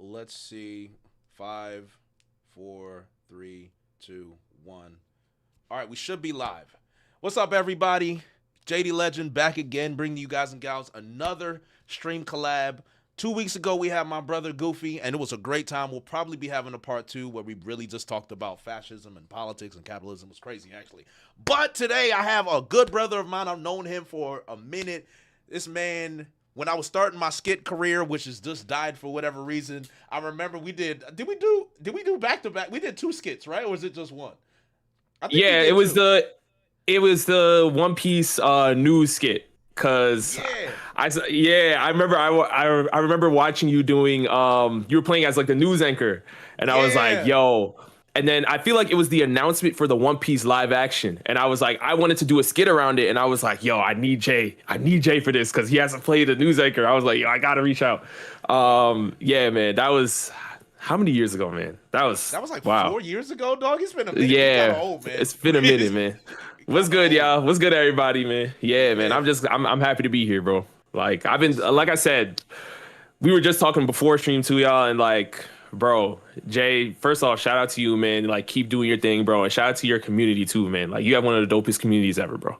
Let's see. Five, four, three, two, one. All right, we should be live. What's up, everybody? JD Legend back again, bringing you guys and gals another stream collab. 2 weeks ago, we had my brother Goofy, and it was a great time. We'll probably be having a part two where we really just talked about fascism and politics and capitalism. It was crazy, actually. But today, I have a good brother of mine. I've known him for a minute. This man, when I was starting my skit career, which has just died for whatever reason, I remember we did we do back to back? We did 2 skits, right? Or was it just one? I think it was two. It was the One Piece news skit. Cause I remember I remember watching you doing you were playing as like the news anchor, and I was like, yo. And then I feel like it was the announcement for the One Piece live action, and I was like, I wanted to do a skit around it, and I was like, yo, I need Jay for this because he hasn't played the news anchor. I was like, yo, I gotta reach out. Yeah, man, that was how many years ago, man? That was like wow. 4 years ago, dog. It's been a minute. Yeah, old, man. It's been a minute, man. What's good, y'all? What's good, everybody, man? Yeah, man. I'm happy to be here, bro. Like like I said, we were just talking before stream too, y'all, and like, bro, Jay, first off, shout out to you, man. Like, keep doing your thing, bro, and shout out to your community too, man. Like, you have one of the dopest communities ever, bro.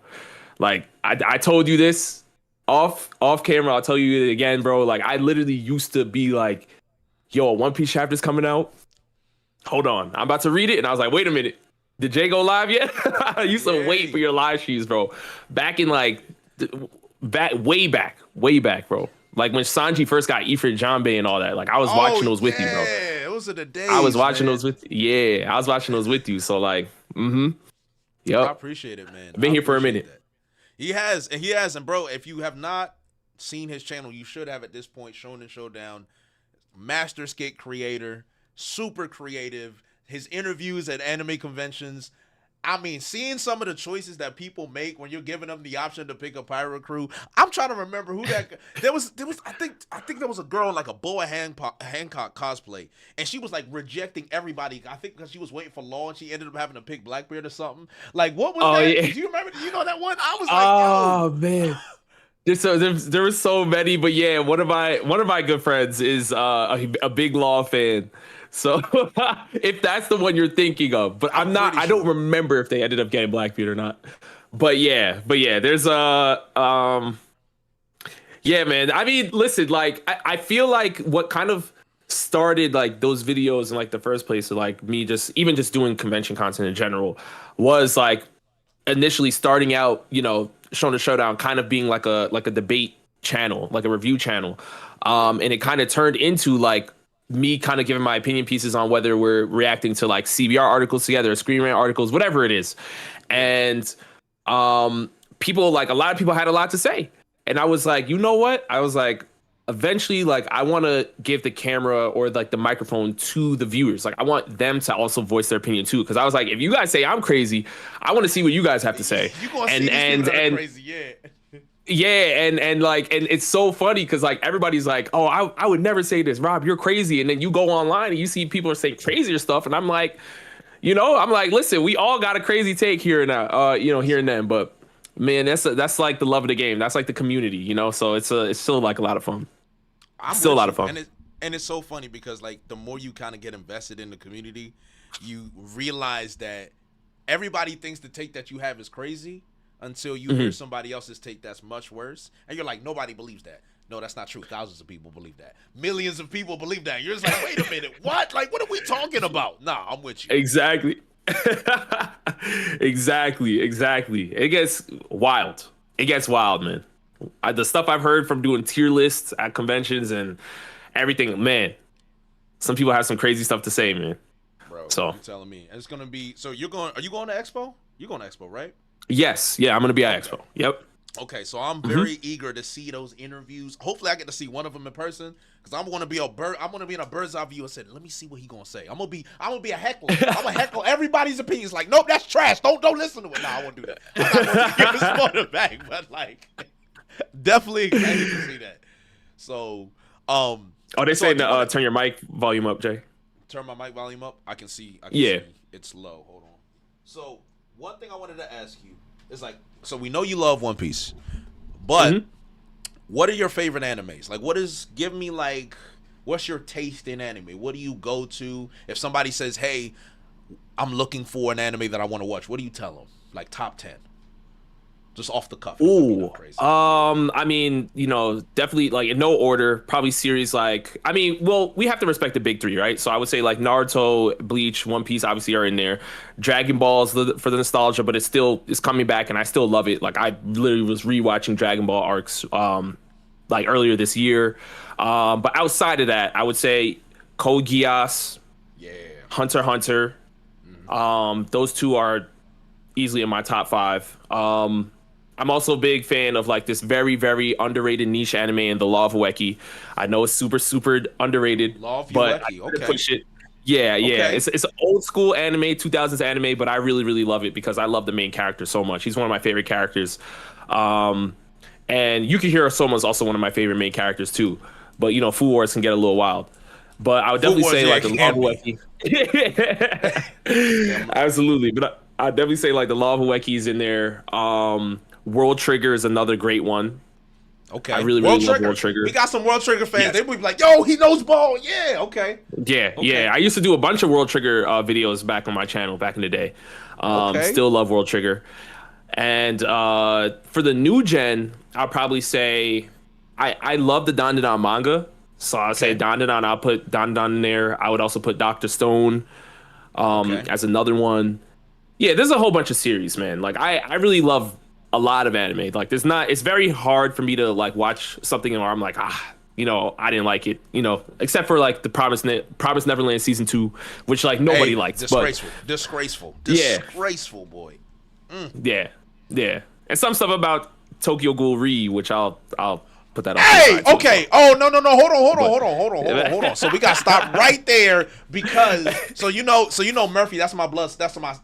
Like, I told you this off camera. I'll tell you it again, bro. Like, I literally used to be like, yo, a One Piece chapter's coming out. Hold on, I'm about to read it, and I was like, wait a minute. Did Jay go live yet? I used to wait for your live streams, bro. Back in like, way back, bro. Like when Sanji first got Ifrit Janbei and all that. Like I was watching those with you, bro. Yeah, those are the days. I was watching those with. Yeah, I was watching those with you. So like, yep. I appreciate it, man. I've been here for a minute. That. He has, and bro, if you have not seen his channel, you should have at this point. Shonen Showdown, master skit creator, super creative. His interviews at anime conventions. I mean, seeing some of the choices that people make when you're giving them the option to pick a pirate crew. I'm trying to remember who that. There was. I think there was a girl in like a Boa Hancock cosplay, and she was like rejecting everybody. I think because she was waiting for Law, and she ended up having to pick Blackbeard or something. Like, what was that? Yeah. Do you remember? You know that one? I was like, oh man. There were so many, but yeah, one of my good friends is a big Law fan. So if that's the one you're thinking of, but I don't remember if they ended up getting Blackbeard or not. But yeah, there's yeah, man. I mean, listen, like I feel like what kind of started like those videos in like the first place, or like me just doing convention content in general, was like initially starting out, you know, Shonen Showdown kind of being like a debate channel, like a review channel. And it kind of turned into like me kind of giving my opinion pieces on whether we're reacting to like CBR articles together, or Screen Rant articles, whatever it is. And people, like a lot of people had a lot to say. And I was like, you know what? I was like, eventually, like I want to give the camera or like the microphone to the viewers. Like I want them to also voice their opinion too. Cause I was like, if you guys say I'm crazy, I want to see what you guys have to say. You gonna see and crazy, yeah. Yeah, and it's so funny because like everybody's like, oh, I would never say this, Rob, you're crazy. And then you go online and you see people are saying crazier stuff, and I'm like, listen, we all got a crazy take here and now, here and then. But man, that's like the love of the game. That's like the community, you know. So it's still like a lot of fun. Still a lot of fun. And it's so funny because like the more you kind of get invested in the community, you realize that everybody thinks the take that you have is crazy. Until you hear somebody else's take that's much worse. And you're like, nobody believes that. No, that's not true. Thousands of people believe that. Millions of people believe that. You're just like, wait a minute. What? Like, what are we talking about? Nah, I'm with you. Exactly. Exactly. It gets wild. Man. The stuff I've heard from doing tier lists at conventions and everything, man. Some people have some crazy stuff to say, man. Bro, so you're telling me. And it's going to be, so are you going to Expo? You're going to Expo, right? Yes, yeah, I'm gonna be at Expo. Yep. Okay, so I'm very eager to see those interviews. Hopefully, I get to see one of them in person because I'm gonna be in a bird's eye view and say, let me see what he gonna say. I'm gonna be a heckler. I'm gonna heckle everybody's opinions. Like, nope, that's trash. Don't listen to it. Nah, I won't do that. I'm not gonna give this back, but like, definitely excited to see that. So, they saying to turn your mic volume up, Jay. Turn my mic volume up. I can see. Yeah. See it's low. Hold on. So. One thing I wanted to ask you is like, so we know you love One Piece, but what are your favorite animes? Like, give me like What's your taste in anime? What do you go to if somebody says, "Hey, I'm looking for an anime that I want to watch"? What do you tell them? Like top 10, just off the cuff. Ooh, I mean, definitely like in no order. Probably series like, I mean, well, we have to respect the big three, right? So I would say like Naruto, Bleach, One Piece, obviously are in there. Dragon Ball's for the nostalgia, but it's coming back, and I still love it. Like I literally was rewatching Dragon Ball arcs, like earlier this year. But outside of that, I would say Code Geass, yeah, Hunter x Hunter. Those two are easily in my top 5. I'm also a big fan of like this very, very underrated niche anime in the Law of Ueki. I know it's super, super underrated, Law of but Ueki, I okay. push it. Yeah. Okay. It's an old school anime, 2000s anime, but I really, really love it because I love the main character so much. He's one of my favorite characters. And Yukihiro Soma is also one of my favorite main characters too. But Food Wars can get a little wild. But I would definitely say like the Law of Ueki. Absolutely. But I definitely say like the Law of Ueki is in there. World Trigger is another great one. Okay. I really love World Trigger. We got some World Trigger fans. Yes. They would be like, "Yo, he knows ball." Yeah. Okay. Yeah. I used to do a bunch of World Trigger videos back on my channel back in the day. Still love World Trigger. And for the new gen, I'll probably say I love the Dandadan manga. So I'll say Dandadan. I'll put Dandadan in there. I would also put Dr. Stone as another one. Yeah, there's a whole bunch of series, man. Like I really love a lot of anime. Like it's very hard for me to like watch something where I'm like, I didn't like it, except for like the Promised Neverland season 2, which like nobody liked. Disgraceful, boy. Yeah. And some stuff about Tokyo Ghoul Re, which I'll put that on. Hey, okay. Oh, no. Hold on. So we got to stop right there because Murphy, that's my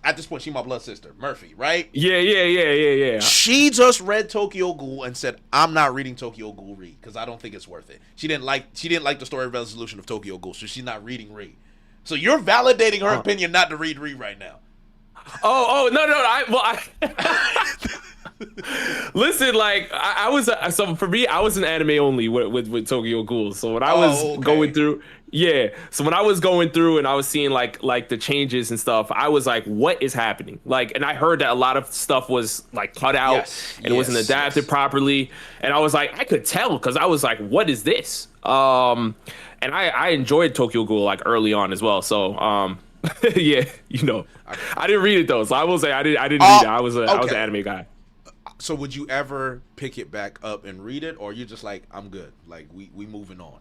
at this point, she's my blood sister, Murphy, right? Yeah. She just read Tokyo Ghoul and said, "I'm not reading Tokyo Ghoul Re because I don't think it's worth it." She didn't like the story resolution of Tokyo Ghoul, so she's not reading Re. So you're validating her opinion not to read Re right now. No. Listen, like I was so for me, I was an anime only with Tokyo Ghoul. So when I was going through, so when I was going through and I was seeing like the changes and stuff, I was like, what is happening? Like, and I heard that a lot of stuff was like cut out and it wasn't adapted properly. And I was like, I could tell because I was like, what is this? And I enjoyed Tokyo Ghoul like early on as well. So I didn't read it though. So I will say I didn't read it. I was an anime guy. So would you ever pick it back up and read it, or you just like, I'm good, like we moving on?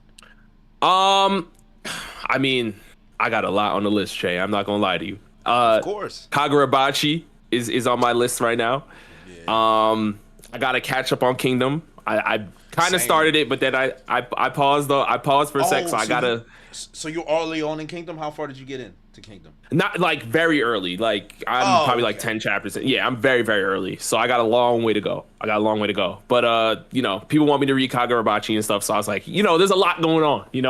I mean, I got a lot on the list, Trey. I'm not gonna lie to you. Of course, Kagurabachi is on my list right now. Yeah. I gotta catch up on Kingdom. I kind of started it, but then I paused though. I paused for a sec, so I gotta. So you're early on in Kingdom. How far did you get in to Kingdom? Not like very early. Like I'm probably like 10 chapters in. Yeah, I'm very, very early. So I got a long way to go. But people want me to read Kagurabachi and stuff. So I was like, there's a lot going on. I'm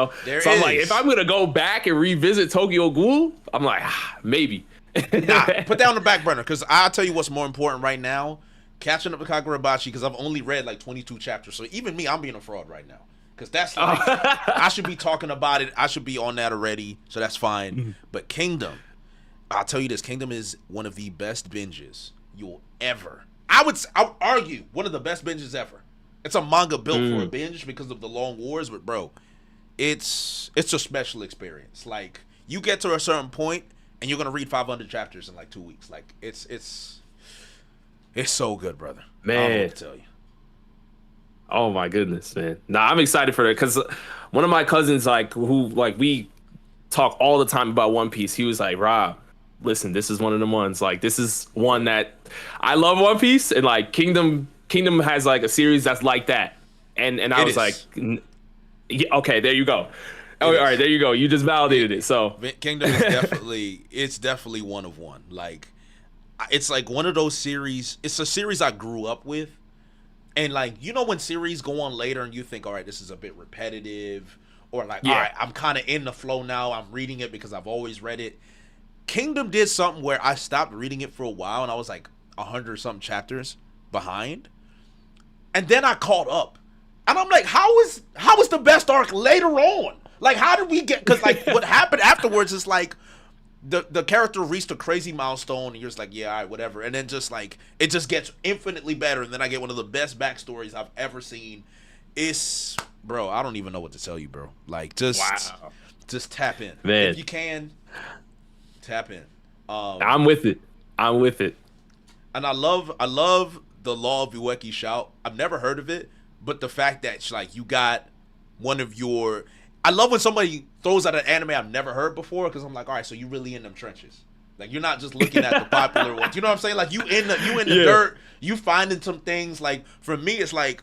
like, if I'm gonna go back and revisit Tokyo Ghoul, I'm like, maybe. Nah, put that on the back burner because I'll tell you what's more important right now. Catching up with Kagurabachi because I've only read like 22 chapters. So even me, I'm being a fraud right now. Because that's like, I should be talking about it. I should be on that already. So that's fine. Mm-hmm. But Kingdom, I'll tell you this. Kingdom is one of the best binges you'll ever. I would argue one of the best binges ever. It's a manga built for a binge because of the long wars. But bro, it's a special experience. Like you get to a certain point and you're going to read 500 chapters in like 2 weeks. Like it's so good, brother. Man. I don't know what to tell you. Oh my goodness, man. Nah, I'm excited for that because one of my cousins, we talk all the time about One Piece. He was like, Rob, listen, this is one of the ones. Like, this is one that I love One Piece, and like Kingdom has like a series that's like that. And I was like, okay, there you go. All right, there you go. You just validated it. So Kingdom is definitely one of one. Like, it's like one of those series. It's a series I grew up with. And like, when series go on later and you think, all right, this is a bit repetitive, or like, all right, I'm kind of in the flow now. I'm reading it because I've always read it. Kingdom did something where I stopped reading it for a while and I was like 100-something chapters behind. And then I caught up. And I'm like, how is the best arc later on? Like, how did we get? Because like what happened afterwards is like the character reached a crazy milestone, and you're just like, yeah, all right, whatever. And then just like it just gets infinitely better, and then I get one of the best backstories I've ever seen. It's bro, I don't even know what to tell you, bro. Like just tap in. Man. If you can, tap in. I'm with it. And I love the Law of Ueki shout. I've never heard of it, but the fact that like you got one of your, I love when somebody throws out an anime I've never heard before, because I'm like, all right, so you really in them trenches. Like you're not just looking at the popular ones. You know what I'm saying? Like you in the dirt. You finding some things. Like for me, it's like,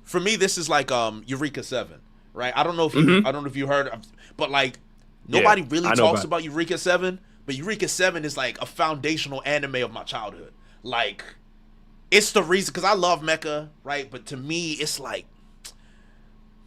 for me this is like Eureka 7, right? I don't know if you heard, but like nobody really talks about Eureka 7. But Eureka 7 is like a foundational anime of my childhood. Like, it's the reason, because I love mecha, right? But to me, it's like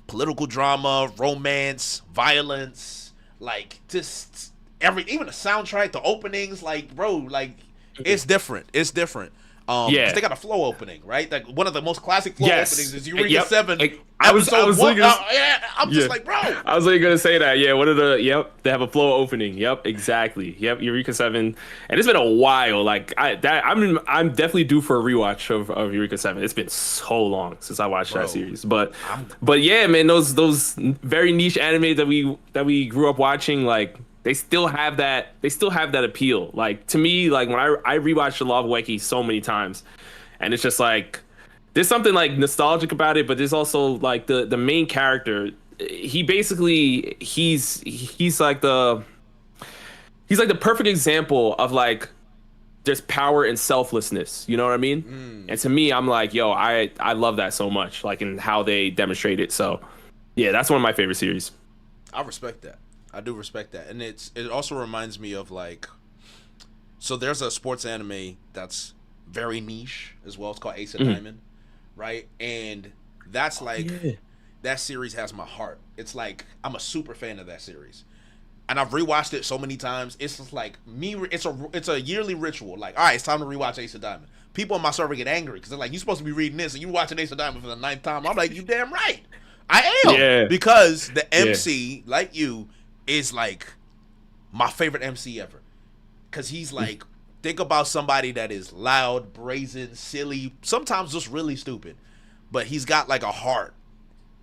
political drama, romance, violence, like just even the soundtrack, the openings, like, bro, like, it's different. It's different. 'Cause they got a flow opening, right? Like one of the most classic flow openings is Eureka 7. I was just like, bro. I was gonna say that. Yeah, one of the they have a flow opening. Yep, exactly. Yep, Eureka 7, and it's been a while. Like I'm definitely due for a rewatch of Eureka 7. It's been so long since I watched that series, but yeah, man, those very niche anime that we grew up watching, like. They still have that appeal. Like to me, like when I rewatched The Law of Wacky so many times, and it's just like there's something like nostalgic about it, but there's also like the main character. He basically he's like the perfect example of like there's power in selflessness. You know what I mean? And to me, I'm like, yo, I love that so much, like in how they demonstrate it. So yeah, that's one of my favorite series. I respect that. I do respect that. And it also reminds me of like, so there's a sports anime that's very niche as well. It's called Ace of Diamond, right? And that's like, that series has my heart. It's like, I'm a super fan of that series. And I've rewatched it so many times. It's just like it's a yearly ritual. Like, all right, it's time to rewatch Ace of Diamond. People on my server get angry because they're like, you're supposed to be reading this and you're watching Ace of Diamond for the 9th time. I'm like, you damn right. I am. Yeah. Because the MC, like you, is like my favorite MC ever, because he's like, think about somebody that is loud, brazen, silly, sometimes just really stupid, but he's got like a heart.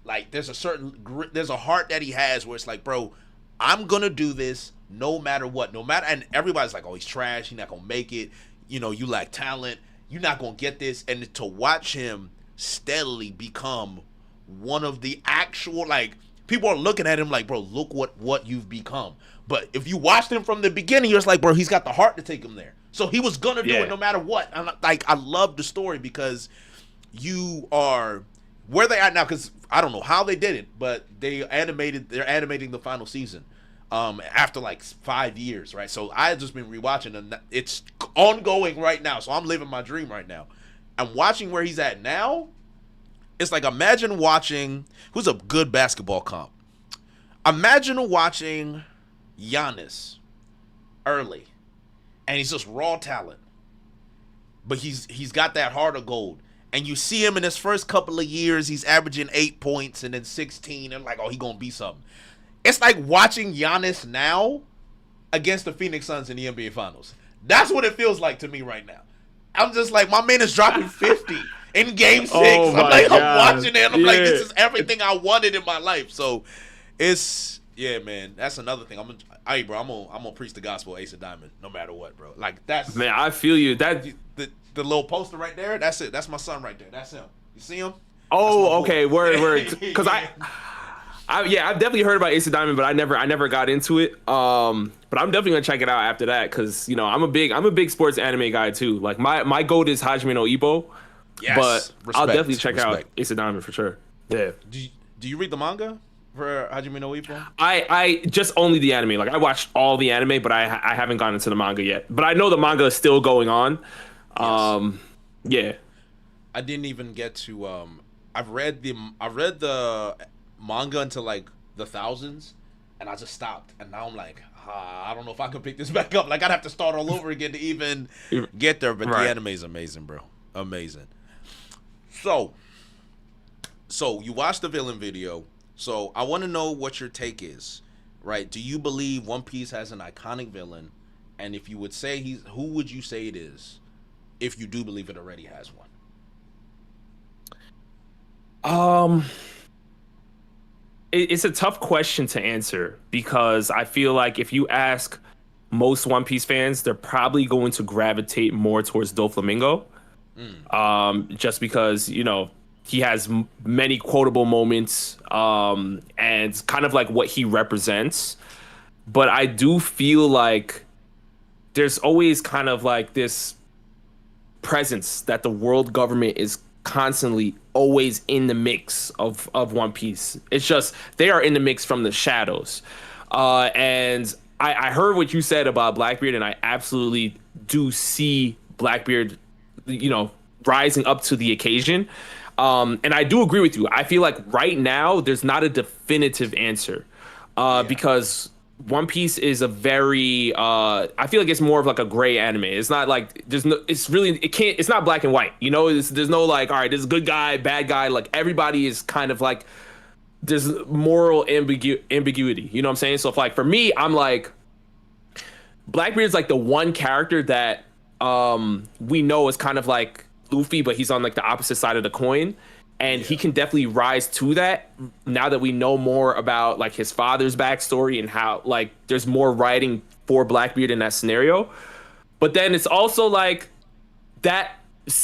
Like there's a heart that he has where it's like, bro, I'm gonna do this no matter what, and everybody's like, oh, he's trash, he's not gonna make it, you know, you lack talent, you're not gonna get this. And to watch him steadily become one of the actual, like, people are looking at him like, bro, look what you've become. But if you watched him from the beginning, you're just like, bro, he's got the heart to take him there. So he was gonna do it no matter what. And like, I love the story because you are where they are now. Because I don't know how they did it, but they're animating the final season after like 5 years, right? So I had just been rewatching, and it's ongoing right now. So I'm living my dream right now. I'm watching where he's at now. It's like, imagine watching, who's a good basketball comp? Imagine watching Giannis early, and he's just raw talent, but he's got that heart of gold. And you see him in his first couple of years, he's averaging 8 points and then 16, and like, oh, he gonna be something. It's like watching Giannis now against the Phoenix Suns in the NBA Finals. That's what it feels like to me right now. I'm just like, my man is dropping 50. In game 6, I'm watching it, and I'm like, this is everything I wanted in my life. So, it's man. That's another thing. I'm gonna preach the gospel of Ace of Diamond, no matter what, bro. Like that's, man, I feel you. That the little poster right there. That's it. That's my son right there. That's him. You see him? Oh, okay. Word. Because I've definitely heard about Ace of Diamond, but I never got into it. But I'm definitely gonna check it out after that, because you know I'm a big sports anime guy too. Like my goat is Hajime no Ippo. Yes, but I'll definitely check out Ace of Diamond for sure. Yeah. Do you read the manga for Hajime no Ippo? I just only the anime. Like I watched all the anime, but I haven't gotten into the manga yet. But I know the manga is still going on. Yeah. I didn't even get to. I've read the manga until like the thousands, and I just stopped. And now I'm like, I don't know if I can pick this back up. Like I'd have to start all over again to even get there. But the anime is amazing, bro. Amazing. So you watched the villain video. So I want to know what your take is, right? Do you believe One Piece has an iconic villain? And if you would say who would you say it is? If you do believe it already has one. It's a tough question to answer because I feel like if you ask most One Piece fans, they're probably going to gravitate more towards Doflamingo. Just because, he has many quotable moments, and kind of like what he represents. But I do feel like there's always kind of like this presence that the world government is constantly always in the mix of One Piece. It's just they are in the mix from the shadows. And I heard what you said about Blackbeard, and I absolutely do see Blackbeard, rising up to the occasion. And I do agree with you. I feel like right now there's not a definitive answer, because One Piece is a very I feel like it's more of like a gray anime. It's not like it's not black and white. There's no like, all right, this is good guy, bad guy. Like everybody is kind of like there's moral ambiguity. You know what I'm saying? So if, like, for me, I'm like Blackbeard's like the one character that we know is kind of like Luffy, but he's on like the opposite side of the coin. And he can definitely rise to that now that we know more about like his father's backstory and how like there's more writing for Blackbeard in that scenario. But then it's also like that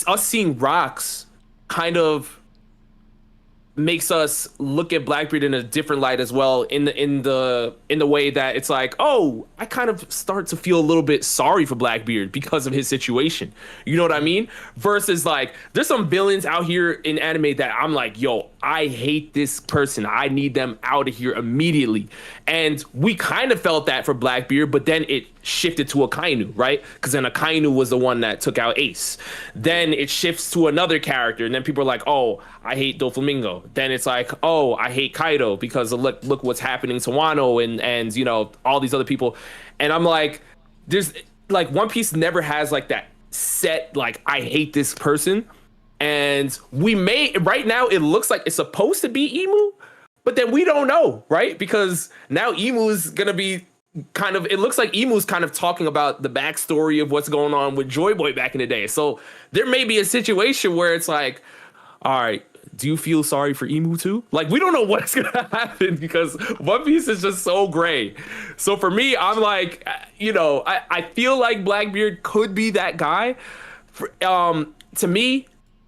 us seeing rocks kind of makes us look at Blackbeard in a different light as well, in the way that it's like, oh, I kind of start to feel a little bit sorry for Blackbeard because of his situation. You know what I mean? Versus like there's some villains out here in anime that I'm like, yo, I hate this person. I need them out of here immediately. And we kind of felt that for Blackbeard, but then it shifted to Akainu, right? Because then Akainu was the one that took out Ace. Then it shifts to another character, and then people are like, oh, I hate Doflamingo. Then it's like, oh, I hate Kaido because of look what's happening to Wano and all these other people. And I'm like, there's like One Piece never has like that set like I hate this person. And right now it looks like it's supposed to be Emu, but then we don't know, right? Because now Emu's gonna be it looks like Emu's kind of talking about the backstory of what's going on with Joy Boy back in the day. So there may be a situation where it's like, all right, do you feel sorry for Emu too? Like, we don't know what's gonna happen because One Piece is just so gray. So for me, I'm like, I feel like Blackbeard could be that guy. To me,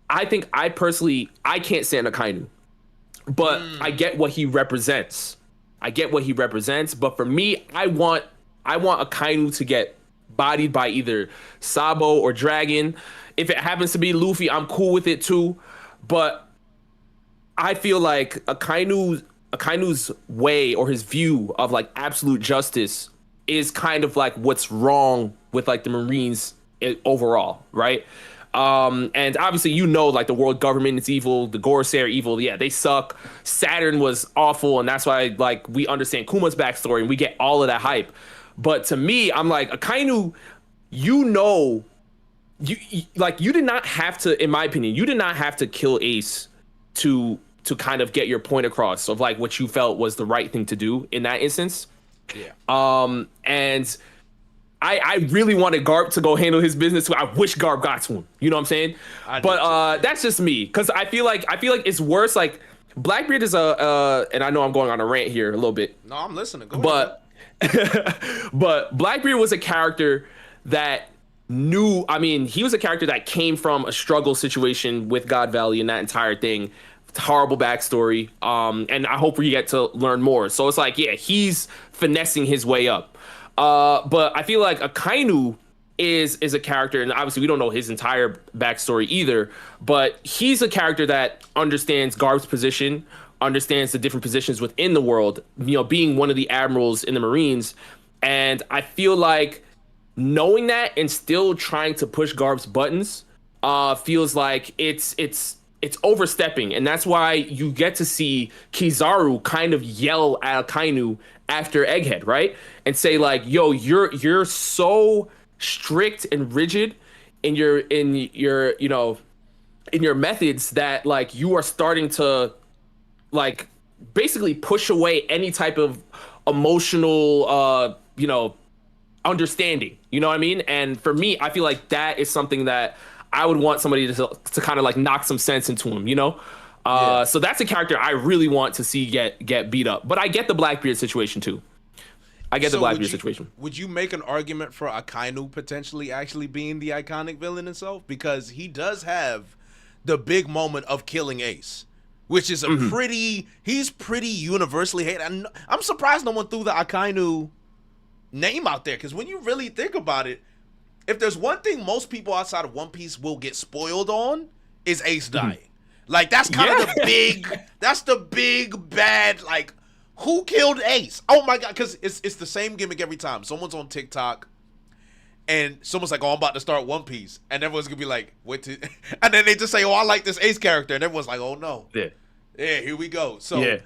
I think I can't stand Akainu, but I get what he represents. But for me, I want Akainu to get bodied by either Sabo or Dragon. If it happens to be Luffy, I'm cool with it too. But I feel like Akainu's way or his view of like absolute justice is kind of like what's wrong with like the Marines overall, right? And obviously, like the world government is evil, the Gorosei are evil. Yeah, they suck. Saturn was awful, and that's why like we understand Kuma's backstory and we get all of that hype. But to me, I'm like, Akainu, you did not have to, in my opinion, you did not have to kill Ace to kind of get your point across of like what you felt was the right thing to do in that instance. Yeah. And I really wanted Garp to go handle his business too. I wish Garp got to him. You know what I'm saying? But that's just me, because I feel like it's worse. Like Blackbeard is and I know I'm going on a rant here a little bit. No, I'm listening. Go ahead. But Blackbeard was a character that he was a character that came from a struggle situation with God Valley and that entire thing. Horrible backstory. And I hope we get to learn more. So it's like, yeah, he's finessing his way up. But I feel like Akainu is a character, and obviously we don't know his entire backstory either, but he's a character that understands Garp's position, understands the different positions within the world, being one of the admirals in the Marines. And I feel like knowing that and still trying to push Garp's buttons feels like it's overstepping. And that's why you get to see Kizaru kind of yell at Akainu after Egghead, right? And say like, yo, you're so strict and rigid in your methods that like you are starting to like basically push away any type of emotional, understanding. You know what I mean? And for me, I feel like that is something that I would want somebody to kind of like knock some sense into him, you know? Yeah. So that's a character I really want to see get beat up. But I get the Blackbeard situation too. I get the Blackbeard situation. Would you make an argument for Akainu potentially actually being the iconic villain himself? Because he does have the big moment of killing Ace, which is he's pretty universally hated. And I'm surprised no one threw the Akainu name out there, because when you really think about it, if there's one thing most people outside of One Piece will get spoiled on, is Ace dying. Like, that's kind of the big bad, like, who killed Ace? Oh my God, because it's the same gimmick every time. Someone's on TikTok and someone's like, oh, I'm about to start One Piece, and everyone's gonna be like, and then they just say, oh, I like this Ace character, and everyone's like, oh no. Yeah, here we go. So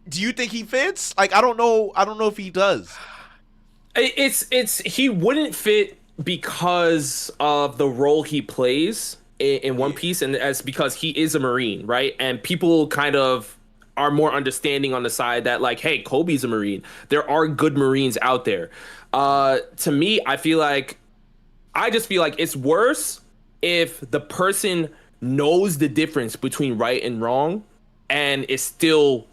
do you think he fits? Like, I don't know if he does. He wouldn't fit because of the role he plays in One Piece, and as because he is a Marine, right? And people kind of are more understanding on the side that, like, hey, Kobe's a Marine. There are good Marines out there. To me, I just feel like it's worse if the person knows the difference between right and wrong and is still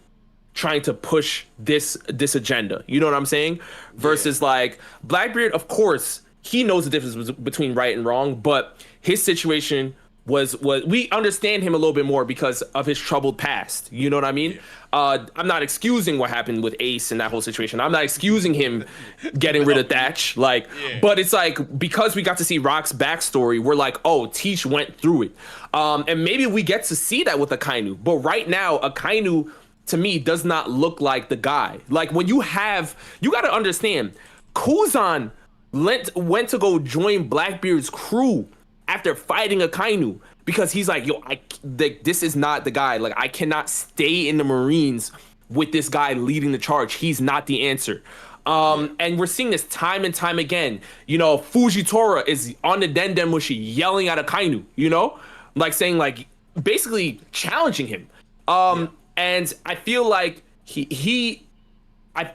trying to push this agenda. You know what I'm saying? Versus like Blackbeard, of course, he knows the difference between right and wrong, but his situation was we understand him a little bit more because of his troubled past. You know what I mean? I'm not excusing what happened with Ace and that whole situation. I'm not excusing him getting rid of Thatch. Like, but it's like, because we got to see Rock's backstory, we're like, oh, Teach went through it. And maybe we get to see that with Akainu. But right now, Akainu, to me, does not look like the guy. Like, when you got to understand, Kuzan went to go join Blackbeard's crew after fighting Akainu, because he's like, yo, this is not the guy. Like, I cannot stay in the Marines with this guy leading the charge. He's not the answer. And we're seeing this time and time again. You know, Fujitora is on the Dendemushi yelling at Akainu, you know? Like, saying, like, basically challenging him. And I feel like I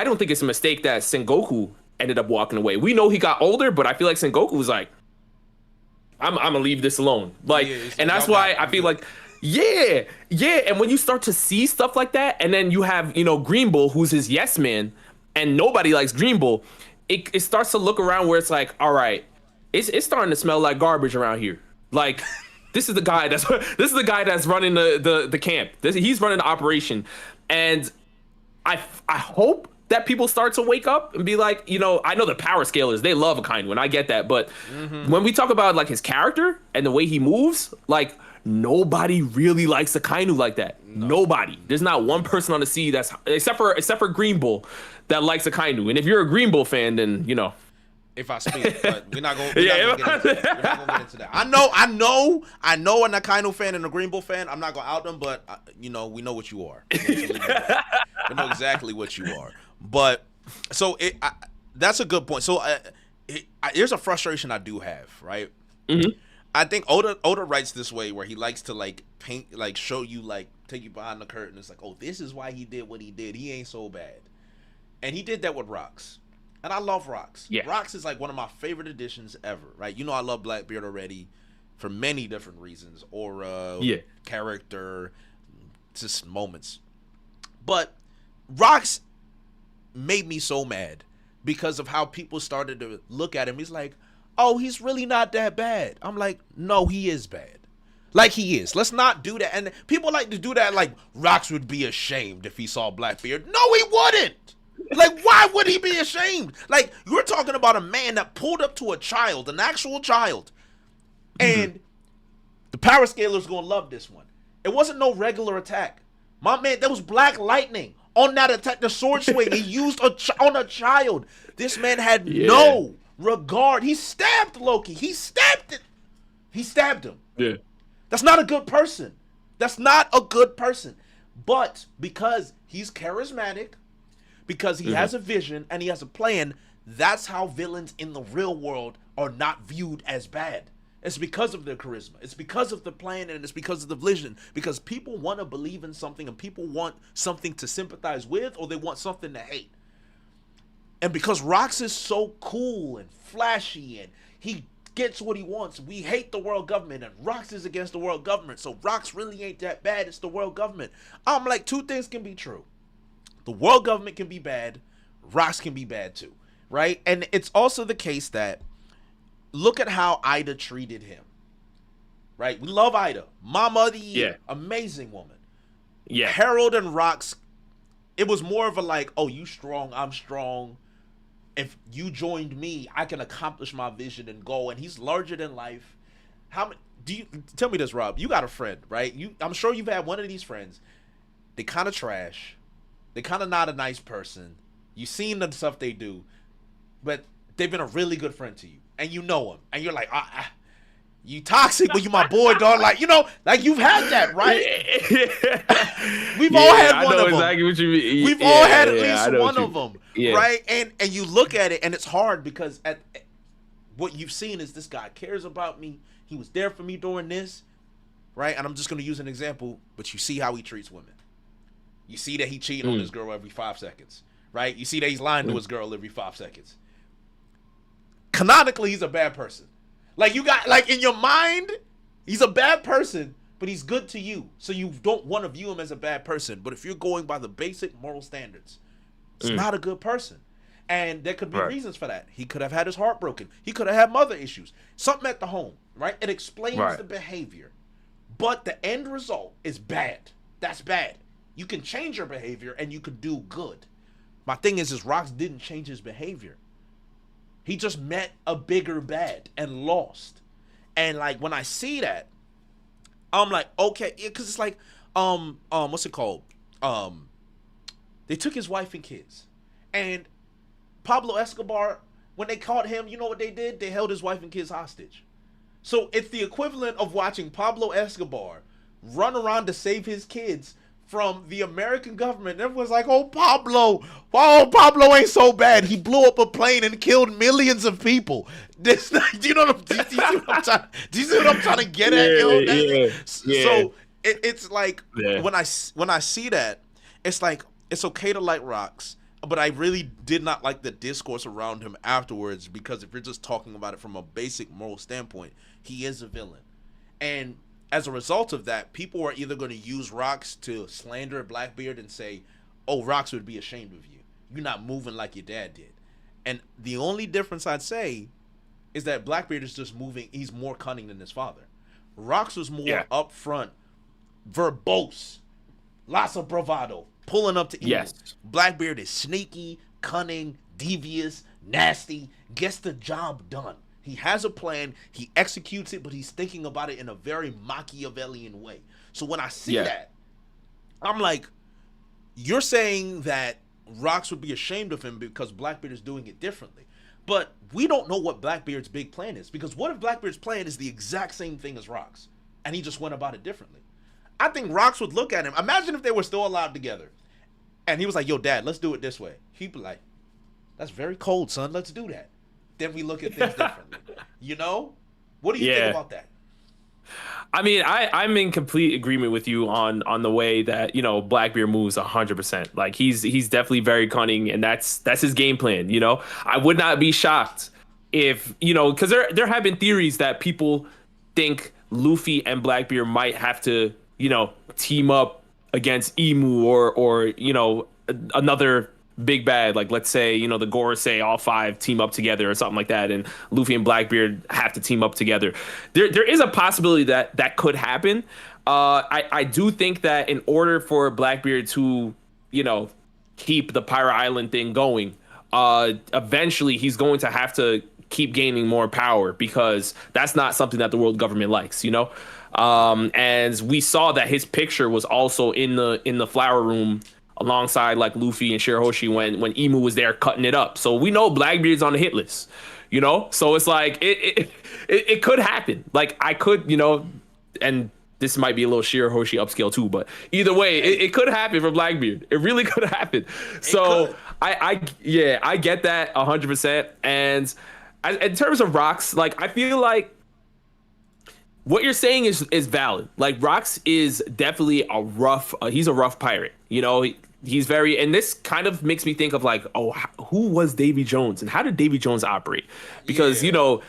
don't think it's a mistake that Sengoku ended up walking away. We know he got older, but I feel like Sengoku was like, I'm gonna leave this alone. Like, and that's why I feel like, and when you start to see stuff like that, and then you have, you know, Green Bull, who's his yes man, and nobody likes Green Bull, it starts to look around where it's like, all right, it's starting to smell like garbage around here. Like, this is the guy that's running the camp. He's running the operation, and I hope that people start to wake up and be like, you know, I know the power scalers, they love Akainu, and I get that, but when we talk about like his character and the way he moves, like, nobody really likes Akainu like that. Nobody. There's not one person on the sea that's except for Green Bull that likes Akainu. And if you're a Green Bull fan, then you know. If I speak, but we're not gonna get into that. I know an Akainu fan and a Green Bull fan. I'm not gonna out them, but you know, we know what you are. We know exactly what you are. But so that's a good point. So here's a frustration I do have, right? I think Oda writes this way, where he likes to like paint, like show you, like take you behind the curtain. It's like, oh, this is why he did what he did. He ain't so bad, and he did that with Rocks. And I love Rocks. Yeah. Rocks is like one of my favorite additions ever, right? You know, I love Blackbeard already for many different reasons. Aura, character, just moments. But Rocks made me so mad because of how people started to look at him. He's like, oh, he's really not that bad. I'm like, no, he is bad. Like, he is. Let's not do that. And people like to do that, like Rocks would be ashamed if he saw Blackbeard. No, he wouldn't. Like, why would he be ashamed? Like, you're talking about a man that pulled up to a child, an actual child, and the power scaler's gonna love this one. It wasn't no regular attack. My man, there was black lightning on that attack, the sword swing he used on a child. This man had no regard. He stabbed Loki. He stabbed him. Yeah. That's not a good person. But because he's charismatic, because he has a vision and he has a plan, that's how villains in the real world are not viewed as bad. It's because of their charisma. It's because of the plan, and it's because of the vision. Because people want to believe in something, and people want something to sympathize with, or they want something to hate. And because Rox is so cool and flashy, and he gets what he wants, we hate the world government, and Rox is against the world government. So Rox really ain't that bad. It's the world government. I'm like, two things can be true. The world government can be bad. Rox can be bad too, right? And it's also the case that look at how Ida treated him, right? We love Ida. Mama of the year. Yeah. Amazing woman. Yeah. Harold and Rox, it was more of a like, oh, you strong, I'm strong. If you joined me, I can accomplish my vision and goal. And he's larger than life. How many? Tell me this, Rob? You got a friend, right? I'm sure you've had one of these friends. They kind of trash. They kind of not a nice person. You've seen the stuff they do, but they've been a really good friend to you, and you know them, and you're like, you toxic, but you my boy, dog. Like, you know, like you've had that, right? We've all had one of them. Exactly what you mean. We've all had at least one of them, right? And you look at it, and it's hard because what you've seen is this guy cares about me. He was there for me during this, right? And I'm just going to use an example, but you see how he treats women. You see that he cheating on his girl every 5 seconds, right? You see that he's lying to his girl every 5 seconds. Canonically, he's a bad person. Like, you got, like, in your mind, he's a bad person, but he's good to you. So you don't want to view him as a bad person. But if you're going by the basic moral standards, it's not a good person. And there could be reasons for that. He could have had his heart broken. He could have had mother issues. Something at the home, right? It explains the behavior. But the end result is bad. That's bad. You can change your behavior and you can do good. My thing is Rox didn't change his behavior. He just met a bigger bad and lost. And like when I see that, I'm like, okay, because it's like, what's it called? They took his wife and kids. And Pablo Escobar, when they caught him, you know what they did? They held his wife and kids hostage. So it's the equivalent of watching Pablo Escobar run around to save his kids from the American government. Everyone's like, oh, Pablo ain't so bad. He blew up a plane and killed millions of people. Do you see what I'm trying to get at, yo? So it's like when I see that, it's like it's okay to like Rox, but I really did not like the discourse around him afterwards, because if you're just talking about it from a basic moral standpoint, he is a villain. And as a result of that, people are either going to use Rox to slander Blackbeard and say, oh, Rox would be ashamed of you. You're not moving like your dad did. And the only difference I'd say is that Blackbeard is just moving. He's more cunning than his father. Rox was more upfront, verbose, lots of bravado, pulling up to evil. Yes. Blackbeard is sneaky, cunning, devious, nasty, gets the job done. He has a plan, he executes it, but he's thinking about it in a very Machiavellian way. So when I see that, I'm like, you're saying that Rox would be ashamed of him because Blackbeard is doing it differently. But we don't know what Blackbeard's big plan is, because what if Blackbeard's plan is the exact same thing as Rox, and he just went about it differently? I think Rox would look at him. Imagine if they were still alive together, and he was like, yo, Dad, let's do it this way. He'd be like, that's very cold, son. Let's do that. Then we look at things differently. You know? What do you think about that? I mean, I'm in complete agreement with you on the way that, you know, Blackbeard moves 100%. Like he's definitely very cunning, and that's his game plan. You know, I would not be shocked if, you know, because there have been theories that people think Luffy and Blackbeard might have to, you know, team up against Emu or you know, another big bad, like let's say, you know, the Gorosei all 5 team up together or something like that, and Luffy and Blackbeard have to team up together. There is a possibility that could happen. I do think that in order for Blackbeard to, you know, keep the Pirate Island thing going, eventually he's going to have to keep gaining more power, because that's not something that the world government likes, you know. And we saw that his picture was also in the flower room alongside like Luffy and Shirahoshi when Emu was there cutting it up. So we know Blackbeard's on the hit list, you know? So it's like, it could happen. Like I could, you know, and this might be a little Shirahoshi upscale too, but either way, it could happen for Blackbeard. It really could happen. So I get that 100%. And in terms of Rox, like I feel like what you're saying is valid. Like Rox is definitely a rough. He's a rough pirate. You know, he's very. And this kind of makes me think of like, oh, who was Davy Jones and how did Davy Jones operate? Because you know,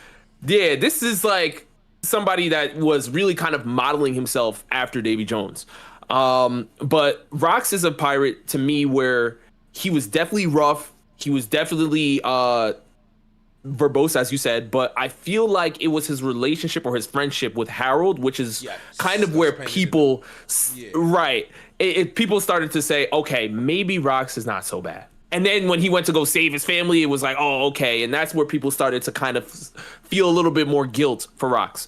yeah, this is like somebody that was really kind of modeling himself after Davy Jones. But Rox is a pirate to me where he was definitely rough. He was definitely verbose, as you said, but I feel like it was his relationship or his friendship with Harold, which is kind of where people, right? People started to say, okay, maybe Rox is not so bad. And then when he went to go save his family, it was like, oh, okay. And that's where people started to kind of feel a little bit more guilt for Rox.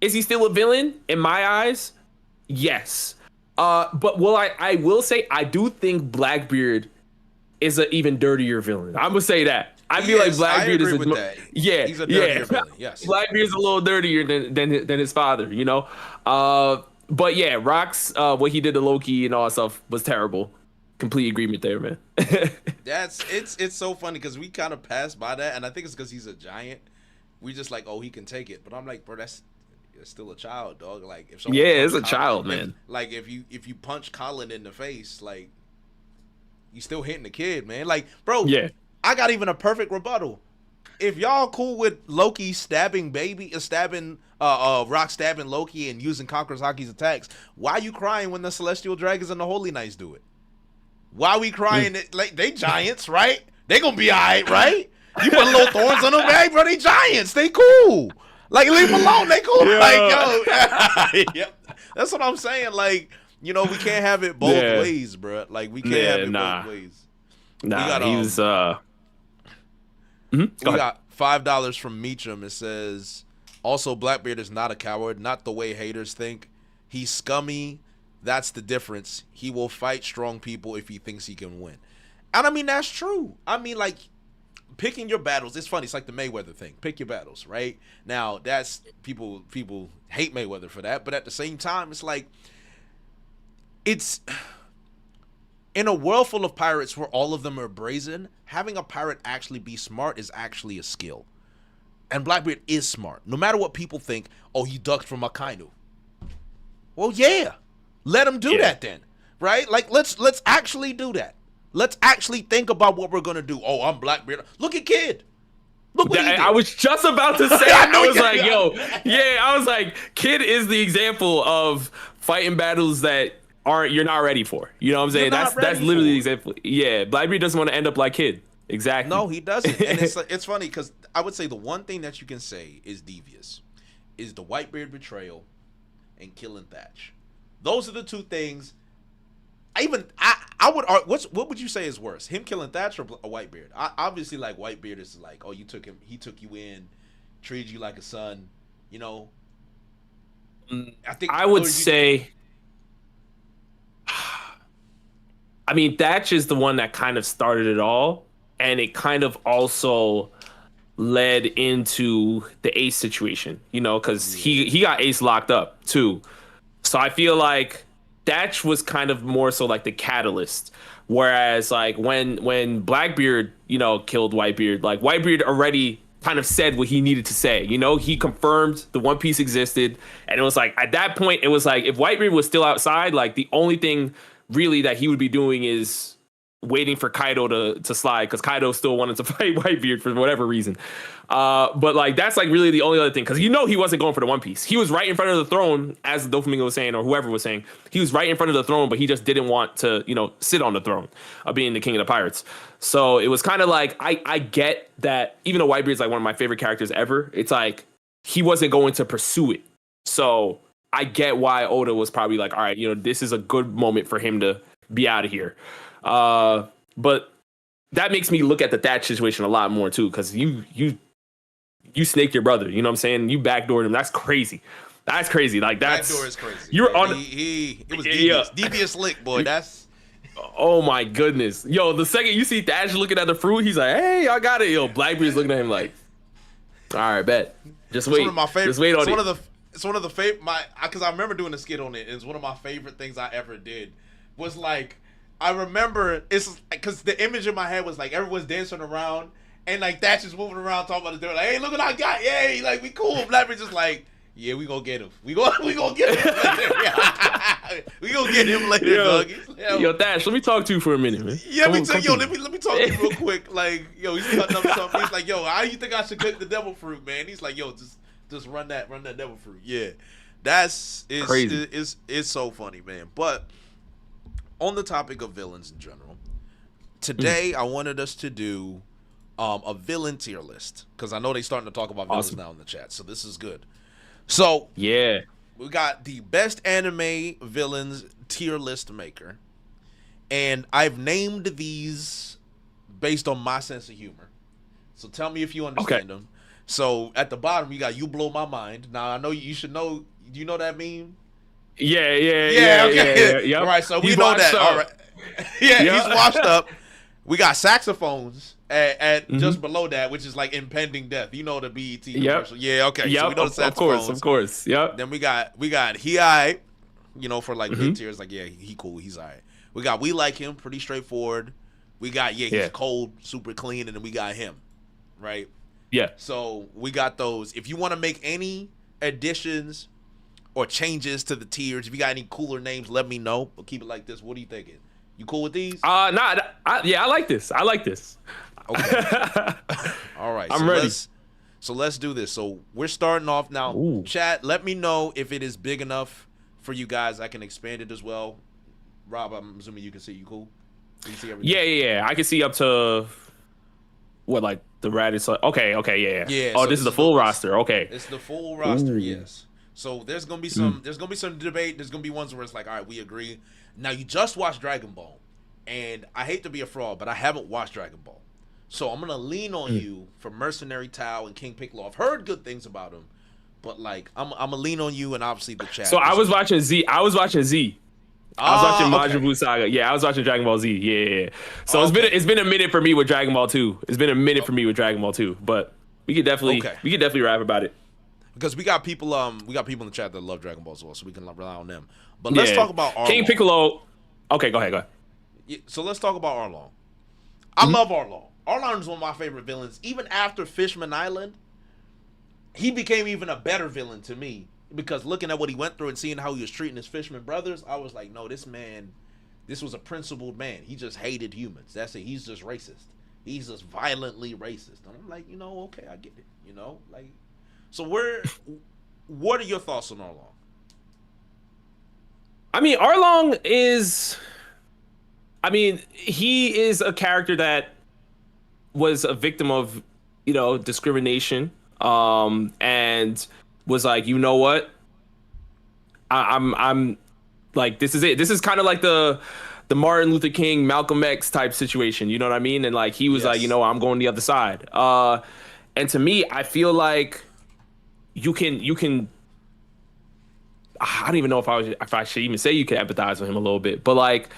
Is he still a villain? In my eyes, yes. But I will say, I do think Blackbeard is an even dirtier villain. I'm gonna say that. I feel like Blackbeard is he's a dirtier villain. Yes, Blackbeard's a little dirtier than his father, you know. But yeah, Rox, what he did to Loki and all that stuff was terrible. Complete agreement there, man. It's so funny because we kind of passed by that, and I think it's because he's a giant. We just like, oh, he can take it, but I'm like, bro, that's still a child, dog. Like if someone it's a child, man. Like if you punch Colin in the face, like you still hitting the kid, man. Like, bro, I got even a perfect rebuttal. If y'all cool with Loki stabbing Rock stabbing Loki and using Conqueror's Haki's attacks, why you crying when the Celestial Dragons and the Holy Knights do it? Why we crying? Like they giants, right? They gonna be alright, right? You put little thorns on them, hey, bro. They giants. They cool. Like leave them alone. They cool. Like yo, that's what I'm saying. Like you know, we can't have it both ways, bro. Like we can't have it both ways. Nah, he was. We got $5 from Meacham. It says, also Blackbeard is not a coward, not the way haters think. He's scummy. That's the difference. He will fight strong people if he thinks he can win. And I mean, that's true. I mean, like, picking your battles, it's funny. It's like the Mayweather thing. Pick your battles, right? Now, that's people hate Mayweather for that. But at the same time, it's like, it's in a world full of pirates where all of them are brazen, having a pirate actually be smart is actually a skill. And Blackbeard is smart. No matter what people think, oh, he ducked from Akainu. Well, yeah. Let him do that then, right? Like, let's actually do that. Let's actually think about what we're going to do. Oh, I'm Blackbeard. Look at Kid. Look what he did. I was just about to say, I was like, Kid is the example of fighting battles that you're not ready for. You know what I'm saying? That's literally the example. Yeah, Blackbeard doesn't want to end up like Kid. Exactly. No, he doesn't. And it's funny because I would say the one thing that you can say is devious is the Whitebeard betrayal and killing Thatch. Those are the two things. I would what would you say is worse, him killing Thatch or Whitebeard? Obviously, like Whitebeard is like, oh, he took you in, treated you like a son, you know. I would say. I mean, Thatch is the one that kind of started it all, and it kind of also led into the Ace situation, you know, because he got Ace locked up too. So I feel like Thatch was kind of more so like the catalyst, whereas like when Blackbeard, you know, killed Whitebeard, like Whitebeard already kind of said what he needed to say. You know, he confirmed the One Piece existed, and it was like at that point, it was like if Whitebeard was still outside, like the only thing really that he would be doing is waiting for Kaido to slide, because Kaido still wanted to fight Whitebeard for whatever reason. But like that's like really the only other thing, because you know he wasn't going for the One Piece. He was right in front of the throne, as Doflamingo was saying, or whoever was saying. He was right in front of the throne, but he just didn't want to, you know, sit on the throne of being the king of the pirates. So it was kind of like I get that even though Whitebeard's like one of my favorite characters ever, it's like he wasn't going to pursue it. So I get why Oda was probably like, all right, you know, this is a good moment for him to be out of here. But that makes me look at the Thatch situation a lot more too, because you snaked your brother. You know what I'm saying? You backdoored him. That's crazy. That's crazy. Like that's backdoor is crazy. You're on. It was devious. Devious lick, boy. That's. Oh my goodness, yo! The second you see Thatch looking at the fruit, he's like, "Hey, I got it." Yo, Blackbeard's looking at him like, "All right, bet. Just wait. It's one of my favorite. Just wait on it." It's one of the favorite. Because I remember doing a skit on it. It's one of my favorite things I ever did. Was like. I remember it's because the image in my head was like everyone's dancing around and like Thatch is moving around talking about the door like, hey, look what I got, yay, like we cool. Blackbeard's just like, Yeah, we gonna get him. We gonna get him later. We gonna get him later, dog. Yo, Thatch, let me talk to you for a minute, man. Yeah, let me talk to you real quick. Like, yo, he's cutting up something. He's like, yo, how you think I should cook the devil fruit, man? He's like, yo, just run that devil fruit. Yeah, that's crazy. It's so funny, man. But on the topic of villains in general, today I wanted us to do a villain tier list because I know they're starting to talk about villains now in the chat, so this is good. So yeah, we got the best anime villains tier list maker, and I've named these based on my sense of humor. So tell me if you understand them. So at the bottom you got "You Blow My Mind." Now I know you should know. Do you know that meme? Yeah. Okay. Yep. All right, so we know that. All right. Yeah, Yep. he's washed up. We got saxophones at just below that, which is like impending death. You know the BET commercial. Yeah, okay. Yep. So we know the saxophones. Of course. Yep. Then we got he alright, you know, for like mid tiers, like yeah, he cool, he's alright. We got we like him, pretty straightforward. We got he's cold, super clean, and then we got him, right? Yeah. So we got those. If you want to make any additions or changes to the tiers, if you got any cooler names, let me know. But keep it like this. What are you thinking? You cool with these? I like this. Okay. All right. I'm ready. Let's do this. So we're starting off now. Ooh. Chat, let me know if it is big enough for you guys. I can expand it as well. Rob, I'm assuming you can see. You cool? You can see everything? Yeah. I can see up to what, like the Raditz. Okay, yeah. Yeah. Oh, So this is the full roster. Okay. It's the full roster. Ooh. Yes. So there's gonna be some. There's gonna be some debate. There's gonna be ones where it's like, all right, we agree. Now you just watched Dragon Ball, and I hate to be a fraud, but I haven't watched Dragon Ball. So I'm gonna lean on you for Mercenary Tao and King Piccolo. I've heard good things about him, but like I'm gonna lean on you and obviously the chat. So I was watching Z. I was watching Majin Buu Saga. Yeah, I was watching Dragon Ball Z. Yeah. So it's been a minute for me with Dragon Ball 2. It's been a minute for me with Dragon Ball 2, but we could definitely rap about it. Because we got people in the chat that love Dragon Ball as well, so we can rely on them. But let's talk about Arlong. King Piccolo. Okay, go ahead. Yeah, so let's talk about Arlong. I love Arlong. Arlong is one of my favorite villains. Even after Fishman Island, he became even a better villain to me. Because looking at what he went through and seeing how he was treating his Fishman brothers, I was like, no, this was a principled man. He just hated humans. That's it. He's just racist. He's just violently racist. And I'm like, okay, I get it. So what are your thoughts on Arlong? I mean, Arlong is... he is a character that was a victim of, discrimination, and was like, you know what? I'm like, this is it. This is kind of like the Martin Luther King, Malcolm X type situation. You know what I mean? And like, he was like, I'm going the other side. And to me, I feel like you can. I don't even know if I should even say you can empathize with him a little bit, but like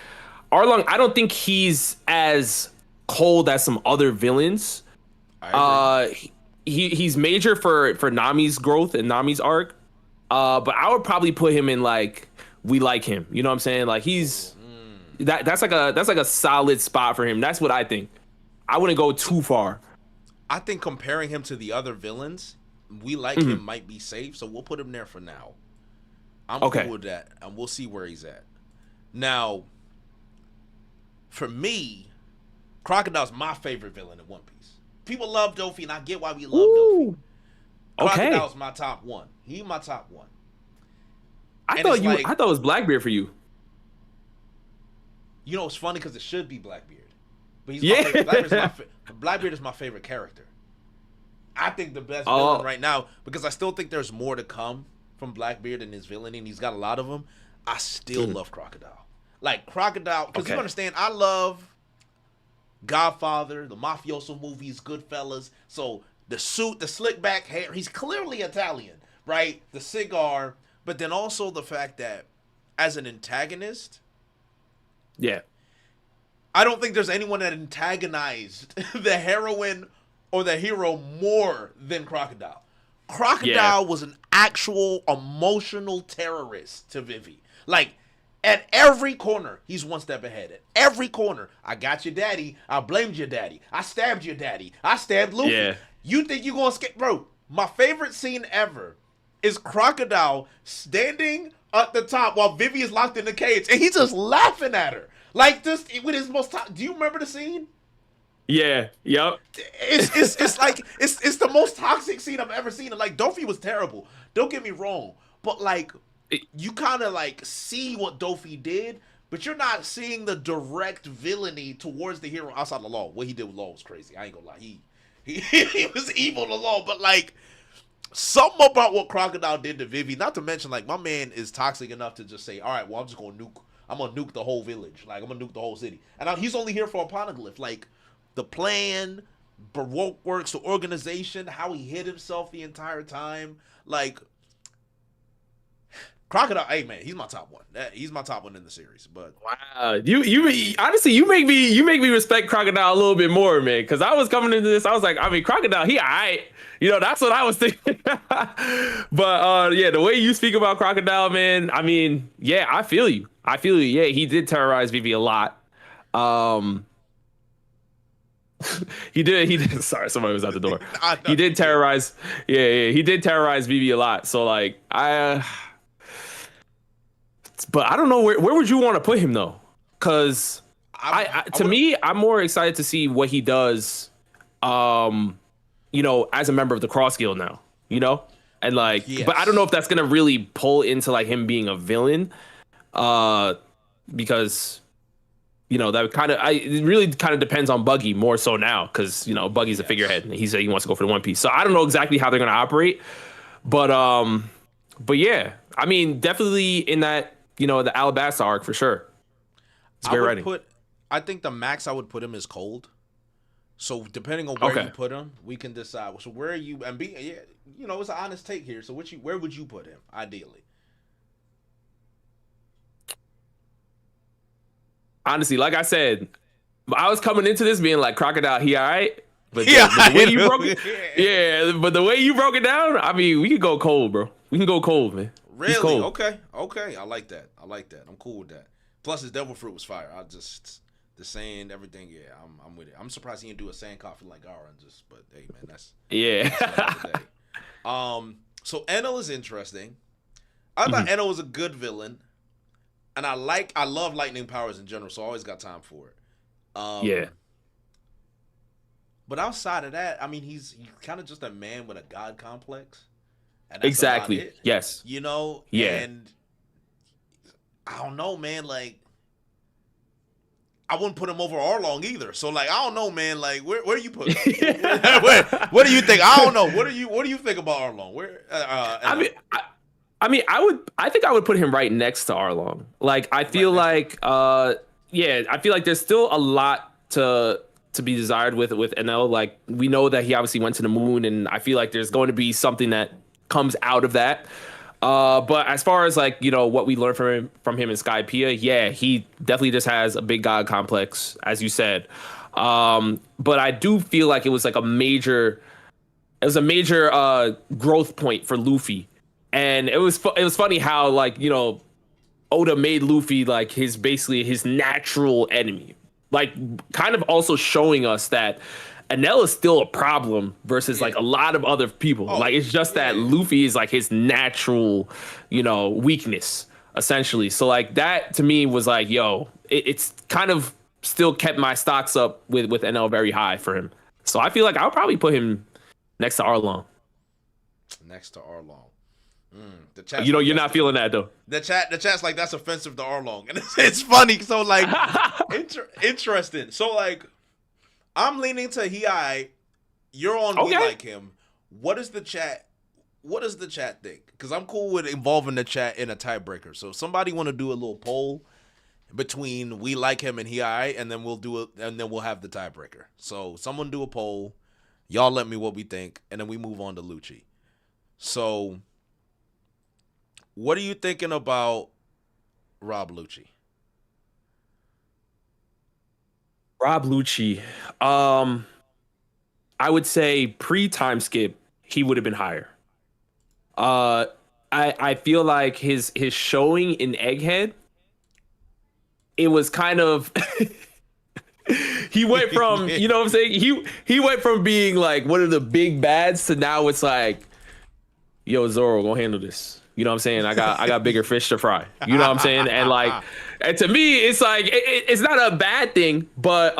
Arlong, I don't think he's as cold as some other villains. He's major for Nami's growth and Nami's arc, but I would probably put him in like we like him. You know what I'm saying? Like he's that's like a solid spot for him. That's what I think. I wouldn't go too far. I think comparing him to the other villains, we like him might be safe, so we'll put him there for now. I'm cool with that, and we'll see where he's at. Now, for me, Crocodile's my favorite villain in One Piece. People love Dofi, and I get why we love Dofi. Crocodile's my top one. He's my top one. I thought it was Blackbeard for you. It's funny because it should be Blackbeard, but he's my favorite. Blackbeard is my favorite character. I think the best villain right now, because I still think there's more to come from Blackbeard and his villainy, and he's got a lot of them. I still love Crocodile. Like Crocodile, because you understand, I love Godfather, the mafioso movies, Goodfellas. So the suit, the slick back hair, he's clearly Italian, right? The cigar, but then also the fact that as an antagonist, I don't think there's anyone that antagonized the heroine or the hero more than Crocodile. Crocodile was an actual emotional terrorist to Vivi. Like, at every corner, he's one step ahead. At every corner, I got your daddy. I blamed your daddy. I stabbed your daddy. I stabbed Luffy. Yeah. You think you're going to escape? Bro, my favorite scene ever is Crocodile standing at the top while Vivi is locked in the cage, and he's just laughing at her, like just with his most. Do you remember the scene? Yeah. Yep. It's like it's the most toxic scene I've ever seen. And like Dofi was terrible. Don't get me wrong, but like you kind of like see what Dofi did, but you're not seeing the direct villainy towards the hero outside the law. What he did with Law was crazy. I ain't gonna lie. He was evil to Law, but like something about what Crocodile did to Vivi. Not to mention like my man is toxic enough to just say, all right, well I'm just gonna nuke. I'm gonna nuke the whole village. Like I'm gonna nuke the whole city. And he's only here for a poneglyph. Like the plan, Baroque works, the organization, how he hid himself the entire time. Like Crocodile, hey man, he's my top one. He's my top one in the series. But wow, you honestly you make me respect Crocodile a little bit more, man. Because I was coming into this, I was like, I mean, Crocodile, he alright. You know, that's what I was thinking. But yeah, the way you speak about Crocodile, man, I mean, yeah, I feel you. Yeah, he did terrorize Vivi a lot. He did. Sorry, somebody was at the door. He did terrorize. Yeah, he did terrorize Vivi a lot. So like, but I don't know where would you want to put him though? Because to me, I'm more excited to see what he does. You know, as a member of the Cross Guild now. You know, and like, yes. But I don't know if that's gonna really pull into like him being a villain. Because. You know, that it really kind of depends on Buggy more so now because, you know, Buggy's a figurehead and he said he wants to go for the One Piece. So I don't know exactly how they're going to operate. But yeah, I mean, definitely in that, you know, the Alabasta arc for sure. It's great writing. I think the max I would put him is Cold. So depending on where you put him, we can decide. So where are you? And you know, it's an honest take here. So where would you put him ideally? Honestly, like I said, I was coming into this being like Crocodile, he all right? But the way you broke it, but the way you broke it down, I mean, we can go cold, bro. We can go cold, man. Really? Cold. Okay. I like that. I'm cool with that. Plus, his devil fruit was fire. The sand, everything. Yeah, I'm with it. I'm surprised he didn't do a sand coffee like Gara but hey, man, that's So Enel is interesting. I thought Enel was a good villain. And I love lightning powers in general, so I always got time for it. Yeah. But outside of that, I mean, he's kind of just a man with a god complex. And that's exactly. About it, yes. You know? Yeah. And I don't know, man. Like, I wouldn't put him over Arlong either. So, like, I don't know, man. Like, where you put him? What do you think? I don't know. What do you think about Arlong? I think I would put him right next to Arlong. Like, I feel I feel like there's still a lot to be desired with Enel. Like, we know that he obviously went to the moon, and I feel like there's going to be something that comes out of that. But as far as like, you know, what we learned from him in Skypiea, yeah, he definitely just has a big god complex, as you said. But I do feel like it was a major growth point for Luffy. And it was funny how, like, you know, Oda made Luffy like basically his natural enemy, like kind of also showing us that Enel is still a problem versus like a lot of other people. Like, it's just that Luffy is like his natural, you know, weakness essentially. So like that to me was like, yo, it's kind of still kept my stocks up with Enel very high for him. So I feel like I'll probably put him next to Arlong. Next to Arlong. The chat, you know, you're not feeling that though. The chat's like, that's offensive to Arlong, and it's funny. So like, interesting. So like, I'm leaning to Hiei. You're on we like him. What does the chat think? Because I'm cool with involving the chat in a tiebreaker. So if somebody want to do a little poll between we like him and Hiei, and then we'll do it, and then we'll have the tiebreaker. So someone do a poll. Y'all let me what we think, and then we move on to Lucci. So, what are you thinking about Rob Lucci? Rob Lucci, I would say pre-time skip, he would have been higher. I feel like his showing in Egghead, it was kind of he went from, you know what I'm saying? He went from being like one of the big bads to now it's like yo, Zoro, go handle this. You know what I'm saying? I got bigger fish to fry. You know what I'm saying? And like, and to me, it's like it's not a bad thing, but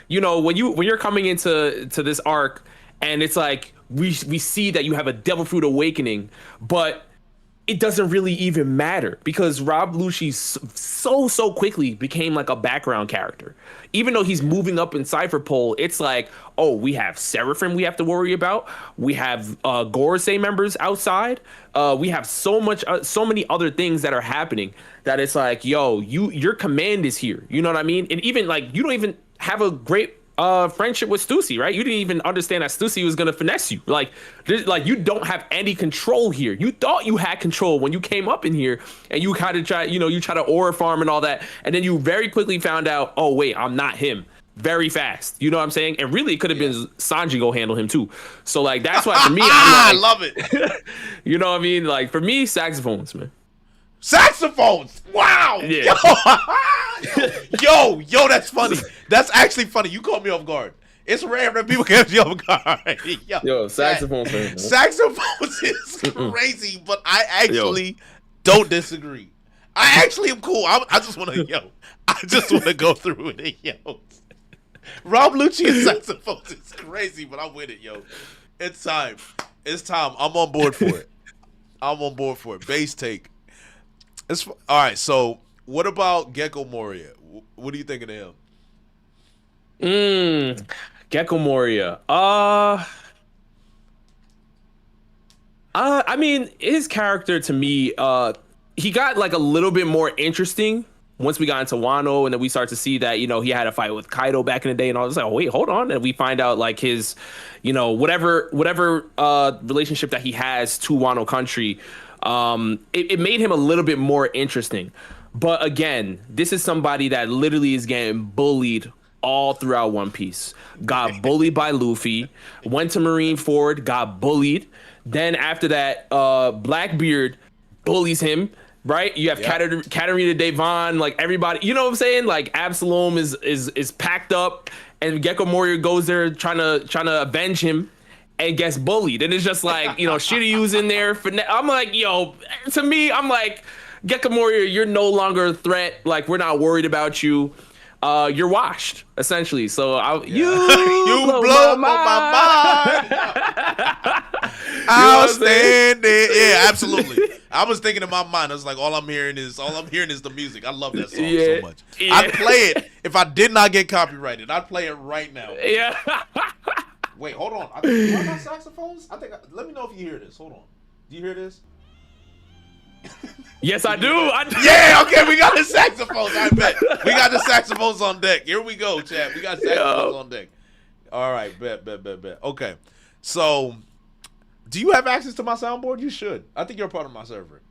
you know, when you're coming into this arc, and it's like we see that you have a devil fruit awakening, but it doesn't really even matter because Rob Lucci so quickly became like a background character. Even though he's moving up in Cypher Pole, it's like, oh, we have Seraphim we have to worry about. We have Gorosei members outside. We have so many other things that are happening that it's like, yo, your command is here. You know what I mean? And even like you don't even have a great friendship with Stussy, right? You didn't even understand that Stussy was gonna finesse you. Like you don't have any control here. You thought you had control when you came up in here, and you kind of try to aura farm and all that, and then you very quickly found out, oh wait, I'm not him. Very fast, you know what I'm saying? And really, it could have been Sanji go handle him too. So like that's why for me, I love it. You know what I mean? Like for me, saxophones, man. Saxophones. Wow. Yeah. Yo, that's funny. That's actually funny. You caught me off guard. It's rare that people catch you off guard. Yo, saxophones. Man. Saxophones is crazy, but I actually don't disagree. I actually am cool. I just want to go through it. Yo, Rob Lucci and saxophones is crazy, but I'm with it, yo. It's time. I'm on board for it. Base take. All right, so what about Gecko Moria? What are you thinking of him? Gecko Moria. I mean, his character to me, he got like a little bit more interesting once we got into Wano, and then we start to see that, you know, he had a fight with Kaido back in the day and all this. Like, oh, wait, hold on. And we find out like his, you know, whatever relationship that he has to Wano country. It made him a little bit more interesting. But again, this is somebody that literally is getting bullied all throughout One Piece. Got bullied by Luffy, went to Marineford, got bullied. Then after that, Blackbeard bullies him, right? You have Katarina Devon, like everybody, you know what I'm saying? Like Absalom is packed up, and Gecko Moria goes there trying to avenge him, and gets bullied. And it's just like, you know, Shiryu's in there. I'm like, yo, to me, I'm like, Gecko Moria, you're no longer a threat. Like, we're not worried about you. You're washed, essentially. So you blow my mind. Outstanding. Yeah, absolutely. I was thinking in my mind, I was like, all I'm hearing is the music. I love that song so much. Yeah. I'd play it if I did not get copyrighted. I'd play it right now. Yeah. Wait, hold on. Do I got saxophones? Let me know if you hear this. Hold on. Do you hear this? Yes, I do. Yeah, okay, we got the saxophones. I bet. We got the saxophones on deck. Here we go, chat. We got saxophones on deck. All right, bet. Okay. So, do you have access to my soundboard? You should. I think you're part of my server.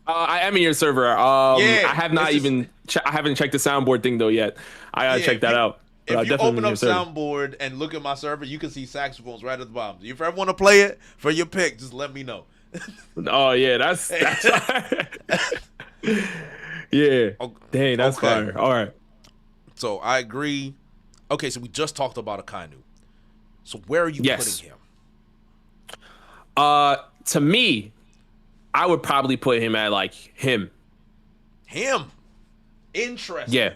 I am in your server. I have not I haven't checked the soundboard thing though yet. I gotta check that out. If you open up Soundboard and look at my server, you can see saxophones right at the bottom. If you ever want to play it for your pick, just let me know. Oh yeah, that's yeah. Dang, that's fire. All right. So I agree. Okay, so we just talked about Akainu. So where are you putting him? To me, I would probably put him at like him. Interesting. Yeah.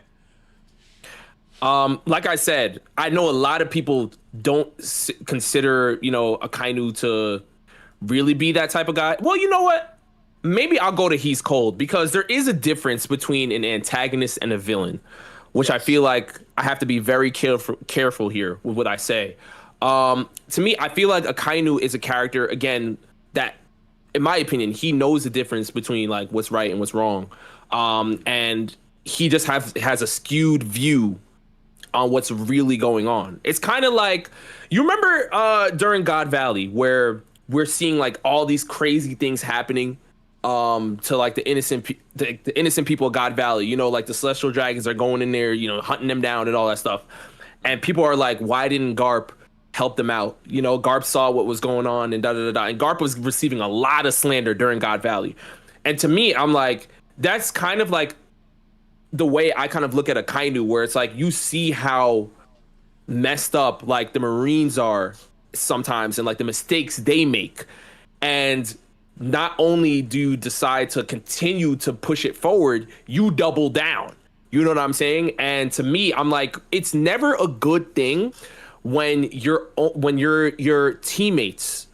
Like I said, I know a lot of people don't consider, you know, Akainu to really be that type of guy. Well, you know what? Maybe I'll go to He's Cold, because there is a difference between an antagonist and a villain, which I feel like I have to be very careful here with what I say. To me, I feel like Akainu is a character, again, that, in my opinion, he knows the difference between like what's right and what's wrong. And he just has a skewed view on what's really going on. It's kind of like, you remember during God Valley, where we're seeing like all these crazy things happening to like the innocent people of God Valley, you know, like the celestial dragons are going in there, you know, hunting them down and all that stuff. And people are like, why didn't Garp help them out? You know, Garp saw what was going on and da-da-da-da. And Garp was receiving a lot of slander during God Valley. And to me, I'm like, that's kind of like the way I kind of look at Akainu, where it's like, you see how messed up like the Marines are sometimes and like the mistakes they make. And not only do you decide to continue to push it forward, you double down. You know what I'm saying? And to me, I'm like, it's never a good thing when your teammates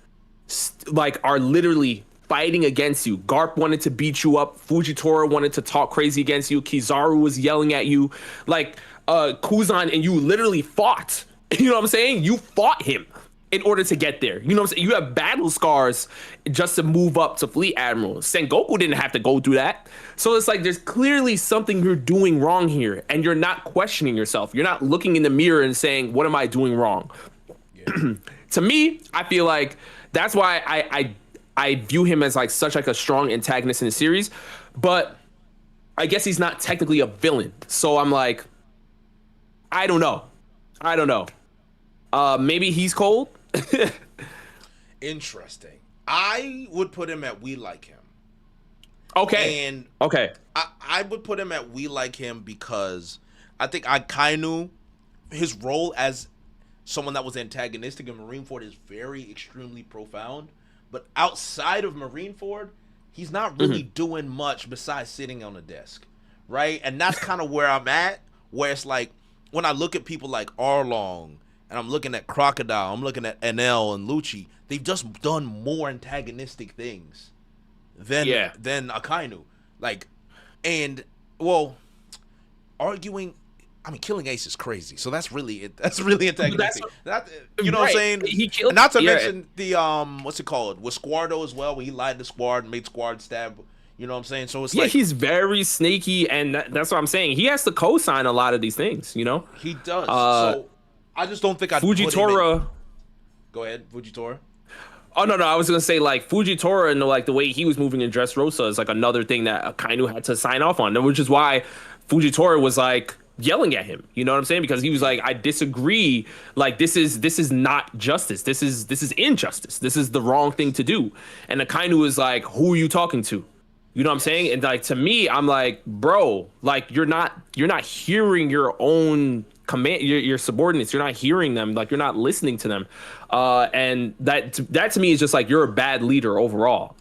like are literally fighting against you. Garp wanted to beat you up. Fujitora wanted to talk crazy against you. Kizaru was yelling at you. Like Kuzan and you literally fought. You know what I'm saying? You fought him in order to get there. You know what I'm saying? You have battle scars just to move up to Fleet Admiral. Sengoku didn't have to go through that. So it's like there's clearly something you're doing wrong here, and you're not questioning yourself. You're not looking in the mirror and saying, what am I doing wrong? Yeah. To me, I feel like that's why I view him as like such like a strong antagonist in the series, but I guess he's not technically a villain. So I'm like, I don't know. Maybe he's cold. Interesting. I would put him at we like him. Okay. And okay. I would put him at we like him because I think Akainu, his role as someone that was antagonistic in Marineford is very extremely profound. But outside of Marineford, he's not really doing much besides sitting on a desk, right? And that's kind of where I'm at, where it's like when I look at people like Arlong, and I'm looking at Crocodile, I'm looking at NL and Lucci, they've just done more antagonistic things than Akainu. Like, and, well, arguing, I mean, killing Ace is crazy. So that's really it. That's really antagonistic. You know what I'm saying? He killed, not to mention the, what's it called? With Squardo as well, when he lied to Squad and made Squad stab. You know what I'm saying? So it's like, he's very snaky, and that's what I'm saying. He has to co-sign a lot of these things, you know? He does. So I just don't think I'd Fujitora. Go ahead, Fujitora. Oh no, I was gonna say like Fujitora and like the way he was moving in Dressrosa is like another thing that Akainu had to sign off on, which is why Fujitora was like yelling at him. You know what I'm saying? Because he was like, I disagree. Like this is not justice. This is injustice. This is the wrong thing to do. And Akainu is like, who are you talking to? You know what I'm saying? And like to me, I'm like, bro, like you're not hearing your own command, your subordinates. You're not hearing them. Like you're not listening to them. And that to me is just like you're a bad leader overall.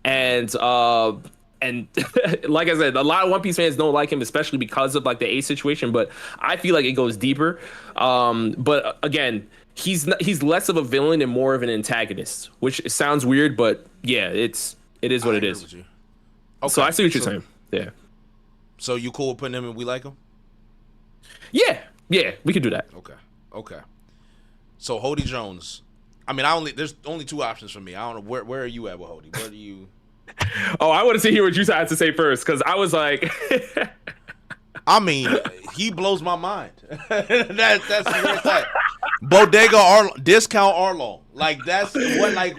And like I said, a lot of One Piece fans don't like him, especially because of like the Ace situation. But I feel like it goes deeper. But again, he's less of a villain and more of an antagonist, which sounds weird, but yeah, it is what it is. Okay, so I see what you're saying. Yeah. So you cool with putting him in We Like Him? Yeah, we could do that. Okay. So Hody Jones. I mean, there's only two options for me. I don't know where are you at with Hody? Where do you? Oh, I wanted to hear what you had to say first because I was like, I mean, he blows my mind. that's where it's at. Bodega discount Arlong. Like that's what like.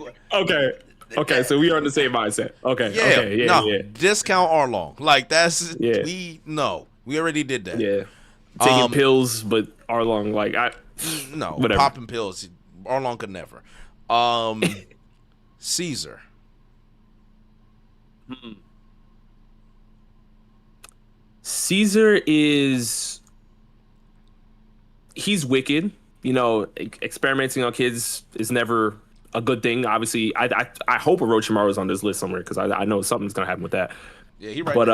Okay, so we are on the same mindset. Okay. Yeah. Discount Arlong. Like that's we already did that. Yeah. Taking pills, but Arlong like whatever. Popping pills. Arlong could never. Caesar. Caesar he's wicked. You know, experimenting on kids is never a good thing. Obviously, I hope Orochimaru is on this list somewhere because I know something's gonna happen with that. Yeah, he right. But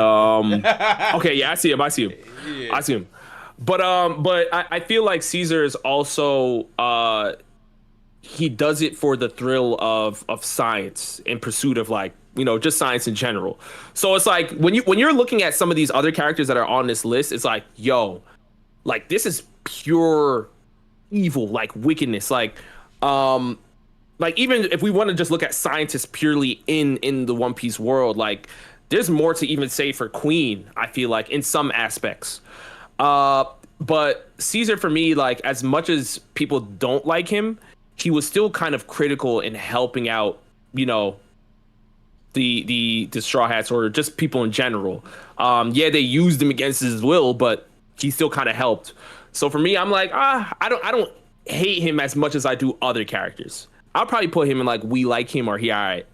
okay, yeah, I see him. Yeah. I see him. But I feel like Caesar is also he does it for the thrill of science in pursuit of like, you know, just science in general. So it's like when you're looking at some of these other characters that are on this list, it's like, yo, like this is pure evil, like wickedness, like even if we want to just look at scientists purely in the One Piece world, like there's more to even say for Queen, I feel like, in some aspects. But Caesar, for me, like as much as people don't like him, he was still kind of critical in helping out, you know, the Straw Hats or just people in general. Yeah, they used him against his will, but he still kind of helped. So for me, I'm like, I don't hate him as much as I do other characters. I'll probably put him in like We Like Him or he alright.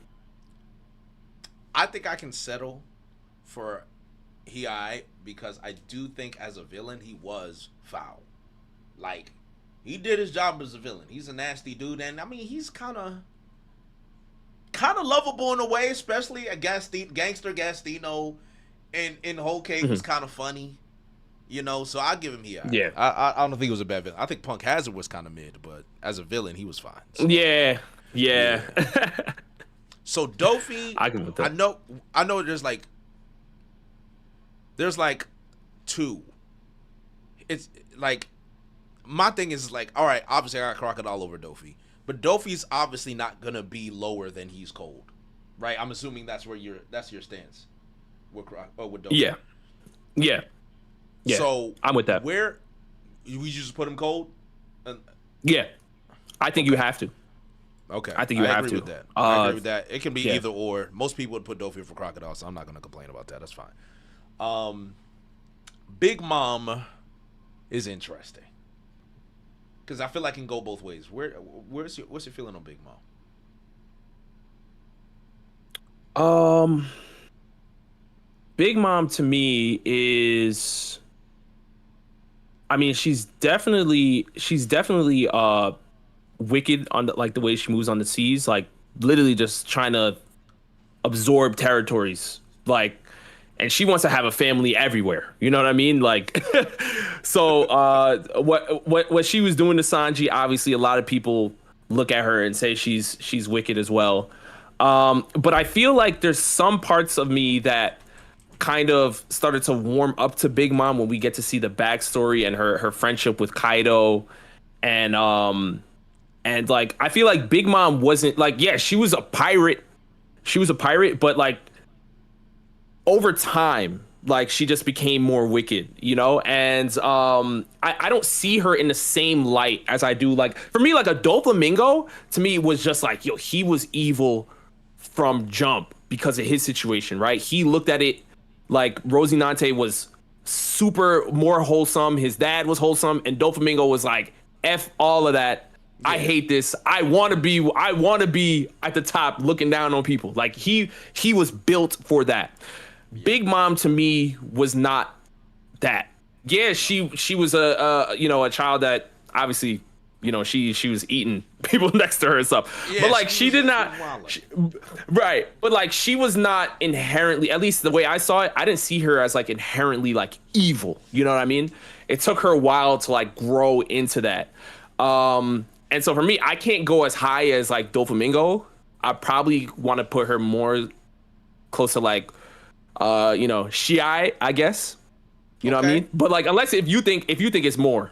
I think I can settle for he alright because I do think as a villain he was foul. Like he did his job as a villain. He's a nasty dude, and I mean he's kind of kind of lovable in a way, especially a gangster Gastino, and in Whole Cake was kind of funny, you know. So I'll give him here. Yeah. I don't think he was a bad villain. I think Punk Hazard was kind of mid, but as a villain, he was fine. So. Yeah. So Dofi, I can with that. I know. There's like two. It's like my thing is like, all right, obviously I got Crocodile over Dofi, but Dofi's obviously not gonna be lower than he's cold, right? I'm assuming that's your stance with Dofi. Yeah. So I'm with that. Where we just put him cold? Yeah, I think you have to. Okay, I think you have agree to. with that. I agree with that. It can be yeah. either or. Most people would put Dofi for Crocodile, so I'm not gonna complain about that. That's fine. Big Mom is interesting because I feel like it can go both ways. What's your feeling on Big Mom? Big Mom to me is, I mean, she's definitely wicked on the way she moves on the seas, like literally just trying to absorb territories, like, and she wants to have a family everywhere. You know what I mean? Like, so what she was doing to Sanji, obviously a lot of people look at her and say she's wicked as well. But I feel like there's some parts of me that kind of started to warm up to Big Mom when we get to see the backstory and her friendship with Kaido, and like I feel like Big Mom wasn't like, yeah, she was a pirate, but like over time, like she just became more wicked, you know. And I don't see her in the same light as I do, like, for me, like a Doflamingo to me was just like, yo, he was evil from jump because of his situation, right? He looked at it like Rosinante was super more wholesome, his dad was wholesome, and Doflamingo was like, F all of that. Yeah. I hate this. I want to be at the top looking down on people. Like he was built for that. Yeah. Big Mom to me was not that. Yeah, she was a child that obviously, you know, she was eating people next to her and stuff. Yeah, but like she did not, right. But like she was not inherently, at least the way I saw it, I didn't see her as like inherently like evil. You know what I mean? It took her a while to like grow into that. And so for me, I can't go as high as like Doflamingo. I probably want to put her more close to like, Shiai, I guess. You know what I mean? But like, unless if you think it's more,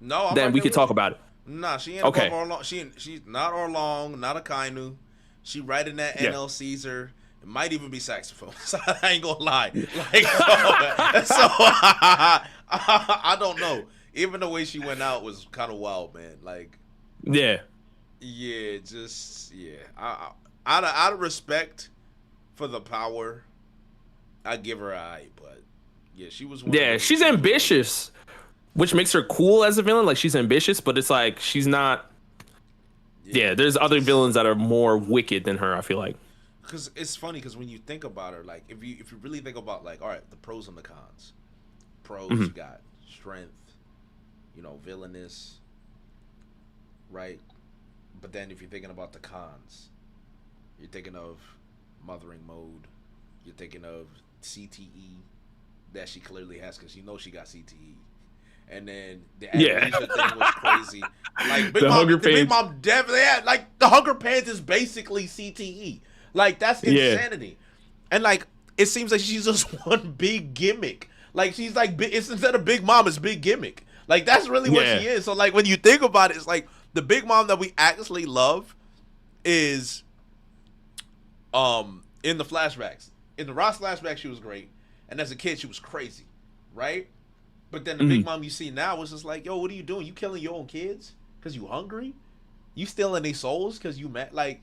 no, then we could talk about it. Nah, she ain't above Arlong. She's not Arlong, not a Kainu. She right in that NL Caesar. It might even be saxophone. I ain't gonna lie. Like, so I don't know. Even the way she went out was kind of wild, man. Like, yeah. Out of respect for the power, I give her an eye, but yeah, she was. She's ambitious. Which makes her cool as a villain. Like, she's ambitious, but it's like she's not. Yeah, there's other villains that are more wicked than her, I feel like. Because it's funny, because when you think about her, like, if you really think about, like, all right, the pros and the cons. Pros, you got strength, villainous, right? But then if you're thinking about the cons, you're thinking of mothering mode. You're thinking of CTE that she clearly has, because she got CTE. And then the amnesia thing was crazy. Like Big Mom definitely had, like, the Hunger Pains is basically CTE. Like, that's insanity. And like, it seems like she's just one big gimmick. Like, she's like, it's instead of Big Mom, it's Big Gimmick. Like, that's really what she is. So like, when you think about it, it's like the Big Mom that we actually love is in the flashbacks. In the Ross flashback, she was great. And as a kid, she was crazy. Right? But then the Big Mom you see now is just like, yo, what are you doing? You killing your own kids because you hungry? You stealing their souls because you mad? Like,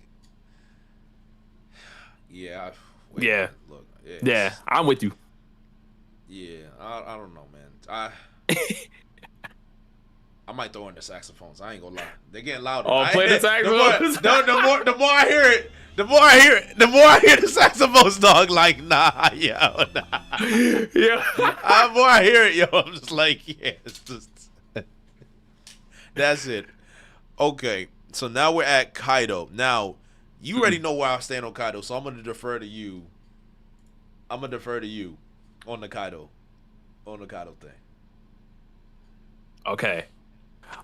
look, I'm with you. Yeah, I don't know, man. I might throw in the saxophones. I ain't gonna lie, they're getting louder. Oh, play the saxophones. The more I hear it, the more I hear the saxophones, dog. Like, nah, yo, nah. Yeah. The more I hear it, yo, I'm just like, yeah, it's just. That's it. Okay, so now we're at Kaido. Now, You already know where I stand on Kaido, so I'm gonna defer to you. I'm gonna defer to you on the Kaido thing. Okay.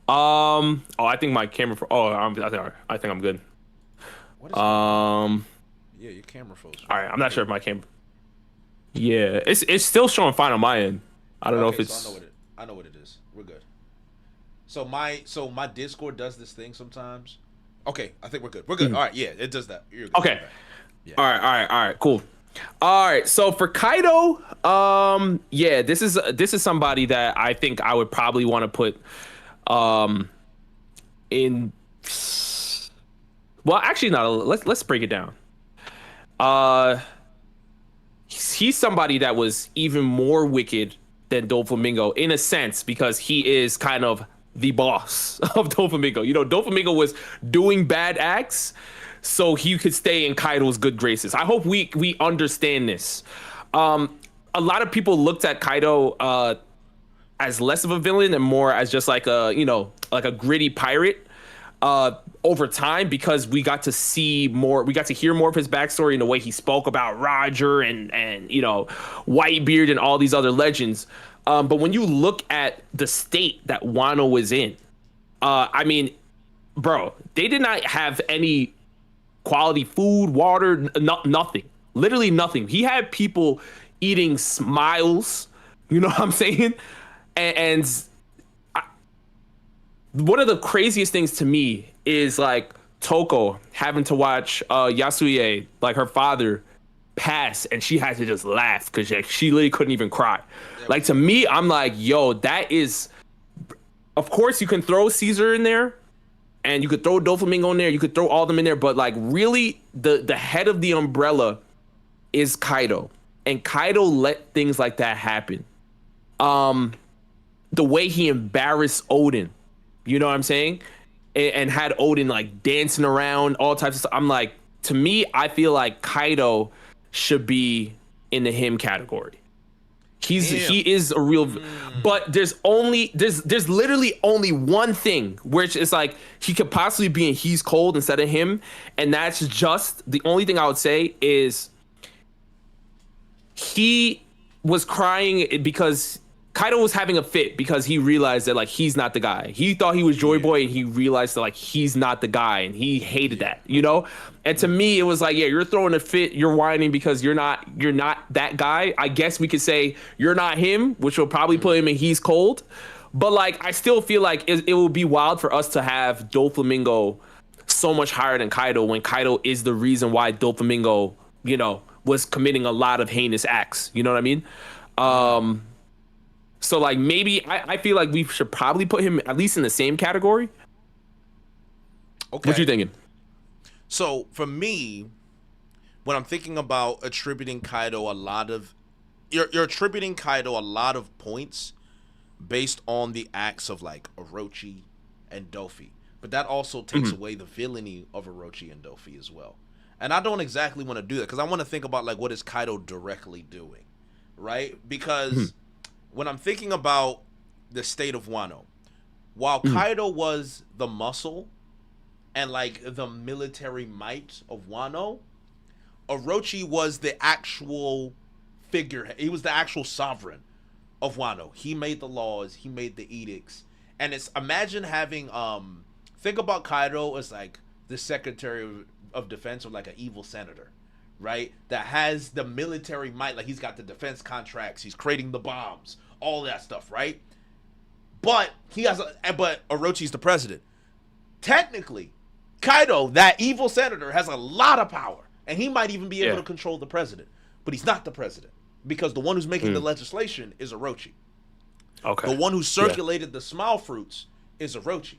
Oh, I think my camera. I think I'm good. What is yeah, your camera froze. All right. I'm not sure if my camera. Yeah, it's still showing fine on my end. I don't know if it's. So I know what it is. We're good. So my Discord does this thing sometimes. Okay, I think we're good. We're good. All right, yeah, it does that. You're good. Okay. Yeah. All right, cool. All right, so for Kaido, yeah, this is somebody that I think I would probably want to put, in. Well, actually, no. Let's break it down. He's somebody that was even more wicked than Doflamingo in a sense because he is kind of the boss of Doflamingo. You know, Doflamingo was doing bad acts, so he could stay in Kaido's good graces. I hope we understand this. A lot of people looked at Kaido as less of a villain and more as just like a gritty pirate over time because we got to see more, we got to hear more of his backstory and the way he spoke about Roger and Whitebeard and all these other legends. But when you look at the state that Wano was in, I mean, bro, they did not have any quality food, water, nothing. Literally nothing. He had people eating smiles. You know what I'm saying? And one of the craziest things to me is like Toko having to watch Yasuie, like her father, pass, and she had to just laugh because she literally couldn't even cry. Like to me, I'm like, yo, that is. Of course, you can throw Caesar in there, and you could throw Doflamingo in there. You could throw all of them in there, but like really, the head of the umbrella is Kaido, and Kaido let things like that happen. The way he embarrassed Odin, you know what I'm saying, and had Odin like dancing around, all types of stuff. I'm like, to me, I feel like Kaido should be in the him category. He is a real, but there's literally only one thing which is like he could possibly be in he's cold instead of him, and that's just the only thing I would say is he was crying because Kaido was having a fit because he realized that like he's not the guy. He thought he was Joy Boy and he realized that like he's not the guy and he hated that, you know? And to me it was like, yeah, you're throwing a fit, you're whining because you're not that guy. I guess we could say you're not him, which will probably put him in he's cold. But like I still feel like it will be wild for us to have Doflamingo so much higher than Kaido when Kaido is the reason why Doflamingo, you know, was committing a lot of heinous acts. You know what I mean? So like maybe I feel like we should probably put him at least in the same category. Okay. What you thinking? So for me, when I'm thinking about attributing Kaido a lot of, you're attributing Kaido a lot of points based on the acts of like Orochi and Dofi, but that also takes away the villainy of Orochi and Dofi as well. And I don't exactly want to do that because I want to think about like what is Kaido directly doing, right? Because when I'm thinking about the state of Wano, while Kaido was the muscle and like the military might of Wano, Orochi was the actual figurehead. He was the actual sovereign of Wano. He made the laws, he made the edicts. And it's, imagine having think about Kaido as like the Secretary of Defense or like an evil senator, right? That has the military might, like he's got the defense contracts, he's creating the bombs, all that stuff, right? But but Orochi's the president. Technically, Kaido, that evil senator, has a lot of power, and he might even be able to control the president. But he's not the president because the one who's making the legislation is Orochi. Okay. The one who circulated the smile fruits is Orochi.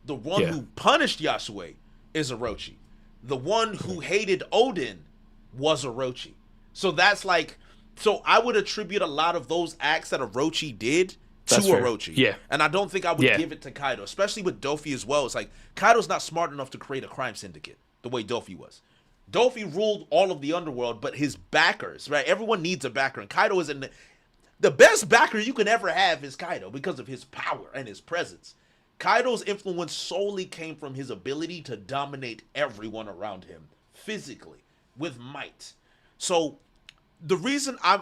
The one who punished Yasue is Orochi. The one who hated Odin was Orochi. So that's like, so I would attribute a lot of those acts that Orochi did to Orochi. Yeah. And I don't think I would give it to Kaido, especially with Dofi as well. It's like Kaido's not smart enough to create a crime syndicate the way Dofi was. Dofi ruled all of the underworld, but his backers, right? Everyone needs a backer, and Kaido is the best backer you can ever have is Kaido because of his power and his presence. Kaido's influence solely came from his ability to dominate everyone around him physically with might. So the reason I'm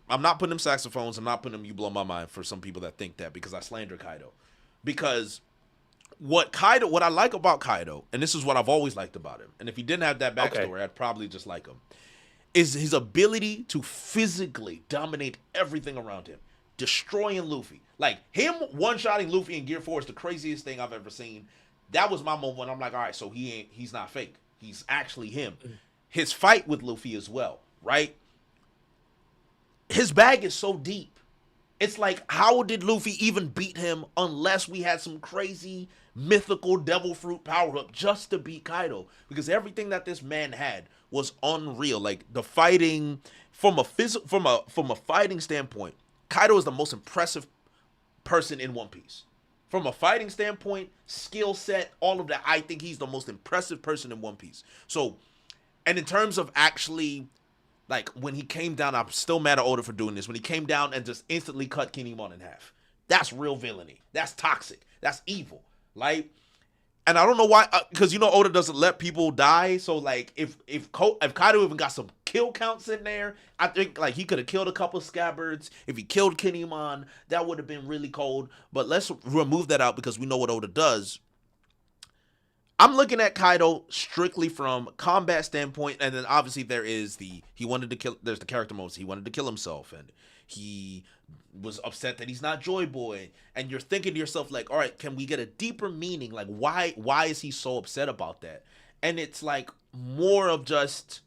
not putting them saxophones, I'm not putting them "You Blow My Mind" for some people that think that because I slander Kaido. Because what I like about Kaido, and this is what I've always liked about him, and if he didn't have that backstory, I'd probably just like him, is his ability to physically dominate everything around him, destroying Luffy. Like him one-shotting Luffy in Gear 4 is the craziest thing I've ever seen. That was my moment when I'm like, all right, so he's not fake. He's actually him. His fight with Luffy as well, right? His bag is so deep. It's like, how did Luffy even beat him unless we had some crazy mythical devil fruit power up just to beat Kaido? Because everything that this man had was unreal. Like the fighting from a fighting standpoint, Kaido is the most impressive person in One Piece. From a fighting standpoint, skill set, all of that, I think he's the most impressive person in One Piece. So, and in terms of actually, like, when he came down, I'm still mad at Oda for doing this. When he came down and just instantly cut Kinemon in half. That's real villainy. That's toxic. That's evil. Like, and I don't know why, because Oda doesn't let people die. So, like, if Kaido even got some kill counts in there, I think, like, he could have killed a couple scabbards. If he killed Kinemon, that would have been really cold. But let's remove that out because we know what Oda does. I'm looking at Kaido strictly from combat standpoint, and then obviously there's the character modes. He wanted to kill himself, and he was upset that he's not Joy Boy. And you're thinking to yourself, like, all right, can we get a deeper meaning? Like, why is he so upset about that? And it's like more of just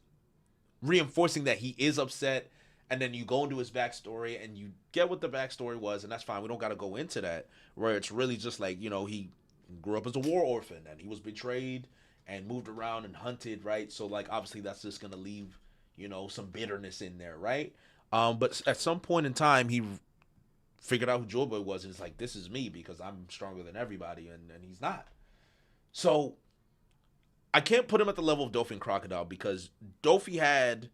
reinforcing that he is upset, and then you go into his backstory and you get what the backstory was, and that's fine. We don't got to go into that, where it's really just like, he grew up as a war orphan and he was betrayed and moved around and hunted, right? So, like, obviously that's just gonna leave some bitterness in there, right? But at some point in time he figured out who Joy Boy was, and it's like, this is me because I'm stronger than everybody, and he's not. So I can't put him at the level of Dofi and Crocodile because Dofi had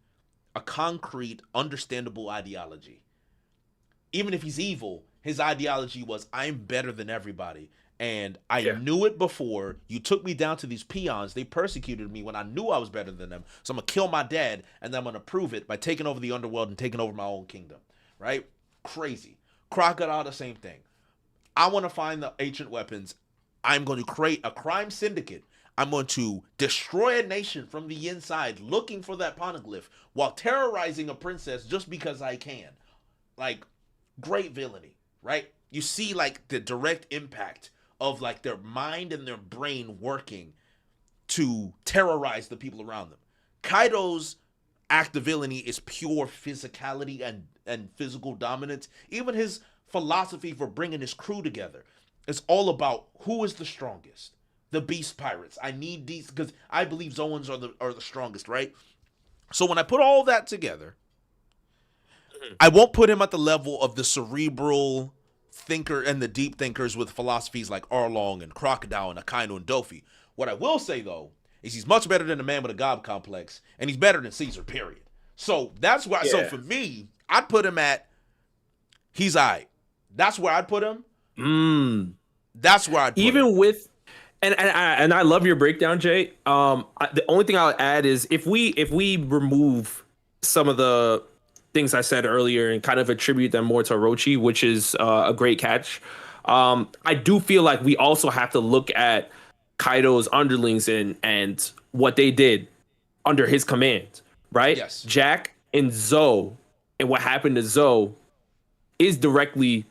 a concrete, understandable ideology. Even if he's evil, his ideology was, I'm better than everybody. And I knew it before. You took me down to these peons. They persecuted me when I knew I was better than them. So I'm going to kill my dad, and then I'm going to prove it by taking over the underworld and taking over my own kingdom. Right? Crazy. Crocodile, the same thing. I want to find the ancient weapons. I'm going to create a crime syndicate. I'm going to destroy a nation from the inside looking for that poneglyph while terrorizing a princess just because I can. Like, great villainy, right? You see, like, the direct impact of, like, their mind and their brain working to terrorize the people around them. Kaido's act of villainy is pure physicality and physical dominance. Even his philosophy for bringing his crew together is all about who is the strongest. The beast pirates. I need these because I believe Zoans are the strongest, right? So when I put all that together, I won't put him at the level of the cerebral thinker and the deep thinkers with philosophies like Arlong and Crocodile and Akainu and Dofi. What I will say, though, is he's much better than the man with a God complex, and he's better than Caesar, period. So that's why. Yeah. So for me, I'd put him at, he's all right. That's where I'd put him. That's where I'd put even him. With, and I love your breakdown, Jay. The only thing I'll add is if we remove some of the things I said earlier and kind of attribute them more to Orochi, which is a great catch. I do feel like we also have to look at Kaido's underlings and what they did under his command, right? Yes. Jack and Zoe, and what happened to Zoe is directly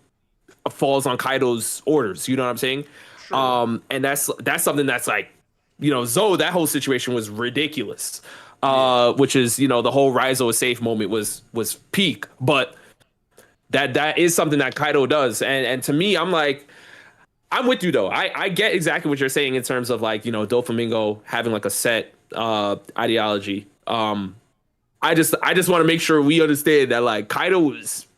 falls on Kaido's orders. You know what I'm saying? Sure. And that's something that's like, Zoe, that whole situation was ridiculous. Which is, the whole Raizo is safe moment was peak, but that is something that Kaido does. And to me, I'm like, I'm with you though. I get exactly what you're saying in terms of like, Doflamingo having like a set ideology. I just want to make sure we understand that like Kaido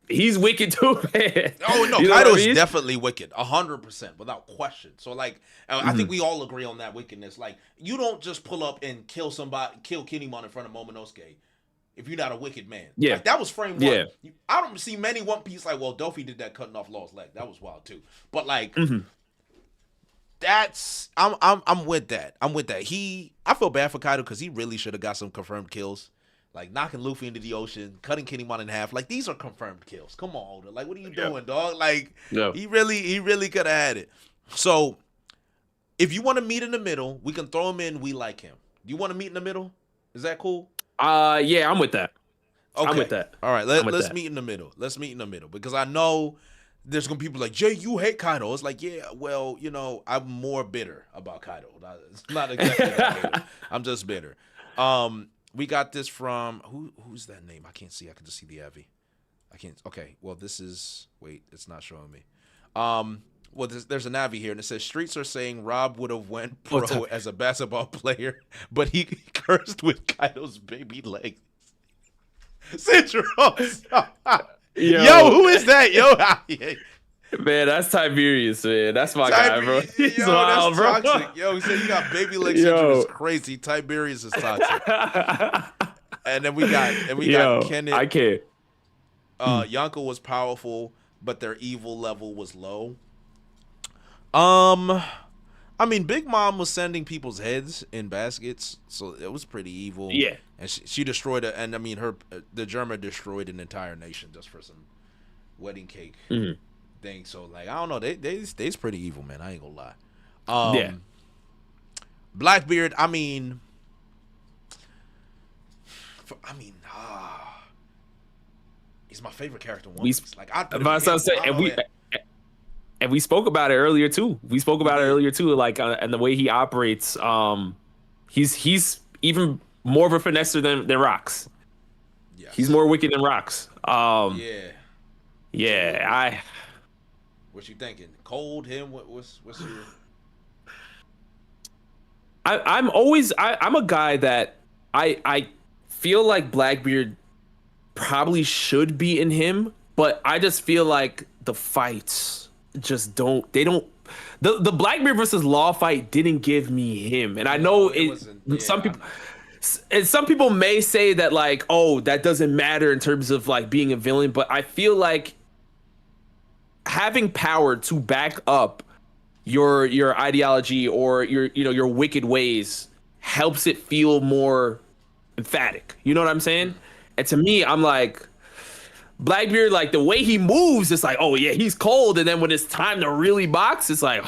he's wicked too, man. Oh no, Kaido is definitely wicked, 100% without question. So like, I think we all agree on that wickedness. Like, you don't just pull up and kill Kinemon in front of Momonosuke if you're not a wicked man. Yeah, like, that was frame one. Yeah. I don't see many One Piece like, well, Dofi did that cutting off Law's leg. That was wild too. But like, I'm with that. I'm with that. I feel bad for Kaido because he really should have got some confirmed kills. Like knocking Luffy into the ocean, cutting Kinemon in half. Like these are confirmed kills. Come on, Oda. Like what are you doing, dog? Like he really could have had it. So if you want to meet in the middle, we can throw him in. We like him. Do you want to meet in the middle? Is that cool? Yeah, I'm with that. Okay. I'm with that. All right, let's meet in the middle. Let's meet in the middle because I know there's gonna be people like Jay, you hate Kaido. It's like, yeah, well, I'm more bitter about Kaido. It's not exactly that. I'm just bitter. We got this from who's that name? I can't see. I can just see the Avi. I can't. Okay, well, it's not showing me. Well, there's an Avi here, and it says streets are saying Rob would have went pro as a basketball player, but he cursed with Kaido's baby legs. Citrus. Yo, who is that? Yo, man, that's Tiberius, man. That's my guy, bro. He's wild, bro. Toxic. Yo, he said you got baby legs. Citrus is crazy. Tiberius is toxic. And then we got Kenneth. I can't. Yonko was powerful, but their evil level was low. I mean, Big Mom was sending people's heads in baskets, so it was pretty evil. Yeah, and she destroyed it. And I mean, the German destroyed an entire nation just for some wedding cake thing. So like, I don't know, they's pretty evil, man. I ain't gonna lie. Yeah. Blackbeard. I mean, he's my favorite character. And we spoke about it earlier too. Like, and the way he operates, he's even more of a finesser than Rocks. Yes. He's more wicked than Rocks. Yeah. What you thinking? Cold him? What's your? I'm a guy that I feel like Blackbeard probably should be in him, but I just feel like the fights just don't. The Blackbeard versus Law fight didn't give me him, and I know some people may say that like, oh, that doesn't matter in terms of like being a villain, but I feel like having power to back up your ideology or your wicked ways helps it feel more emphatic. You know what I'm saying? And to me, I'm like, Blackbeard, like the way he moves, it's like, oh yeah, he's cold. And then when it's time to really box, it's like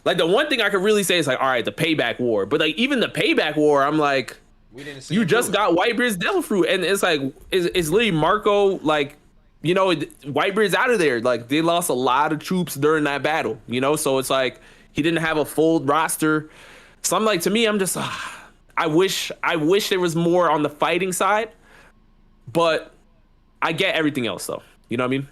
the one thing I could really say is like, all right, the payback war. But like even the payback war, I'm like, you just got Whitebeard's Devil Fruit, and it's like, it's literally Marco, like, Whitebeard's out of there. Like they lost a lot of troops during that battle, so it's like he didn't have a full roster. So I'm like, to me, I'm just, I wish there was more on the fighting side, but I get everything else though. You know what I mean?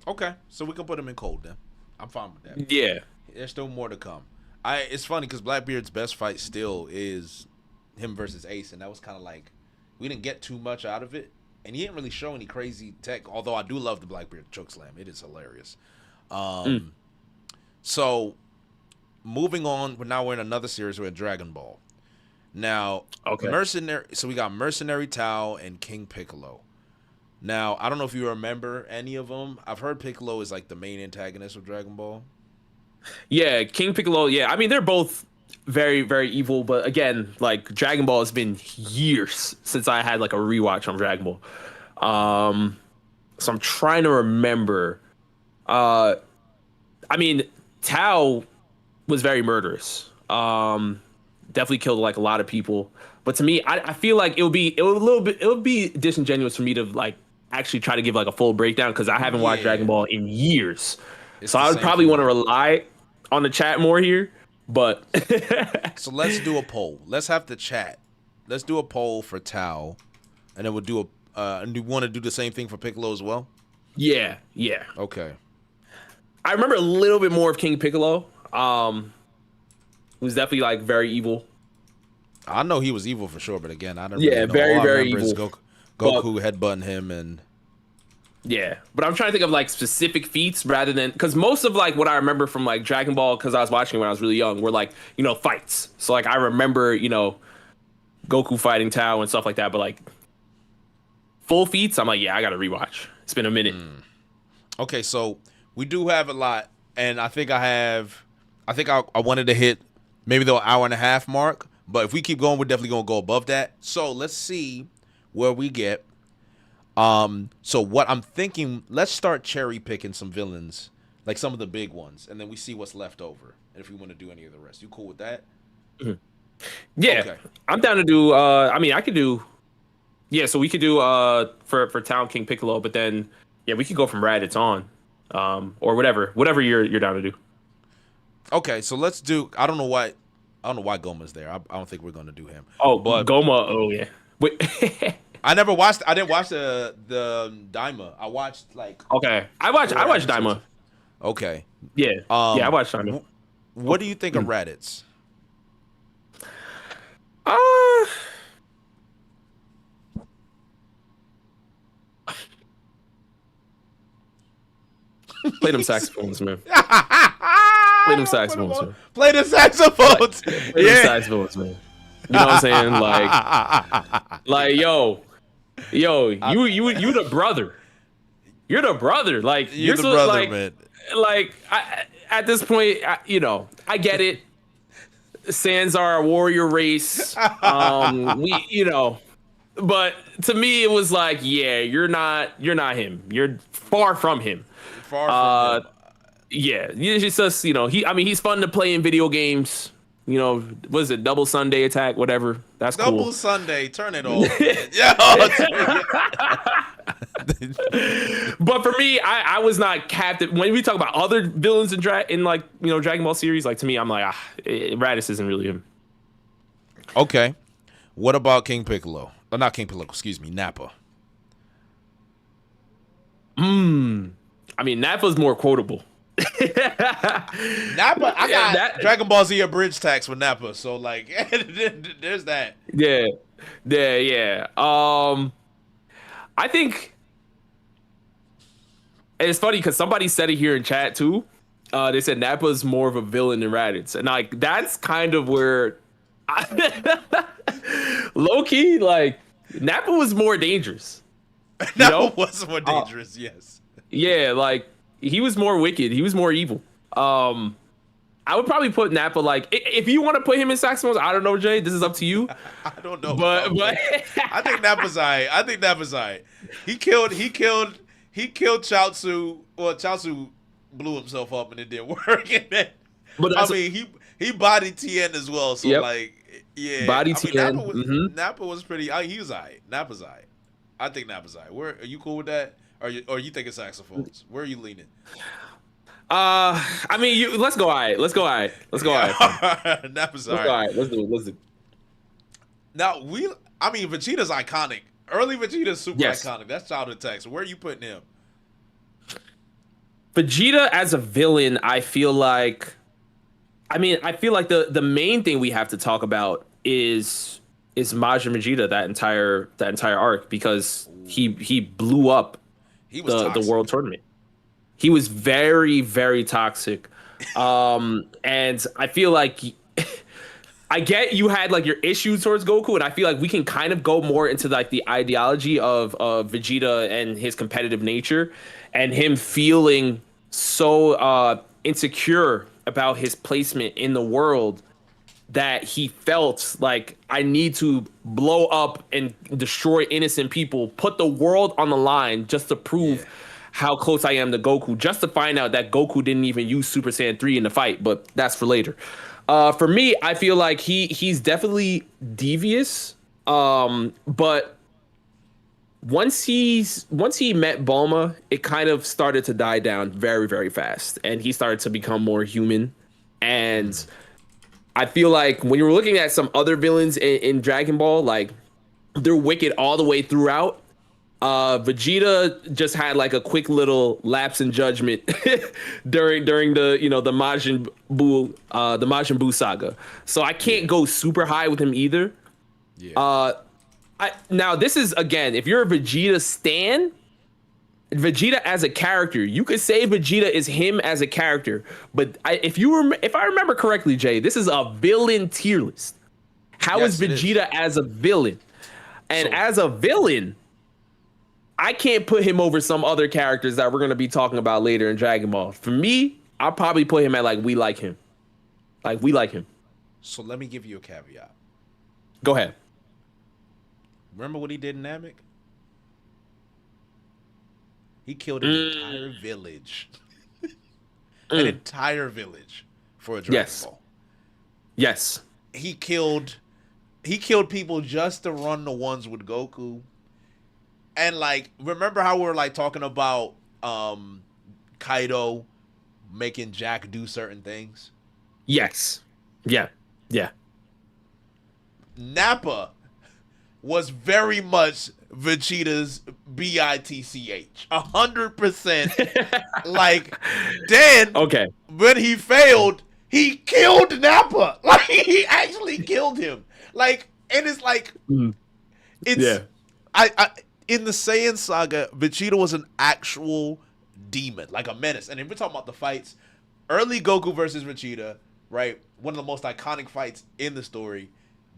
Okay, so we can put him in cold then. I'm fine with that. Yeah. There's still more to come. It's funny because Blackbeard's best fight still is him versus Ace, and that was kind of like, we didn't get too much out of it, and he didn't really show any crazy tech. Although I do love the Blackbeard chokeslam, it is hilarious. So moving on, now we're in another series. We're in Dragon Ball. Now, Mercenary. So we got Mercenary Tao and King Piccolo. Now, I don't know if you remember any of them. I've heard Piccolo is like the main antagonist of Dragon Ball. Yeah, King Piccolo. Yeah, I mean, they're both very, very evil. But again, like Dragon Ball has been years since I had like a rewatch on Dragon Ball. So I'm trying to remember. I mean, Tao was very murderous. Definitely killed like a lot of people. But to me, I feel like it would be disingenuous for me to like actually try to give like a full breakdown because I haven't watched Dragon Ball in years. So I would probably want to rely on the chat more here. But so let's do a poll. Let's have the chat. Let's do a poll for Tao, and then we'll do and do you want to do the same thing for Piccolo as well? Yeah. Okay. I remember a little bit more of King Piccolo. Who's definitely like very evil. I know he was evil for sure, but again, I don't. Yeah, really know. very, All very I evil. Goku headbutting him and. Yeah, but I'm trying to think of like specific feats rather than because most of like what I remember from like Dragon Ball because I was watching when I was really young were like fights. So like I remember Goku fighting Tao and stuff like that, but like full feats, I'm like I gotta rewatch. It's been a minute. Okay, so we do have a lot, and I think I have I think I wanted to hit maybe the hour and a half mark. But if we keep going, we're definitely gonna go above that. So let's see where we get. So what I'm thinking, let's start cherry picking some villains, like some of the big ones, and then we see what's left over. And if we want to do any of the rest, you cool with that? Mm-hmm. Yeah, okay. I'm down to do. I mean, I could do. Yeah, so we could do for Town King Piccolo, but then we could go from Raditz on, or whatever you're down to do. Okay, so let's do. I don't know why Goma's there. I don't think we're gonna do him. Oh, but Goma. Oh yeah. Wait. I didn't watch the Daima. I watched like. Okay, I watched Daima. Okay. Yeah. I watched Daima. What do you think of Raditz? Play them saxophones, man. Play them saxophones, man. Play the saxophones. Play them saxophones, man. You know what I'm saying? Like, yo, you the brother. You're the brother. Like, you're the brother, man. Like, at this point, I get it. Sans are a warrior race. But to me, it was like, you're not him. You're far from him. Far from him. Yeah, it's just he's fun to play in video games. What is it? Double Sunday attack, whatever. That's Double cool. Sunday, turn it off. But for me, I was not captive. When we talk about other villains in Dragon Ball series, like to me, I'm like, Raditz isn't really him. Okay, what about King Piccolo? Oh, not King Piccolo. Excuse me, Nappa. I mean, Nappa's more quotable. Nappa, I got Dragon Ball Z bridge tax with Nappa, so like, there's that. Yeah. I think it's funny because somebody said it here in chat too. They said Nappa's more of a villain than Raditz, and like that's kind of where, low key, like Nappa was more dangerous. Nappa was more dangerous, yes. Yeah, like. He was more wicked. He was more evil. I would probably put Nappa like if you want to put him in saxophones. I don't know, Jay. This is up to you. I don't know, but I think Nappa's alright. He killed Chaozu. Well, Chaozu blew himself up and it didn't work. And then, he bodied Tien as well. So body Tien. Nappa was pretty. He was alright. Nappa's alright. I think Nappa's alright. Are you cool with that? Or you think it's saxophones? Where are you leaning? Let's go. All right. Nappa's all right. Let's do it. Now Vegeta's iconic. Early Vegeta's super iconic. That's childhood tech. So where are you putting him? Vegeta as a villain, I feel like the main thing we have to talk about is Majin Vegeta that entire arc because he blew up. He was the world tournament. He was very, very toxic. And I feel like I get you had like your issues towards Goku, and I feel like we can kind of go more into like the ideology of Vegeta and his competitive nature and him feeling so insecure about his placement in the world that he felt like I need to blow up and destroy innocent people, put the world on the line just to prove how close I am to Goku, just to find out that Goku didn't even use Super Saiyan 3 in the fight, but that's for later. For me, I feel like he's definitely devious, but once he met Bulma, it kind of started to die down very, very fast, and he started to become more human. And I feel like when you're looking at some other villains in Dragon Ball, like they're wicked all the way throughout. Vegeta just had like a quick little lapse in judgment during the the Majin Buu saga. So I can't go super high with him either. Yeah. Now this is again, if you're a Vegeta stan, Vegeta as a character, you could say Vegeta is him as a character, but if I remember correctly, Jay, this is a villain tier list. How is Vegeta as a villain? And as a villain, I can't put him over some other characters that we're going to be talking about later in Dragon Ball. For me, I'll probably put him at like We Like Him. Like we like him. So let me give you a caveat. Go ahead. Remember what he did in Namek? He killed an entire village. An entire village for a Dragon Ball. Yes. He killed people just to run the ones with Goku. And like, remember how we were like talking about Kaido making Jack do certain things? Yes. Yeah. Yeah. Nappa was very much Vegeta's bitch, 100%. Like, then, okay, when he failed, he killed Nappa. Like, he actually killed him. Like, and it's like, it's I in the Saiyan saga, Vegeta was an actual demon, like a menace. And if we're talking about the fights, early Goku versus Vegeta, right? One of the most iconic fights in the story.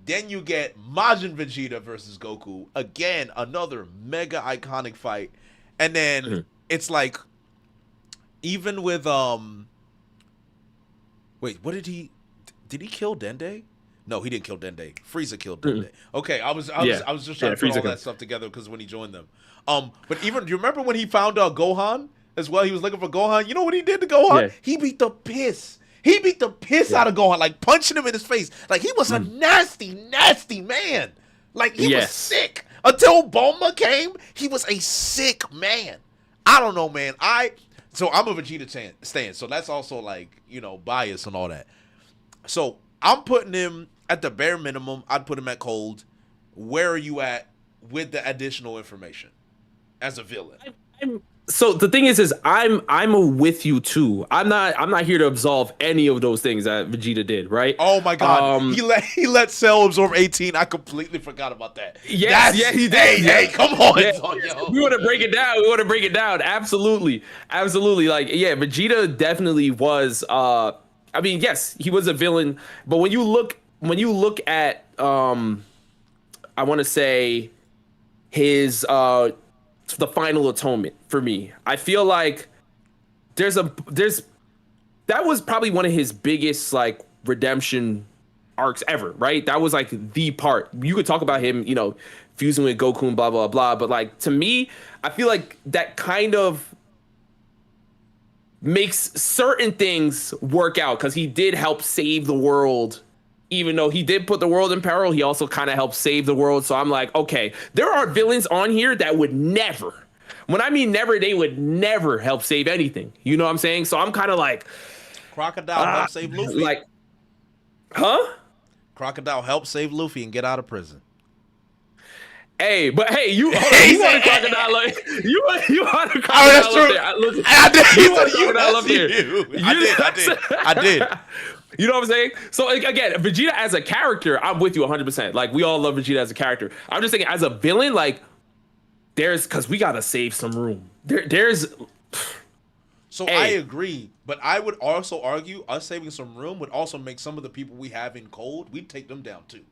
Then you get Majin Vegeta versus Goku. Again, another mega iconic fight. And then it's like, even with wait, what did he kill Dende? No, he didn't kill Dende. Frieza killed Dende. Okay, I was just trying to put all that stuff together because when he joined them. But even, do you remember when he found out Gohan as well? He was looking for Gohan. You know what he did to Gohan? Yeah. He beat the piss. He beat the piss out of Gohan, like punching him in his face. Like, he was a nasty, nasty man. Like, he was sick. Until Bulma came, he was a sick man. I don't know, man. So I'm a Vegeta stan, so that's also like, you know, bias and all that. So I'm putting him at the bare minimum. I'd put him at cold. Where are you at with the additional information as a villain? So the thing is I'm with you too. I'm not here to absolve any of those things that Vegeta did, right? Oh my god, he let Cell absorb 18. I completely forgot about that. Yes, he did. Hey, come on. Yeah. We want to break it down. Absolutely. Like, yeah, Vegeta definitely was. I mean, yes, he was a villain, but when you look at I want to say his the final atonement for me, I feel like that was probably one of his biggest like redemption arcs ever, right? That was like the part. You could talk about him, you know, fusing with Goku and blah blah blah, but like, to me, I feel like that kind of makes certain things work out because he did help save the world. Even though he did put the world in peril, he also kind of helped save the world. So I'm like, okay, there are villains on here that would never, when I mean never, they would never help save anything. You know what I'm saying? So I'm kind of like, Crocodile helped save Luffy. Like, huh? Crocodile helped save Luffy and get out of prison. Hey, but hey, you want a crocodile up? You want a crocodile up there? I did. You want a crocodile up here? I did. You know what I'm saying? So like, again, Vegeta as a character, I'm with you 100%. Like, we all love Vegeta as a character. I'm just saying, as a villain, like, because we gotta save some room. So I agree, but I would also argue us saving some room would also make some of the people we have in cold, we'd take them down too.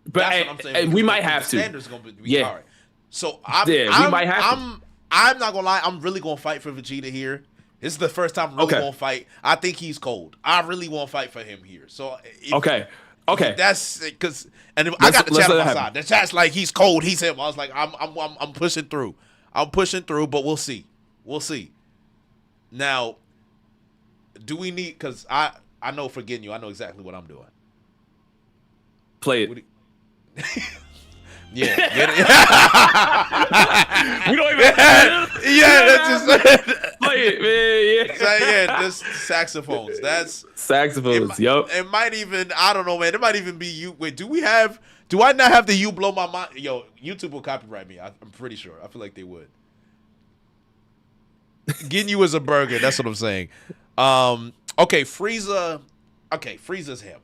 But that's what I'm saying. And we might have to. Standard's gonna be hard. So we might have to. I'm not gonna lie. I'm really gonna fight for Vegeta here. This is the first time I'm really gonna fight. I think he's cold. I really want to fight for him here. So okay. That's because, and I got the chat on my side. The chat's like, he's cold. He's him. I was like, I'm pushing through. But we'll see. Now, do we need? Because I know, forgetting you, I know exactly what I'm doing. Play it. Yeah. We don't even. That's just play it, man. Yeah, just saxophones. That's saxophones. Yup. It might even. I don't know, man. It might even be you. Wait, do I not have the "You Blow My Mind"? Yo, YouTube will copyright me. I'm pretty sure. I feel like they would. Getting you as a burger. That's what I'm saying. Okay, Frieza. Okay, Frieza's him.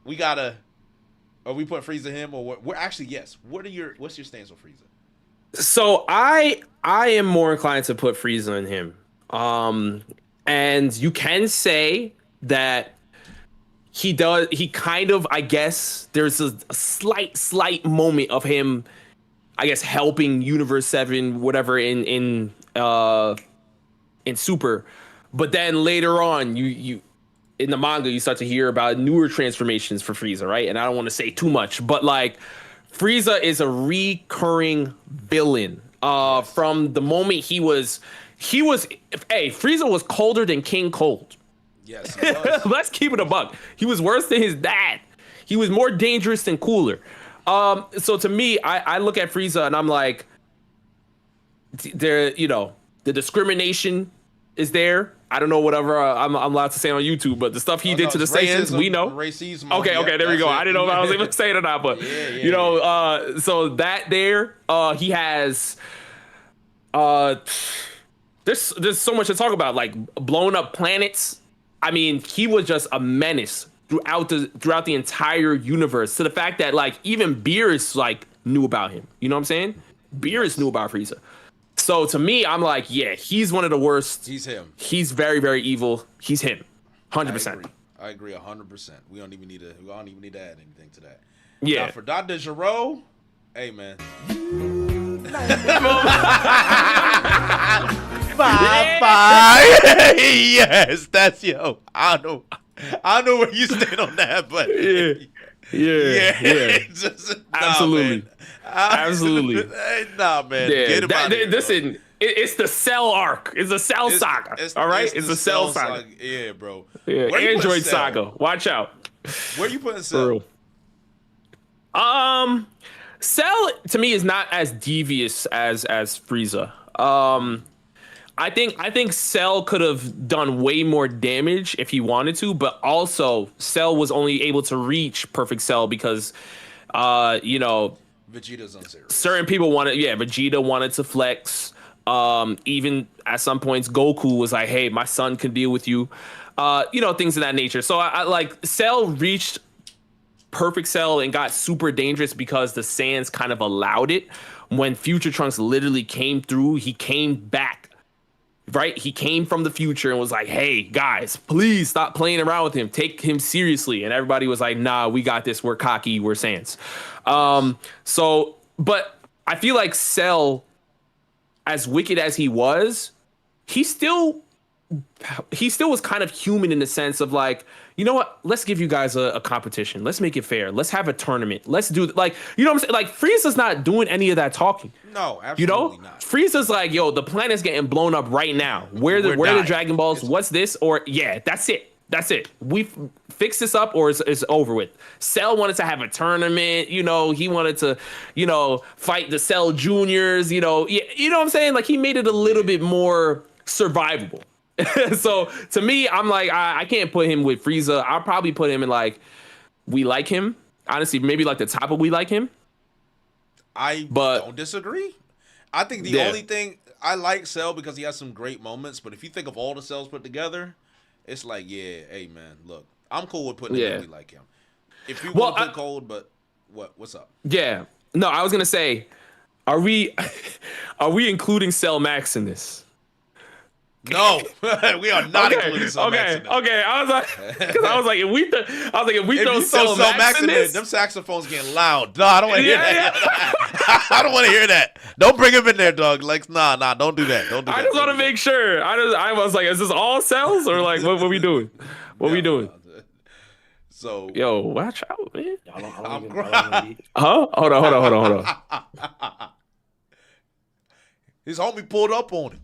We gotta. Are we putting Frieza him or what? We're actually, yes. What's your stance on Frieza? So I am more inclined to put Frieza in him. And you can say that he kind of, I guess, there's a slight moment of him, I guess, helping Universe 7, whatever, in Super. But then later on, in the manga, you start to hear about newer transformations for Frieza, right? And I don't want to say too much, but like Frieza is a recurring villain. From the moment he was, hey, Frieza was colder than King Cold. Yes, he was. Let's keep it a buck. He was worse than his dad. He was more dangerous than cooler. So to me, I look at Frieza and I'm like, there, the discrimination is there. I don't know whatever I'm allowed to say on YouTube, but the stuff he did to the Saiyans, we know. Racism. Okay, there we go. I didn't know if I was able to say it or not, but so that there, he has. There's so much to talk about, like blowing up planets. I mean, he was just a menace throughout the entire universe. To the fact that like even Beerus like knew about him. You know what I'm saying? Beerus knew about Frieza. So to me, I'm like, yeah, he's one of the worst. He's him. He's very, very evil. He's him. 100%. I agree 100%. We don't even need to add anything to that. Yeah. Now for Dr. Giro, hey man. Bye. Yes, that's yo. I know where you stand on that, but yeah. Absolutely. Absolutely. Nah, man. Yeah. Get him out of here, listen, it's the Cell arc. It's the Cell saga. All right, it's the Cell saga. Yeah, bro. Yeah. Android saga. Watch out. Where you putting Cell? Cell to me is not as devious as Frieza. I think Cell could have done way more damage if he wanted to, but also Cell was only able to reach Perfect Cell because Vegeta's on steroids. Certain people Vegeta wanted to flex. Even at some points Goku was like, hey, my son can deal with you. Things of that nature. So I like Cell reached Perfect Cell and got super dangerous because the Saiyans kind of allowed it. When Future Trunks literally came through, he came back, right? He came from the future and was like, hey, guys, please stop playing around with him. Take him seriously. And everybody was like, nah, we got this. We're cocky. We're Saiyans. But I feel like Cell, as wicked as he was, he still was kind of human in the sense of like, you know what? Let's give you guys a competition. Let's make it fair. Let's have a tournament. Let's do what I'm saying? Like Frieza's not doing any of that talking. No, absolutely not. Frieza's like, yo, the planet's getting blown up right now. Where are the Dragon Balls? What's this? Or that's it. That's it. We fix this up or it's over with. Cell wanted to have a tournament. He wanted to, fight the Cell Juniors. You know what I'm saying? Like he made it a little bit more survivable. So to me, I'm like, I can't put him with Frieza. I'll probably put him in like, we like him. Honestly, maybe like the top of we like him. But don't disagree. I think the only thing I like Cell because he has some great moments. But if you think of all the Cells put together, it's like, yeah, hey man, look, I'm cool with putting him we like him. If you want to put Cold, but what's up? Yeah, no, I was gonna say, are we including Cell Max in this? No, we are not including Cell Max in this. Okay, I was like, if we throw Cell Max in this, them saxophones getting loud. No, I don't want to hear that. I don't want to hear that. Don't bring him in there, dog. Like, nah, don't do that. Don't do that. I just want to make sure. I was like, is this all Cells or like what we doing? What we doing? So, yo, watch out, man. I'm crying. Huh? Hold on. His homie pulled up on him.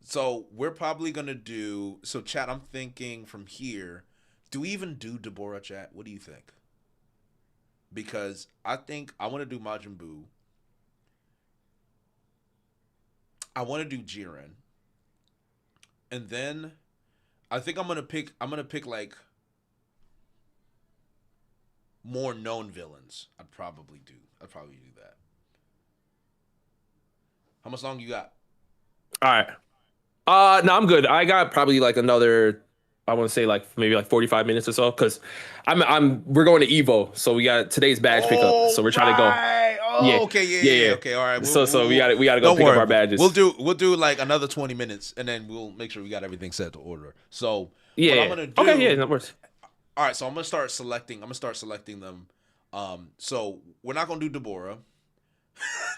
So we're probably gonna do. So chat, I'm thinking from here. Do we even do Deborah, chat? What do you think? Because I think I want to do Majin Buu. I want to do Jiren. And then I think I'm gonna pick like more known villains. I'd probably do that. How much long you got? All right. No, I'm good. I got probably like another, I want to say like maybe like 45 minutes or so, because we're going to Evo, so we got today's badge pickup, so we're trying to go. Oh, okay, yeah. Okay, all right. We got to go pick up our badges. We'll do like another 20 minutes, and then we'll make sure we got everything set to order. So what I'm gonna do. Okay, yeah, that works. All right, so I'm gonna start selecting them. So we're not gonna do Deborah.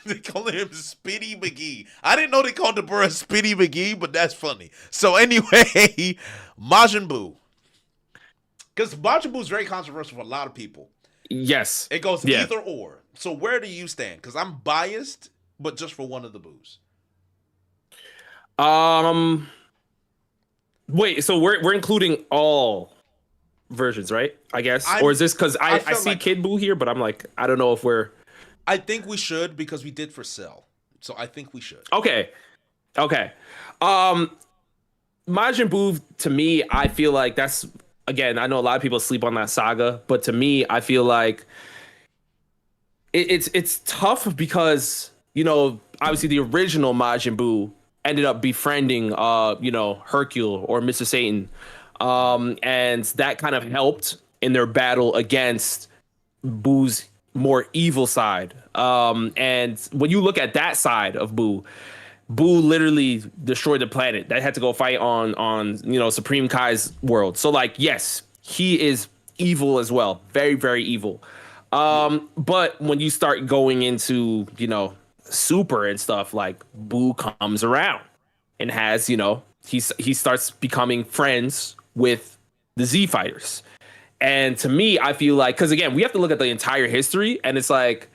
They call him Spitty McGee. I didn't know they called the burr Spitty McGee, but that's funny. So anyway, Majin Buu. Because Majin Buu is very controversial for a lot of people. Yes. It goes either or. So where do you stand? Because I'm biased, but just for one of the Buus. Wait, so we're including all versions, right? I guess. Or is this because I see like, Kid Buu here, but I'm like, I don't know if we're... I think we should because we did for Cell. So I think we should. Okay. Majin Buu, to me, I feel like that's, again, I know a lot of people sleep on that saga, but to me, I feel like it's tough because, you know, obviously the original Majin Buu ended up befriending, Hercule or Mr. Satan. And that kind of helped in their battle against Buu's more evil side. And when you look at that side of Buu literally destroyed the planet. That had to go fight on Supreme Kai's world. So like, yes, he is evil as well. Very, very evil. But when you start going into, Super and stuff, like Buu comes around and has, he starts becoming friends with the Z fighters. And to me, I feel like, because again, we have to look at the entire history, and it's like,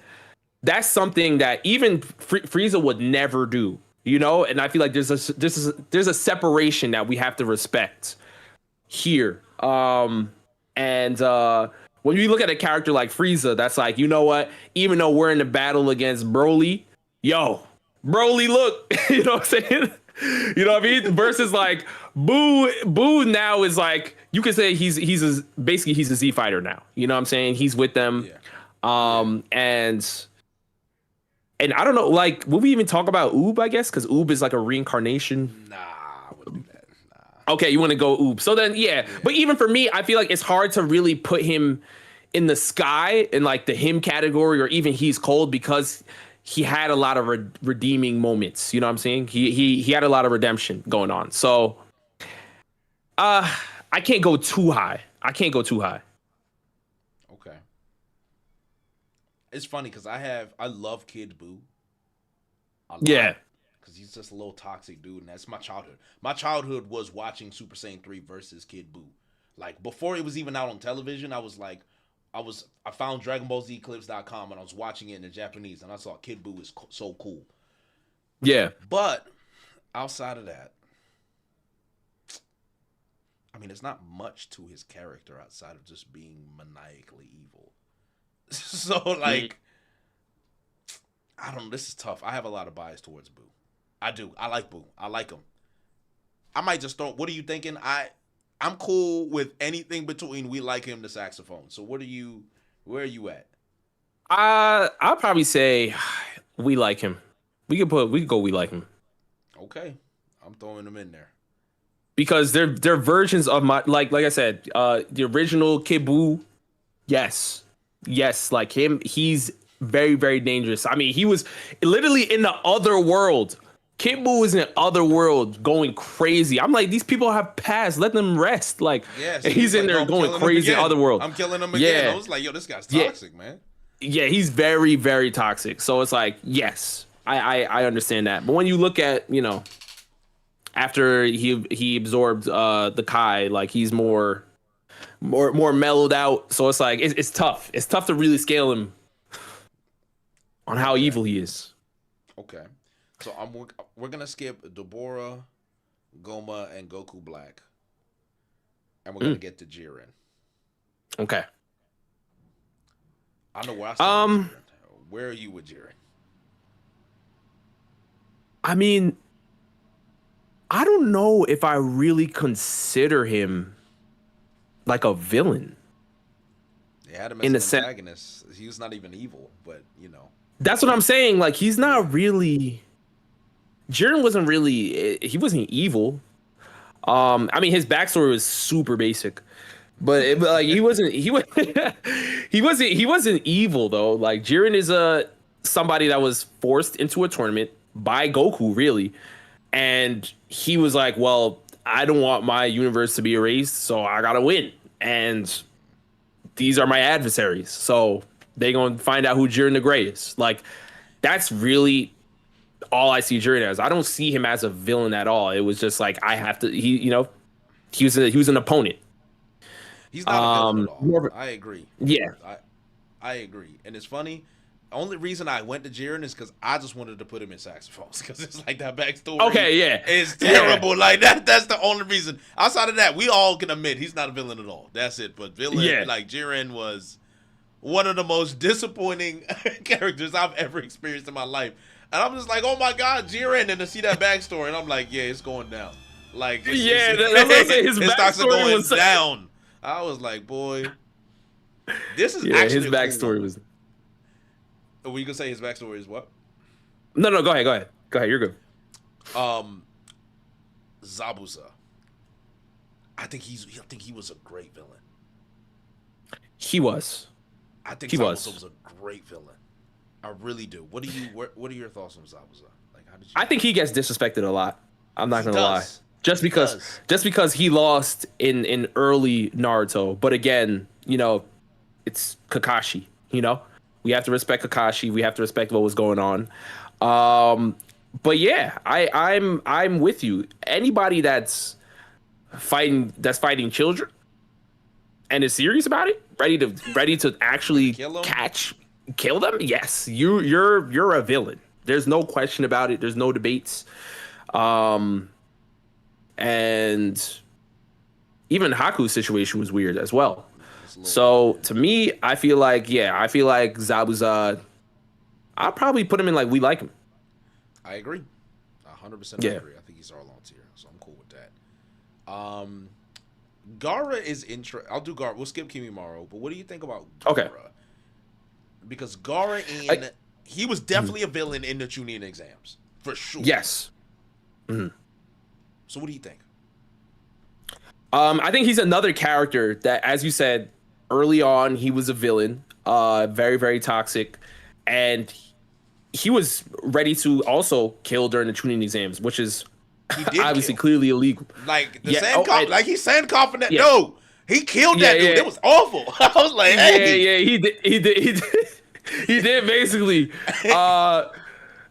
that's something that even Frieza would never do, And I feel like there's a separation that we have to respect here. And when you look at a character like Frieza, that's like, you know what? Even though we're in the battle against Broly, Broly, look, you know what I'm saying? You know what I mean? Versus like Buu now is like, you could say he's basically a Z fighter now. You know what I'm saying? He's with them. Yeah. And I don't know, like, will we even talk about Oob, I guess? Because Oob is like a reincarnation. Nah, I wouldn't do that. Nah. Okay, you want to go Oob. So then, yeah. But even for me, I feel like it's hard to really put him in the sky in like the him category, or even he's cold, because he had a lot of redeeming moments. You know what I'm saying? He had a lot of redemption going on. So I can't go too high. Okay. It's funny because I love Kid Buu. Yeah. Because he's just a little toxic dude, and that's my childhood. My childhood was watching Super Saiyan 3 versus Kid Buu. Like, before it was even out on television, I found DragonBallZClips.com, and I was watching it in the Japanese, and I saw Kid Buu is so cool. Yeah. But outside of that, I mean, there's not much to his character outside of just being maniacally evil. So, like, I don't know. This is tough. I have a lot of bias towards Buu. I do. I like Buu. I like him. I might just throw. What are you thinking? I'm cool with anything between we like him to saxophone. So where are you at? I'll probably say we like him. We could go we like him. Okay. I'm throwing him in there. Because they're versions of my, like I said, the original Kid Buu, yes, like him, he's very, very dangerous. I mean, he was literally in the other world. Kid Buu is in the other world going crazy. I'm like, these people have passed. Let them rest. Like, he's in there going crazy in the other world. I'm killing him again. Yeah. I was like, yo, this guy's toxic, man. Yeah, he's very, very toxic. So it's like, yes, I understand that. But when you look at, after he absorbed the Kai, like he's more mellowed out. So it's like, it's tough. It's tough to really scale him on how evil he is. Okay. So we're gonna skip Deborah, Goma, and Goku Black, and we're gonna get to Jiren. Okay. I know where I stand. Where are you with Jiren? I mean, I don't know if I really consider him like a villain. They had him as an antagonist. He was not even evil, but That's what I'm saying. Like, he's not really. Jiren wasn't really. He wasn't evil. I mean, his backstory was super basic, but he wasn't. He wasn't evil though. Like, Jiren is somebody that was forced into a tournament by Goku, really, and he was like, "Well, I don't want my universe to be erased, so I gotta win." And these are my adversaries, so they gonna find out who Jiren the Grey is. Like, that's really all I see Jiren as. I don't see him as a villain at all. It was just like I have to. He was an opponent. He's not a villain at all. More of I agree. yeah. I agree. And it's funny. The only reason I went to Jiren is because I just wanted to put him in saxophones because it's like that backstory. Okay, yeah, is terrible. Yeah. Like that's the only reason. Outside of that, we all can admit he's not a villain at all. That's it. But villain, like Jiren was one of the most disappointing characters I've ever experienced in my life. And I'm just like, oh my God, Jiren, and to see that backstory, and I'm like, yeah, it's going down. Like, his stocks are going down. I was like, boy, this is actually his backstory was. Were you gonna say his backstory is what? No, go ahead. You're good. Zabuza. I think he was a great villain. He was. I think Zabuza was a great villain. I really do. What are your thoughts on Zabuza? Like, how did you? I think he gets disrespected a lot. I'm not gonna lie. Just because he lost in early Naruto, but again, it's Kakashi. We have to respect Kakashi. We have to respect what was going on. But yeah, I'm with you. Anybody that's fighting children and is serious about it, ready to actually kill them. Yes, you're a villain. There's no question about it. There's no debates. And even Haku's situation was weird as well. So to me, I feel like Zabuza, I'll probably put him in like we like him. I agree. 100% agree. I think he's our long tier, so I'm cool with that. Gaara is I'll do Gaara. We'll skip Kimimaro, but what do you think about Gaara? Okay. Because Gaara he was definitely a villain in the Chunin exams, for sure. Yes. Mm-hmm. So what do you think? I think he's another character that, as you said, early on, he was a villain, very, very toxic, and he was ready to also kill during the Chunin exams, which is obviously clearly illegal. Like like he's saying confident. Yeah. No, he killed that dude. Yeah. It was awful. I was like, hey. Yeah, he did basically.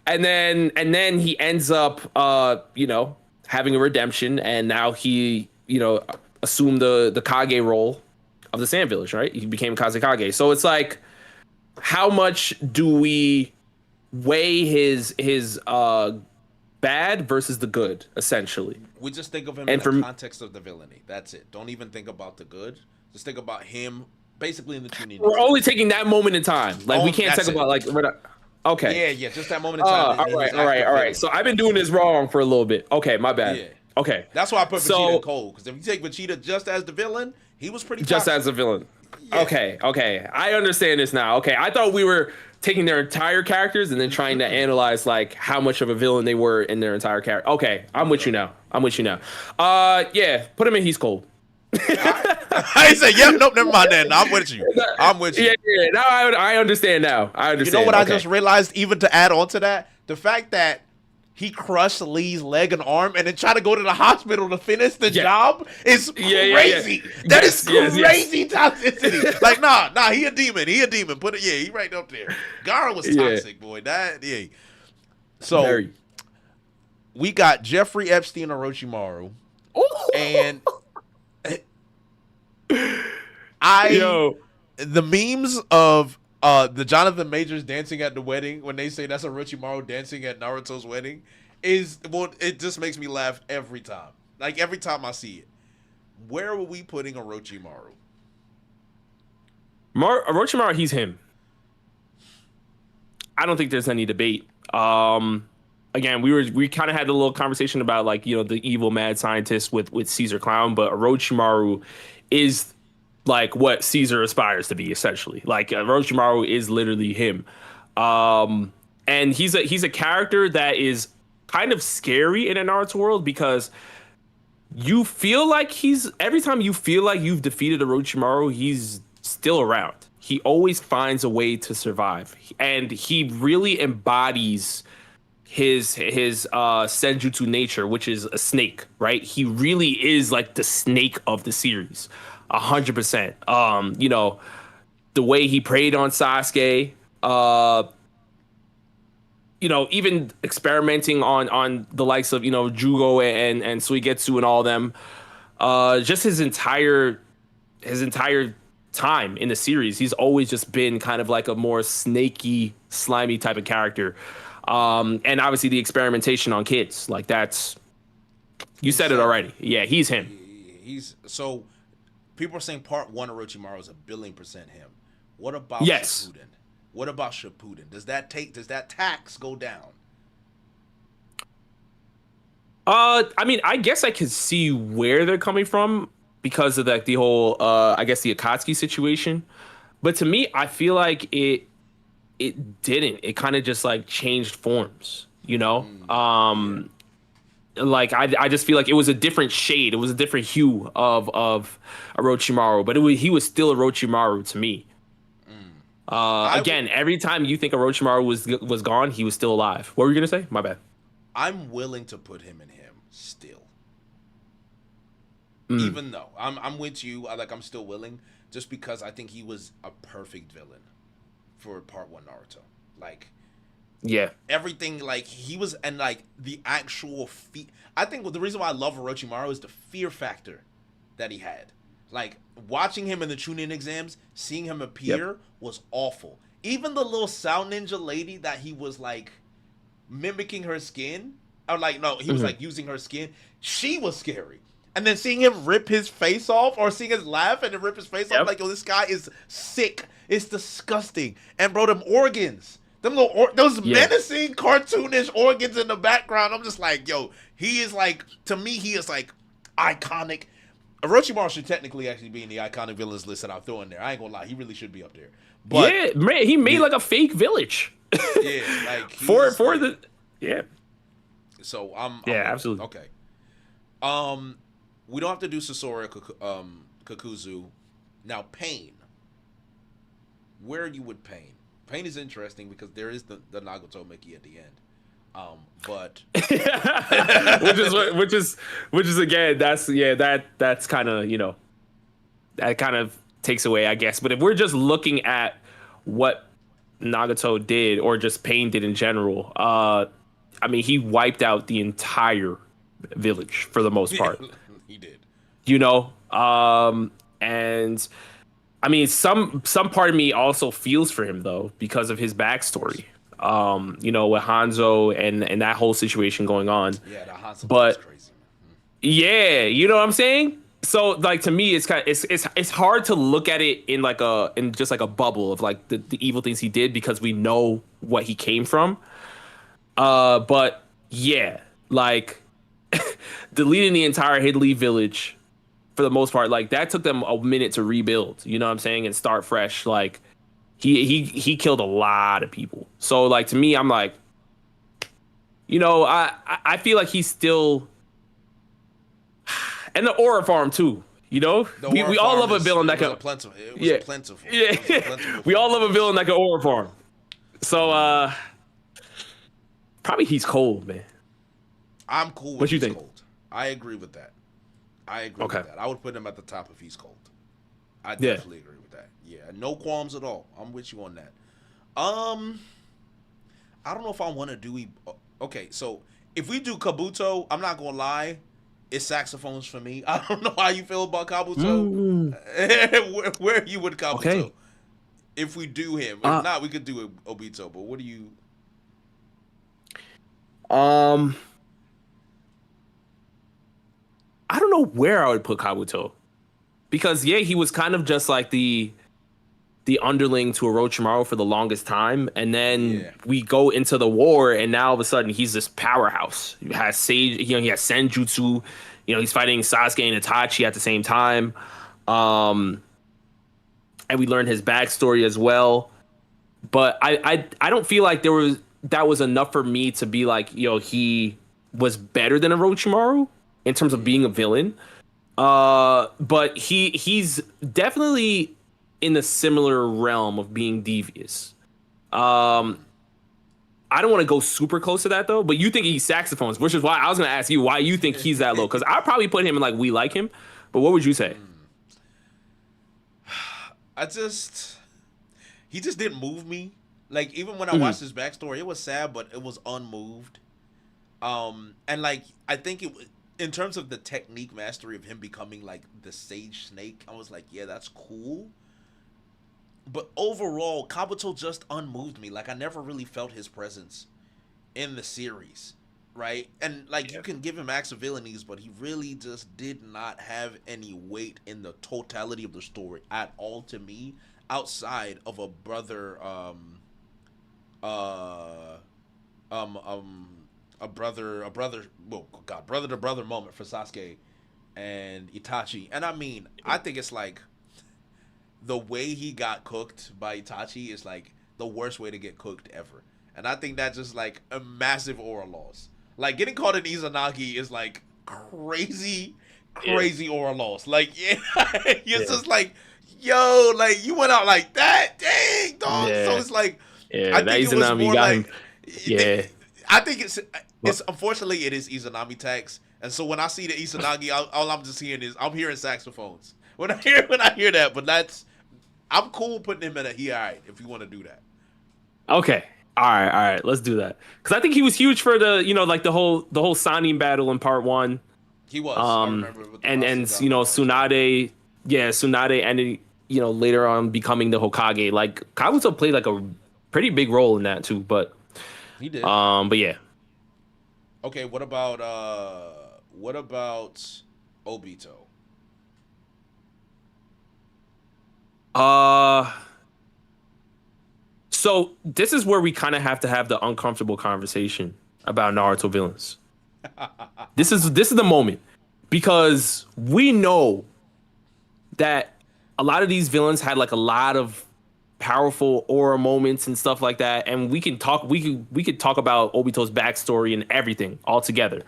And then he ends up, having a redemption, and now he, assumed the Kage role of the Sand Village, right? He became Kazekage. So it's like, how much do we weigh his bad versus the good, essentially? We just think of him in the context of the villainy. That's it. Don't even think about the good. Just think about him basically in the Chunin. We're only taking that moment in time. Like, we can't talk about, like, we're not... Okay. Yeah, just that moment in time. All right. So I've been doing this wrong for a little bit. Okay, my bad. Yeah. Okay. That's why I put Vegeta in cold, because if you take Vegeta just as the villain, he was pretty toxic. Just as a villain. Yeah. Okay. I understand this now. Okay, I thought we were taking their entire characters and then trying to analyze like how much of a villain they were in their entire character. Okay, I'm with you now. Yeah, put him in He's Cold. I said, yep, nope, never mind that. I'm with you. Yeah. Now I understand now. I understand. You know what I just realized, even to add on to that? The fact that he crushed Lee's leg and arm and then tried to go to the hospital to finish the job is crazy. That is crazy toxicity. Like, nah, he a demon. Put it, he right up there. Gaara was toxic, boy. So we got Jeffrey Epstein Orochimaru. And the memes of the Jonathan Majors dancing at the wedding when they say that's Orochimaru dancing at Naruto's wedding it just makes me laugh every time. Like every time I see it. Where are we putting Orochimaru? Orochimaru, he's him. I don't think there's any debate. Again, we kind of had a little conversation about like, the evil mad scientist with Caesar Clown, but Orochimaru is like what Caesar aspires to be, essentially. Like Orochimaru is literally him. And he's a character that is kind of scary in a Naruto world because you feel like every time you feel like you've defeated Orochimaru, he's still around. He always finds a way to survive. And he really embodies his senjutsu nature, which is a snake, right? He really is like the snake of the series. 100%. The way he preyed on Sasuke, even experimenting on the likes of Jugo and Suigetsu and all them. Just his entire time in the series, he's always just been kind of like a more snaky, slimy type of character. And obviously the experimentation on kids, like that's you said it already. Yeah, he's him. He's so people are saying part one Orochimaru is 1,000,000,000% him. What about Yes. Shippuden? What about Shippuden? Does that tax go down? I mean, I guess I could see where they're coming from because of like the whole, I guess the Akatsuki situation. But to me, I feel like it didn't. It kind of just like changed forms, you know. Like I just feel like it was a different shade. It was a different hue of Orochimaru, but he was still Orochimaru to me. Again, every time you think Orochimaru was gone, he was still alive. What were you gonna say? My bad. I'm willing to put him in him still. Even though I'm with you, I'm still willing, just because I think he was a perfect villain for part one Naruto. Like, Yeah. everything, like he was, and like the actual I think the reason why I love Orochimaru is the fear factor that he had. Like watching him in the Chunin exams, seeing him appear was awful. Even the little Sound Ninja lady that he was like mimicking her skin, or like no, he was like using her skin. She was scary. And then seeing him rip his face off, or seeing his laugh and then rip his face off, like, yo, this guy is sick. It's disgusting. And bro, them organs, those menacing cartoonish organs in the background. I'm just like, yo, he is like, to me, he is like iconic. Orochimaru should technically actually be in the iconic villains list that I'm throwing there. I ain't gonna lie, he really should be up there. But yeah, man, he made like a fake village. Yeah, like for the So absolutely. Okay. We don't have to do Sasori Kakuzu. Now Pain. Where are you with Pain? Pain is interesting because there is the Nagato Mickey at the end. But which is again, that's kind of, that kind of takes away, I guess. But if we're just looking at what Nagato did, or just Pain did in general, I mean, he wiped out the entire village for the most part. He did. And I mean, some part of me also feels for him though, because of his backstory. With Hanzo and that whole situation going on. Yeah, the Hanzo but was crazy. Yeah, you know what I'm saying? So like, to me, it's hard to look at it in just like a bubble of like the evil things he did, because we know what he came from. But yeah, like deleting the entire Hidley village for the most part, like that took them a minute to rebuild, you know what I'm saying, and start fresh. Like he killed a lot of people. So like, to me, I'm like, I feel like he's still, and the Aura Farm too. We all love a villain that can plentiful. It was plentiful. Yeah. It was a plentiful We all love a villain that can Aura Farm. So probably he's cold, man. I'm cool with what you he's think? Cold. I agree with that. With that. I would put him at the top if he's cold. I definitely agree with that. Yeah, no qualms at all. I'm with you on that. I don't know if I want to do. Okay, so if we do Kabuto, I'm not gonna lie, it's saxophones for me. I don't know how you feel about Kabuto. Where are you with Kabuto? Okay. If we do him, if not, we could do Obito. But what do you? I don't know where I would put Kabuto, because he was kind of just like the underling to Orochimaru for the longest time, and then we go into the war, and now all of a sudden he's this powerhouse. He has Sage, he has Senjutsu, he's fighting Sasuke and Itachi at the same time, and we learn his backstory as well. But I don't feel like that was enough for me to be like, he was better than Orochimaru in terms of being a villain. But he's definitely in a similar realm of being devious. I don't want to go super close to that though, but you think he's saxophones, which is why I was going to ask you why you think he's that low. Cause I'd probably put him in like We Like Him, but what would you say? He just didn't move me Like even when I watched his backstory, it was sad, but it was unmoved. And like I think in terms of the technique mastery of him becoming like the Sage Snake, I was like, yeah, that's cool. But overall, Kabuto just unmoved me. Like I never really felt his presence in the series, right? And like you can give him acts of villainies, but he really just did not have any weight in the totality of the story at all to me, outside of a brother, uh, a brother, well, God, brother to brother moment for Sasuke and Itachi. And I mean, I think it's like the way he got cooked by Itachi is like the worst way to get cooked ever. And I think that's just like a massive aura loss. Like getting caught in Izanagi is like crazy aura loss. Like it's just like, yo, like you went out like that, dang dog. Yeah. So it's like, I think it was more like, I think it's unfortunately it is Izanami tax. And so when I see the Izanagi, all I'm just hearing is I'm hearing saxophones. When I hear that, but I'm cool putting him in he all right if you want to do that. Okay. All right. Let's do that. Because I think he was huge for the, like the whole signing battle in part 1. He was. I remember and Tsunade, Tsunade ended, later on becoming the Hokage. Like Kabuto played like a pretty big role in that too, but he did. But yeah. Okay, what about Obito? So this is where we kind of have to have the uncomfortable conversation about Naruto villains. This is the moment, because we know that a lot of these villains had like a lot of powerful aura moments and stuff like that, and we could talk about Obito's backstory and everything all together.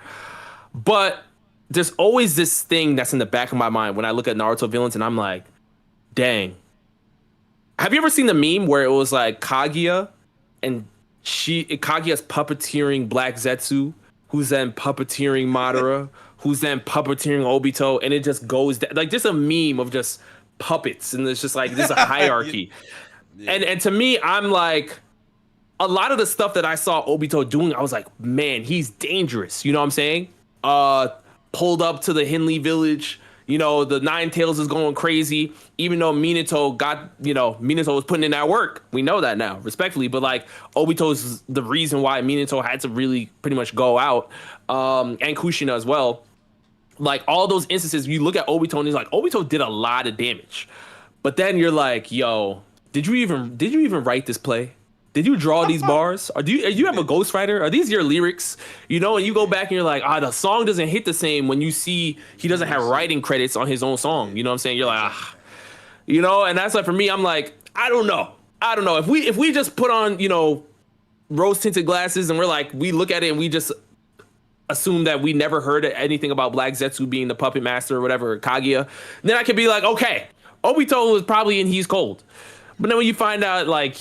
But there's always this thing that's in the back of my mind when I look at Naruto villains, and I'm like, dang. Have you ever seen the meme where it was like Kaguya and Kaguya's puppeteering Black Zetsu, who's then puppeteering Madara, who's then puppeteering Obito, and it just goes like just a meme of just puppets, and it's just like there's a hierarchy. Yeah. And to me, I'm like, a lot of the stuff that I saw Obito doing, I was like, man, he's dangerous. You know what I'm saying? Pulled up to the Hinley village. The Nine Tails is going crazy, even though Minato was putting in that work. We know that now, respectfully. But like, Obito's the reason why Minato had to really pretty much go out, and Kushina as well. Like all those instances, you look at Obito and he's like, Obito did a lot of damage. But then you're like, yo, did you even write this play? Did you draw these bars? Or do you have a ghostwriter? Are these your lyrics? And you go back and you're like, the song doesn't hit the same when you see he doesn't have writing credits on his own song. You know what I'm saying? You're like, and that's like, for me, I'm like, I don't know. If we just put on, rose tinted glasses and we look at it and we just assume that we never heard anything about Black Zetsu being the puppet master or whatever, Kaguya, then I could be like, okay, Obito was probably in He's Cold. But then when you find out, like,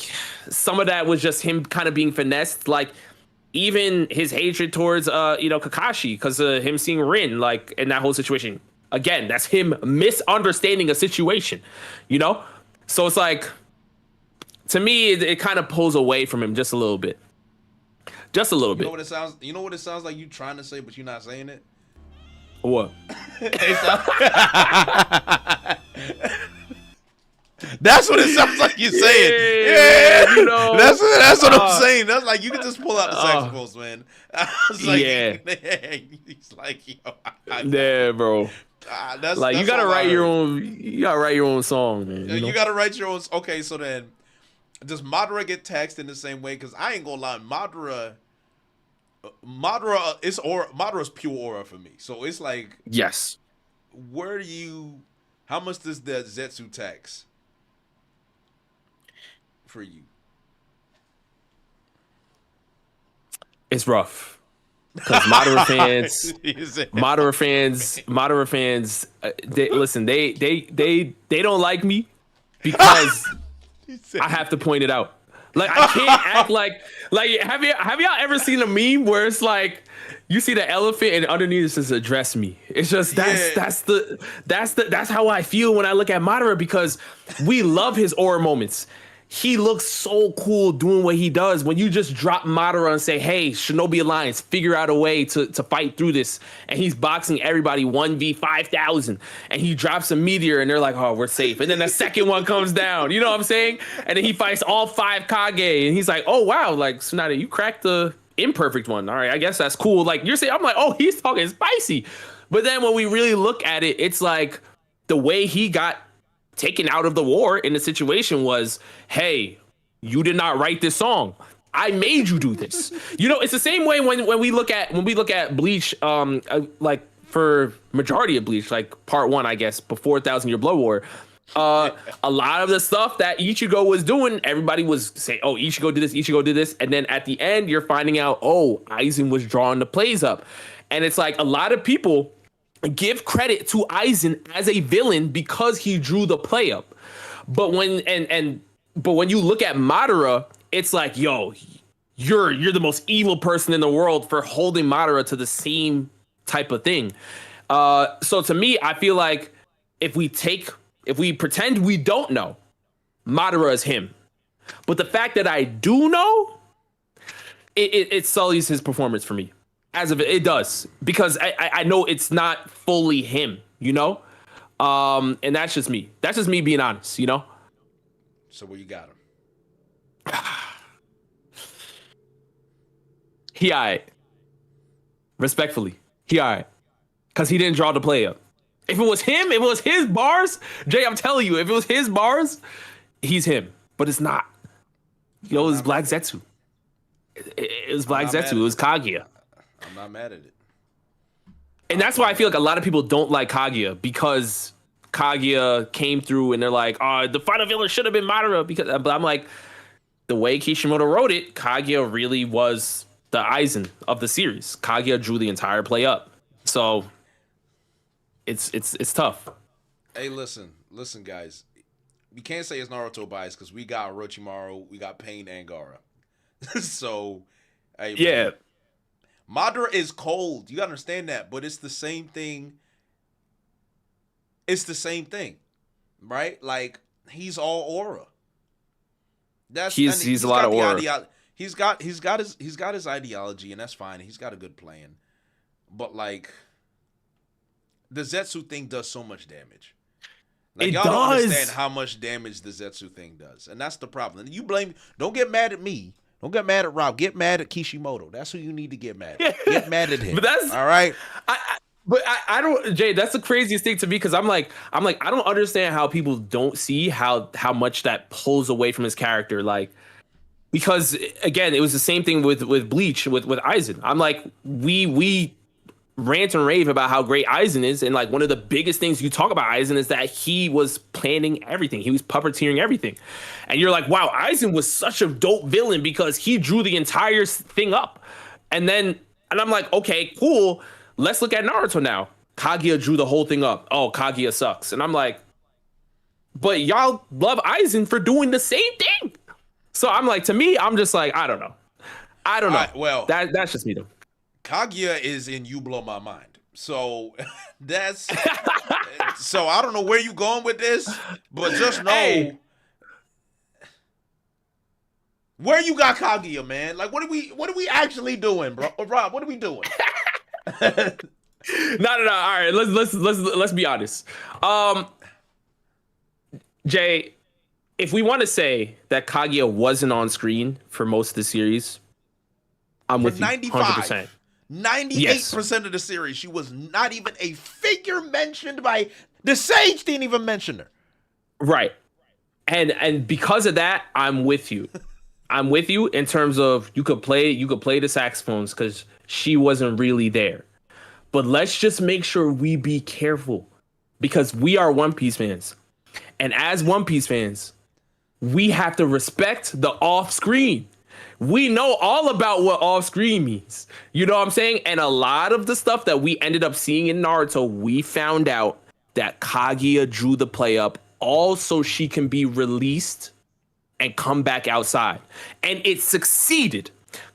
some of that was just him kind of being finessed, like, even his hatred towards, Kakashi, because of him seeing Rin, like, in that whole situation. Again, that's him misunderstanding a situation, So it's like, to me, it kind of pulls away from him just a little bit. Just a little bit. You know what it sounds like you trying to say, but you're not saying it? What? That's what it sounds like you're saying. Yeah, that's what I'm saying. That's like you can just pull out the saxophones, man. I was like, he's like, yo, yeah, bro. That's you gotta write your own. You gotta write your own song, man. You gotta write your own. Okay, so then does Madara get taxed in the same way? Because I ain't gonna lie, Madara's pure aura for me. So it's like, yes. How much does the Zetsu tax for you? It's rough. Because Madara fans, they don't like me because I have to point it out. Like, I can't act like have y'all ever seen a meme where it's like you see the elephant and underneath it says address me? It's just that's how I feel when I look at Madara, because we love his aura moments. he looks so cool doing what he does. When you just drop Madara and say, hey, Shinobi Alliance, figure out a way to fight through this. And he's boxing everybody 1v5,000. And he drops a meteor and they're like, oh, we're safe. And then the second one comes down. You know what I'm saying? And then he fights all 5 Kage. And he's like, oh, wow. Like, Tsunade, you cracked the imperfect one. All right, I guess that's cool. Like, you're saying, I'm like, oh, he's talking spicy. But then when we really look at it, it's like the way he got taken out of the war in the situation was, hey, you did not write this song. I made you do this. You know, it's the same way when we look at Bleach, like for majority of Bleach, like part 1, I guess, before 1,000-Year Blood War. A lot of the stuff that Ichigo was doing, everybody was saying, oh, Ichigo did this, Ichigo did this. And then at the end, you're finding out, oh, Aizen was drawing the plays up. And it's like a lot of people give credit to Aizen as a villain because he drew the play up. But when but when you look at Madara, it's like, yo, you're the most evil person in the world for holding Madara to the same type of thing. So to me, I feel like if we pretend we don't know, Madara is him. But the fact that I do know, it sullies his performance for me. As of it does, because I know it's not fully him, you know? And that's just me. That's just me being honest, you know? So where you got him? He all right. Respectfully, he all right. Because he didn't draw the play up. If it was him, if it was his bars, Jay, I'm telling you, if it was his bars, he's him. But it's not. Yo, it was Black Zetsu. It was Black Zetsu. It was Kaguya. I'm not mad at it. And that's why I feel like a lot of people don't like Kaguya, because Kaguya came through and they're like, oh, the final villain should have been Madara. But I'm like, the way Kishimoto wrote it, Kaguya really was the Aizen of the series. Kaguya drew the entire play up. So it's tough. Hey, listen, guys. We can't say it's Naruto bias because we got Orochimaru, we got Pain and Gaara. So, hey, yeah. Man, Madara is cold. You gotta understand that, but it's the same thing. It's the same thing, right? Like, he's all aura. He's a lot of aura. He's got his ideology, and that's fine. He's got a good plan, but like, the Zetsu thing does so much damage. Like, y'all don't understand how much damage the Zetsu thing does, and that's the problem. And you blame. Don't get mad at me. Don't get mad at Rob. Get mad at Kishimoto. That's who you need to get mad at. Get mad at him. But that's all right. I don't, Jay. That's the craziest thing to me, because I'm like I don't understand how people don't see how much that pulls away from his character. Like, because again, it was the same thing with Bleach with Aizen. I'm like, we rant and rave about how great Aizen is, and like one of the biggest things you talk about Aizen is that he was planning everything. He was puppeteering everything. And you're like, wow, Aizen was such a dope villain because he drew the entire thing up. And I'm like, okay, cool. Let's look at Naruto now. Kaguya drew the whole thing up. Oh, Kaguya sucks. And I'm like, but y'all love Aizen for doing the same thing. So I'm like, to me, I'm just like, I don't know. Right, well, that's just me though. Kaguya is in You Blow My Mind. So that's so I don't know where you going with this, but just know where you got Kaguya, man. Like, what are we actually doing, bro? Rob, what are we doing? No. All right, let's be honest. Jay, if we want to say that Kaguya wasn't on screen for most of the series, I'm with you 100%. 98% of the series, she was not even a figure mentioned by the Sage. Didn't even mention her. Right, and because of that, I'm with you. I'm with you in terms of you could play the saxophones because she wasn't really there. But let's just make sure we be careful, because we are One Piece fans, and as One Piece fans, we have to respect the off screen. We know all about what off screen means. You know what I'm saying? And a lot of the stuff that we ended up seeing in Naruto, we found out that Kaguya drew the play up also she can be released and come back outside. And it succeeded.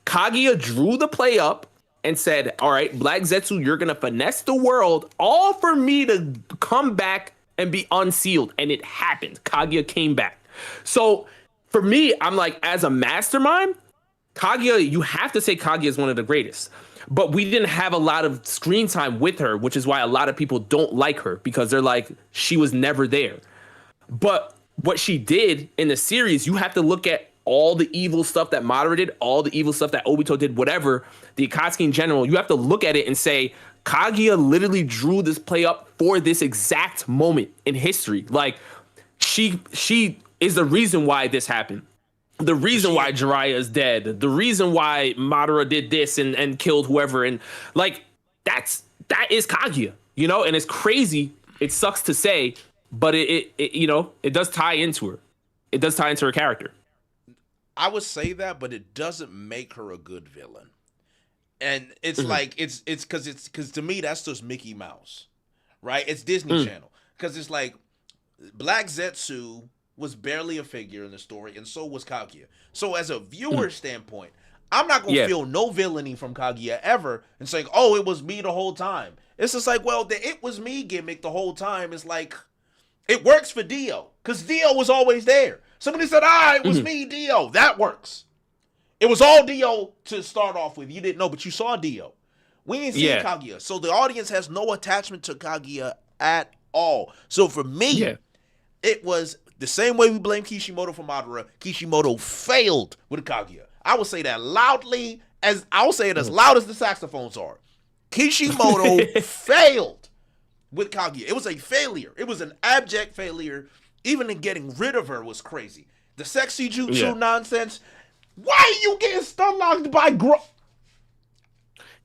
Kaguya drew the play up and said, all right, Black Zetsu, you're going to finesse the world all for me to come back and be unsealed. And it happened. Kaguya came back. So for me, I'm like, as a mastermind, Kaguya, you have to say Kaguya is one of the greatest. But we didn't have a lot of screen time with her, which is why a lot of people don't like her because they're like, she was never there. But what she did in the series, you have to look at all the evil stuff that Madara did, all the evil stuff that Obito did, whatever, the Akatsuki in general. You have to look at it and say, Kaguya literally drew this play up for this exact moment in history. Like, she is the reason why this happened. The reason why Jiraiya is dead. The reason why Madara did this and killed whoever. And like, that is Kaguya, you know? And it's crazy. It sucks to say, but it you know, it does tie into her. It does tie into her character. I would say that, but it doesn't make her a good villain. And it's like it's because to me that's just Mickey Mouse, right? It's Disney Channel because it's like Black Zetsu was barely a figure in the story, and so was Kaguya. So as a viewer standpoint, I'm not gonna feel no villainy from Kaguya ever and saying, "Oh, it was me the whole time." It's just like, well, the "it was me" gimmick the whole time is like, it works for Dio because Dio was always there. Somebody said, it was me, Dio. That works. It was all Dio to start off with. You didn't know, but you saw Dio. We ain't seen Kaguya. So the audience has no attachment to Kaguya at all. So for me, it was the same way we blame Kishimoto for Madara. Kishimoto failed with Kaguya. I would say that loudly, I will say it as loud as the saxophones are. Kishimoto failed with Kaguya. It was a failure. It was an abject failure. Even in getting rid of her was crazy. The sexy jutsu nonsense. Why are you getting stun locked by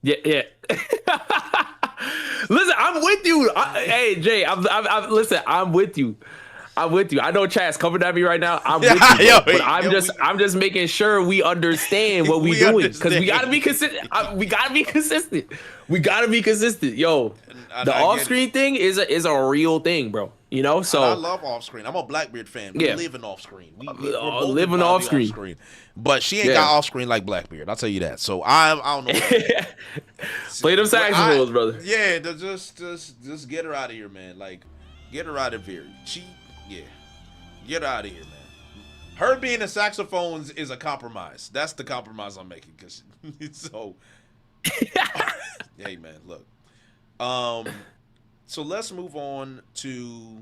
Yeah. Listen, I'm with you. Hey, Jay, listen, I'm with you. I know Chad's coming at me right now. I'm with you, but I'm just making sure we understand what we doing because we gotta be consistent. We gotta be consistent. Yo, the off-screen thing is a real thing, bro. You know, so I love off-screen. I'm a Blackbeard fan. We live in off-screen. We living off-screen. But she ain't got off-screen like Blackbeard. I'll tell you that. So I don't know. Play them saxophones, brother. Yeah, just get her out of here, man. Like, get her out of here. Get out of here, man. Her being in saxophones is a compromise. That's the compromise I'm making. Cause so, hey, man, look. So let's move on to,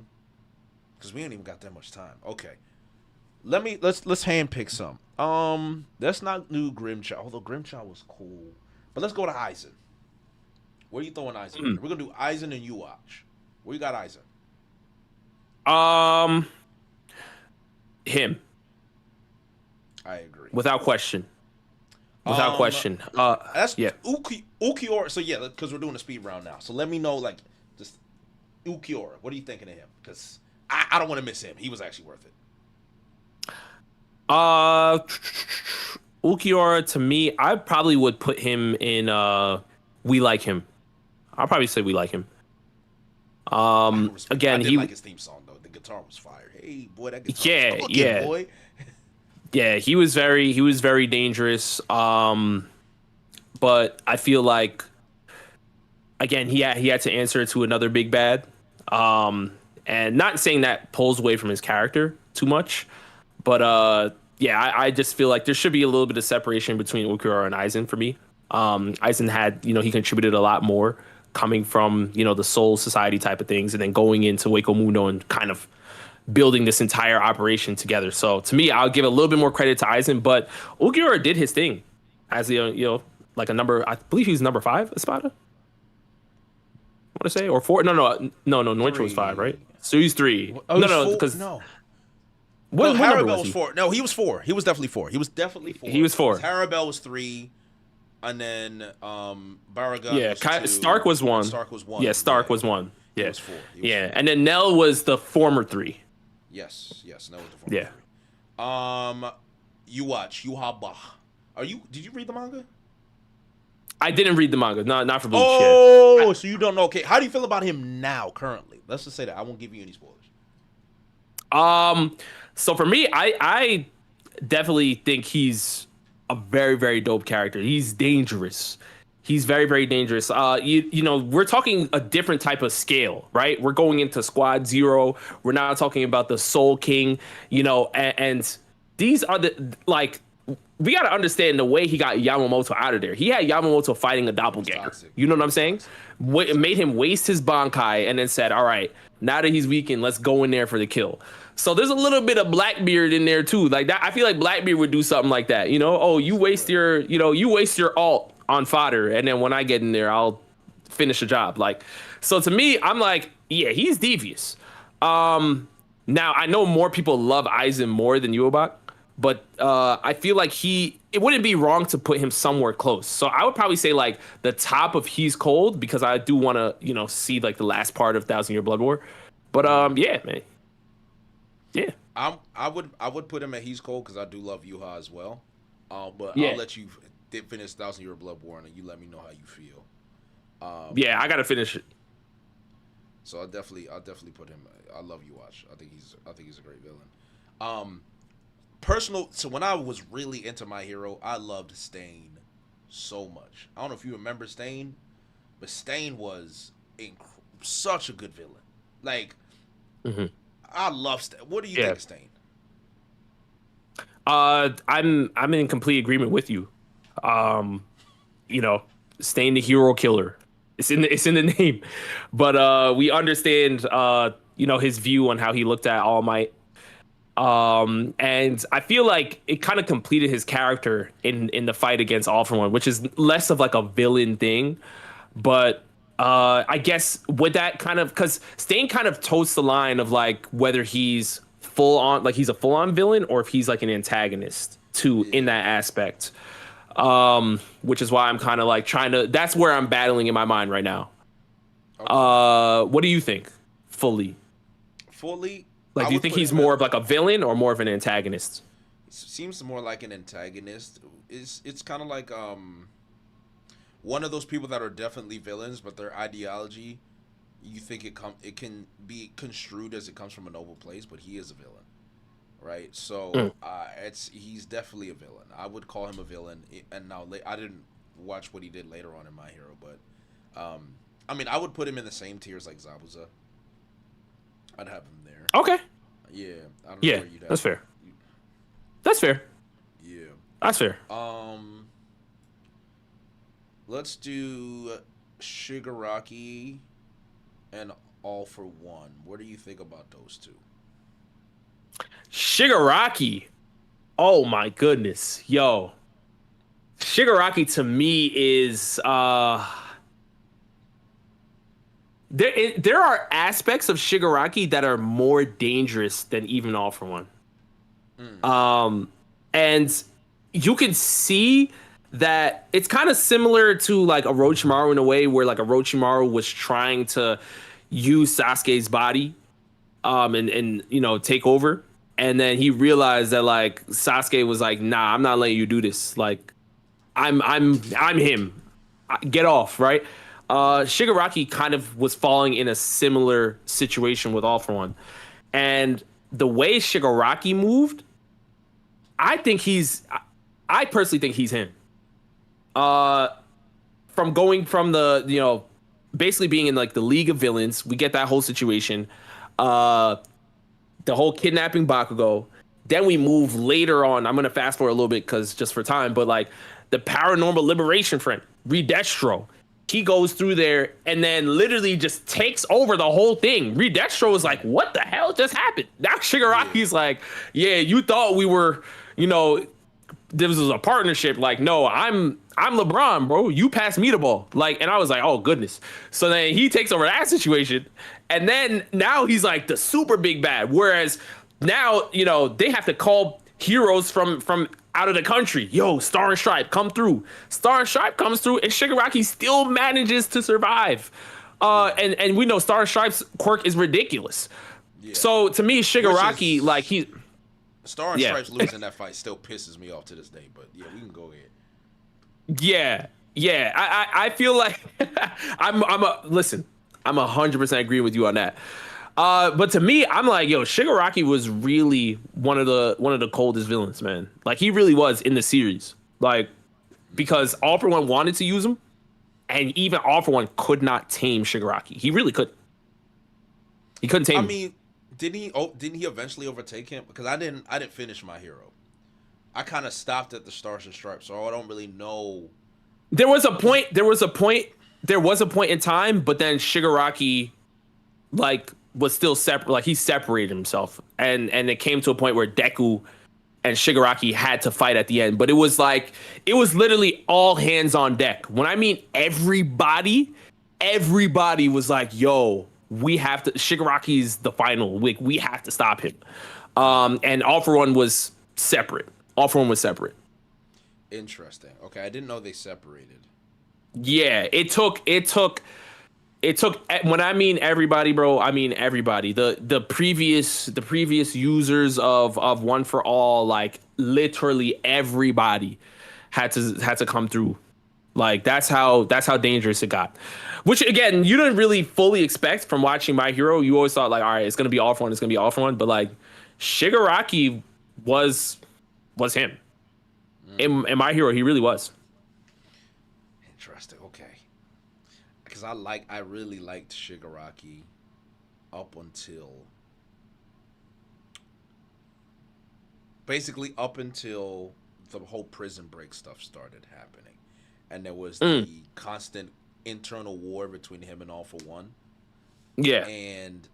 because we ain't even got that much time. Okay, let's handpick some. Let's not do Grimchild, although Grimchild was cool. But let's go to Aizen. Where are you throwing Aizen? We're gonna do Aizen and Uwatch. Where you got Aizen? Him. I agree. Without question. Question. That's Ukiora. So yeah, because we're doing a speed round now. So let me know, like, just Ukiora. What are you thinking of him? Because I don't want to miss him. He was actually worth it. Ukiora, to me, I probably would put him in We Like Him. I'll probably say We Like Him. Again, I did like his theme song though. The guitar was fire. Hey boy, that guitar was cooking, boy. Yeah, he was very dangerous. But I feel like, again, he had to answer to another big bad. And not saying that pulls away from his character too much, but I just feel like there should be a little bit of separation between Ukiura and Aizen for me. Aizen had, he contributed a lot more coming from, the Soul Society type of things and then going into Wako Mundo and kind of building this entire operation together. So to me, I'll give a little bit more credit to Aizen, but Ukiura did his thing as like a number, I believe he's number 5 Espada. I want to say, or 4. No, Noitra was 5, right? So he's 3. What Harabel was 4. No, he was 4. He was definitely 4. He was 4. Harabel was 3. And then Baraga was 2. Stark was 1. Yeah, Stark was 1. Yeah. He was 4. And then Nell was the former 3. Yes, Nell was the former 3. Yuhaba. Did you read the manga? I didn't read the manga. Not for Bleach. Oh, so you don't know. Okay, how do you feel about him now, currently? Let's just say that. I won't give you any spoilers. So for me, I definitely think he's a very, very dope character. He's dangerous. He's very, very dangerous. We're talking a different type of scale, right? We're going into Squad Zero. We're now talking about the Soul King, and these are the like we got to understand the way he got Yamamoto out of there. He had Yamamoto fighting a doppelganger. You know what I'm saying? It made him waste his Bankai and then said, all right, now that he's weakened, let's go in there for the kill. So there's a little bit of Blackbeard in there too. Like that, I feel like Blackbeard would do something like that. You know, oh, you waste your alt on fodder, and then when I get in there, I'll finish the job. Like, so to me, I'm like, yeah, he's devious. Now I know more people love Aizen more than Yuobak, but I feel like it wouldn't be wrong to put him somewhere close. So I would probably say like the top of He's Cold, because I do want to, see like the last part of Thousand Year Blood War. But yeah, man. Yeah. I would put him at He's Cold because I do love Yuha as well. But yeah. I'll let you finish Thousand Year Blood War and you let me know how you feel. Yeah, I gotta finish it. So I'll definitely put him. I love Yuash. I think he's a great villain. So when I was really into My Hero, I loved Stain so much. I don't know if you remember Stain, but Stain was such a good villain. Like, I love Stain. What do you think of Stain? I'm in complete agreement with you. Stain the hero killer. It's in the name, but we understand his view on how he looked at All Might. And I feel like it kind of completed his character in the fight against All For One, which is less of like a villain thing, but I guess with that kind of, because Stain kind of totes the line of like whether he's full on, like he's a full on villain, or if he's like an antagonist too in that aspect. Which is why I'm kind of like that's where I'm battling in my mind right now. Okay. What do you think? Fully? Like, do you think he's more of like a villain or more of an antagonist? It seems more like an antagonist. It's kind of like one of those people that are definitely villains, but their ideology, you think it can be construed as it comes from a noble place, but he is a villain, right? So he's definitely a villain. I would call him a villain. And now I didn't watch what he did later on in My Hero, but I mean, I would put him in the same tiers like Zabuza. I'd have him there. Okay. Yeah. I don't know where you'd have that's fair. That's fair. Yeah. That's fair. Let's do Shigaraki and All For One. What do you think about those two? Shigaraki. Oh my goodness. Yo. Shigaraki to me is there are aspects of Shigaraki that are more dangerous than even All For One. And you can see that it's kind of similar to like Orochimaru in a way where like Orochimaru was trying to use Sasuke's body and take over, and then he realized that like Sasuke was like, nah, I'm not letting you do this. Like I'm him. Get off, right? Shigaraki kind of was falling in a similar situation with All For One. And the way Shigaraki moved, I personally think he's him. From going from the, basically being in like the League of Villains, we get that whole situation. The whole kidnapping Bakugo. Then we move later on. I'm going to fast forward a little bit because just for time, but like the Paranormal Liberation Front, Redestro. He goes through there and then literally just takes over the whole thing. Redestro is like, what the hell just happened? Now Shigaraki's like, yeah, you thought we were, this was a partnership. Like, no, I'm LeBron, bro. You pass me the ball. Like, and I was like, oh goodness. So then he takes over that situation. And then now he's like the super big bad. Whereas now, they have to call heroes from out of the country. Yo, Star and Stripe, come through. Star and Stripe comes through, and Shigaraki still manages to survive. And we know Star and Stripe's quirk is ridiculous. Yeah. So to me, Shigaraki, like he. Star and Stripes losing that fight still pisses me off to this day. But yeah, we can go ahead. Yeah. I feel like I'm 100% agreeing with you on that. But to me, I'm like, yo, Shigaraki was really one of the coldest villains, man. Like he really was in the series, like because All For One wanted to use him, and even All For One could not tame Shigaraki. He really couldn't. He couldn't tame him. I mean, didn't he eventually overtake him? Because I didn't finish My Hero. I kind of stopped at the Stars and Stripes, so I don't really know. There was a point. There was a point. There was a point in time, but then Shigaraki, like, was still separate. Like, he separated himself, and it came to a point where Deku and Shigaraki had to fight at the end. But it was like, it was literally all hands on deck. When I mean everybody was like, "Yo, we have to." Shigaraki's the final. We have to stop him. And All For One was separate. All For One was separate. Interesting. Okay, I didn't know they separated. Yeah, it took when I mean everybody, bro, I mean everybody. The previous users of One For All, like literally everybody had to come through. Like that's how dangerous it got. Which again, you didn't really fully expect from watching My Hero. You always thought like, all right, it's gonna be All For One, it's gonna be All For One, but like Shigaraki was him. In My Hero, he really was. Interesting. Okay. Because I really liked Shigaraki up until the whole Prison Break stuff started happening, and there was the constant internal war between him and All For One. Yeah. And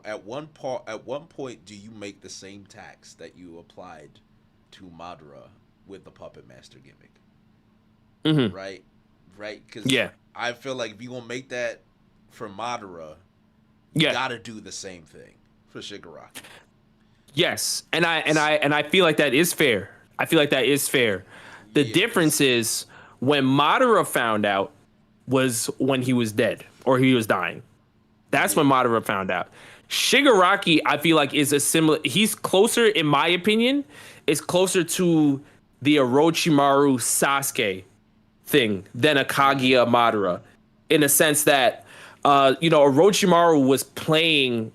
at one point, do you make the same tax that you applied to Madara with the Puppet Master gimmick? Mm-hmm. Right? Because I feel like if you gonna make that for Madara, you gotta do the same thing for Shigaraki. Yes, and I feel like that is fair. The difference is when Madara found out was when he was dead or he was dying. That's when Madara found out. Shigaraki, I feel like, is a similar. He's closer, in my opinion, is closer to the Orochimaru Sasuke thing than a Kaguya Madara, in a sense that, Orochimaru was playing,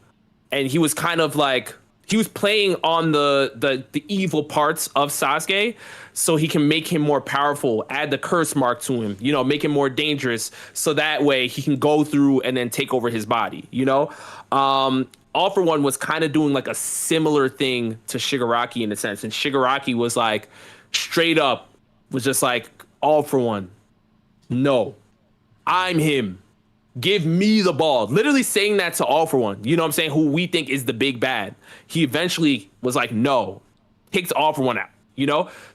and he was kind of like he was playing on the evil parts of Sasuke, so he can make him more powerful, add the curse mark to him, make him more dangerous, so that way he can go through and then take over his body, All For One was kind of doing like a similar thing to Shigaraki in a sense, and Shigaraki was like straight up was just like, All For One, no, I'm him. Give me the ball. Literally saying that to All For One, you know what I'm saying, who we think is the big bad. He eventually was like, no, kicked All For One out,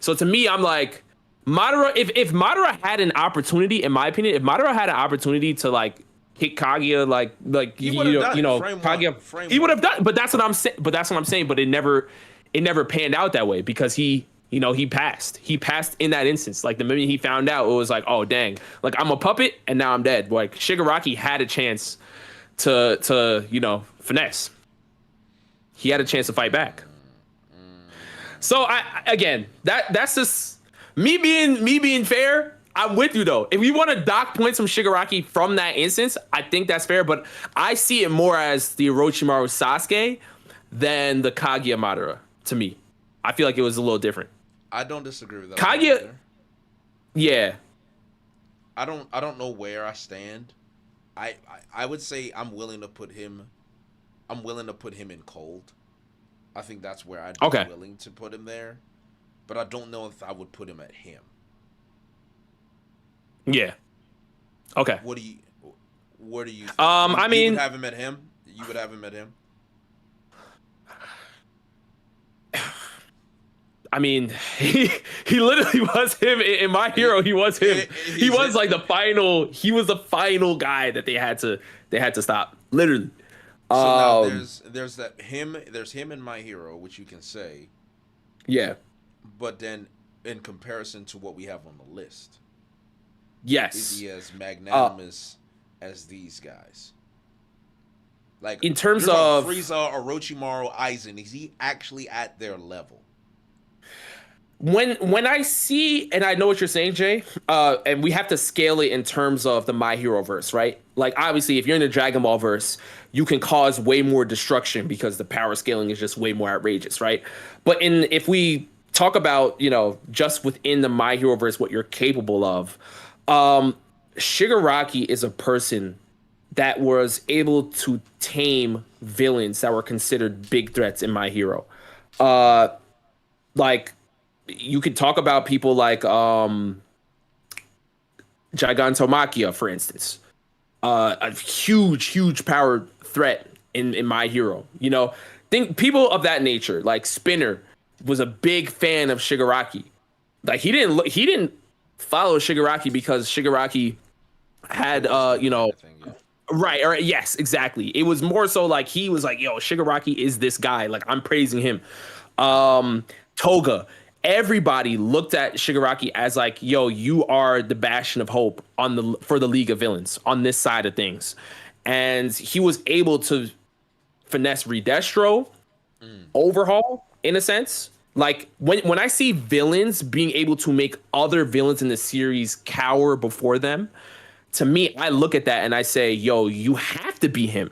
So to me, I'm like, Madara, if Madara had an opportunity, in my opinion, if Madara had an opportunity to like kick Kaguya, he Kaguya, he would have done. But that's what I'm saying. But it never panned out that way because he passed. He passed in that instance. Like the minute he found out, it was like, oh dang, like I'm a puppet and now I'm dead. Like Shigaraki had a chance to finesse. He had a chance to fight back. So that's just me being fair. I'm with you though. If you want to dock points from Shigaraki from that instance, I think that's fair. But I see it more as the Orochimaru Sasuke than the Kaguya Madara. To me, I feel like it was a little different. I don't disagree with that. Kaguya, yeah. I don't know where I stand. I would say I'm willing to put him in cold. I think that's where I'd be willing to put him there. But I don't know if I would put him at him. Yeah. Okay. What do you think? I mean, you would have him at him? You would have him at him? I mean, he literally was him in My Hero. He was him. He was like the final. He was the final guy that they had to stop. Literally. So now there's him in My Hero, which you can say. Yeah. But then, in comparison to what we have on the list, yes, is he as magnanimous as these guys? Like in terms of Frieza, Orochimaru, Aizen, is he actually at their level? When I see, and I know what you're saying, Jay, and we have to scale it in terms of the My Hero verse, right? Like, obviously, if you're in the Dragon Ball verse, you can cause way more destruction because the power scaling is just way more outrageous, right? But if we talk about, just within the My Hero verse, what you're capable of, Shigaraki is a person that was able to tame villains that were considered big threats in My Hero. like you could talk about people like Gigantomachia, for instance, a huge power threat in My Hero. You know, think people of that nature, like Spinner, was a big fan of Shigaraki. Like he didn't follow Shigaraki because Shigaraki had you know, right, or yes, exactly. It was more so like he was like, yo, Shigaraki is this guy. Like I'm praising him. Toga. Everybody looked at Shigaraki as like, yo, you are the bastion of hope on the for the League of Villains on this side of things. And he was able to finesse Redestro, overhaul in a sense. Like when I see villains being able to make other villains in the series cower before them, to me, I look at that and I say, yo, you have to be him.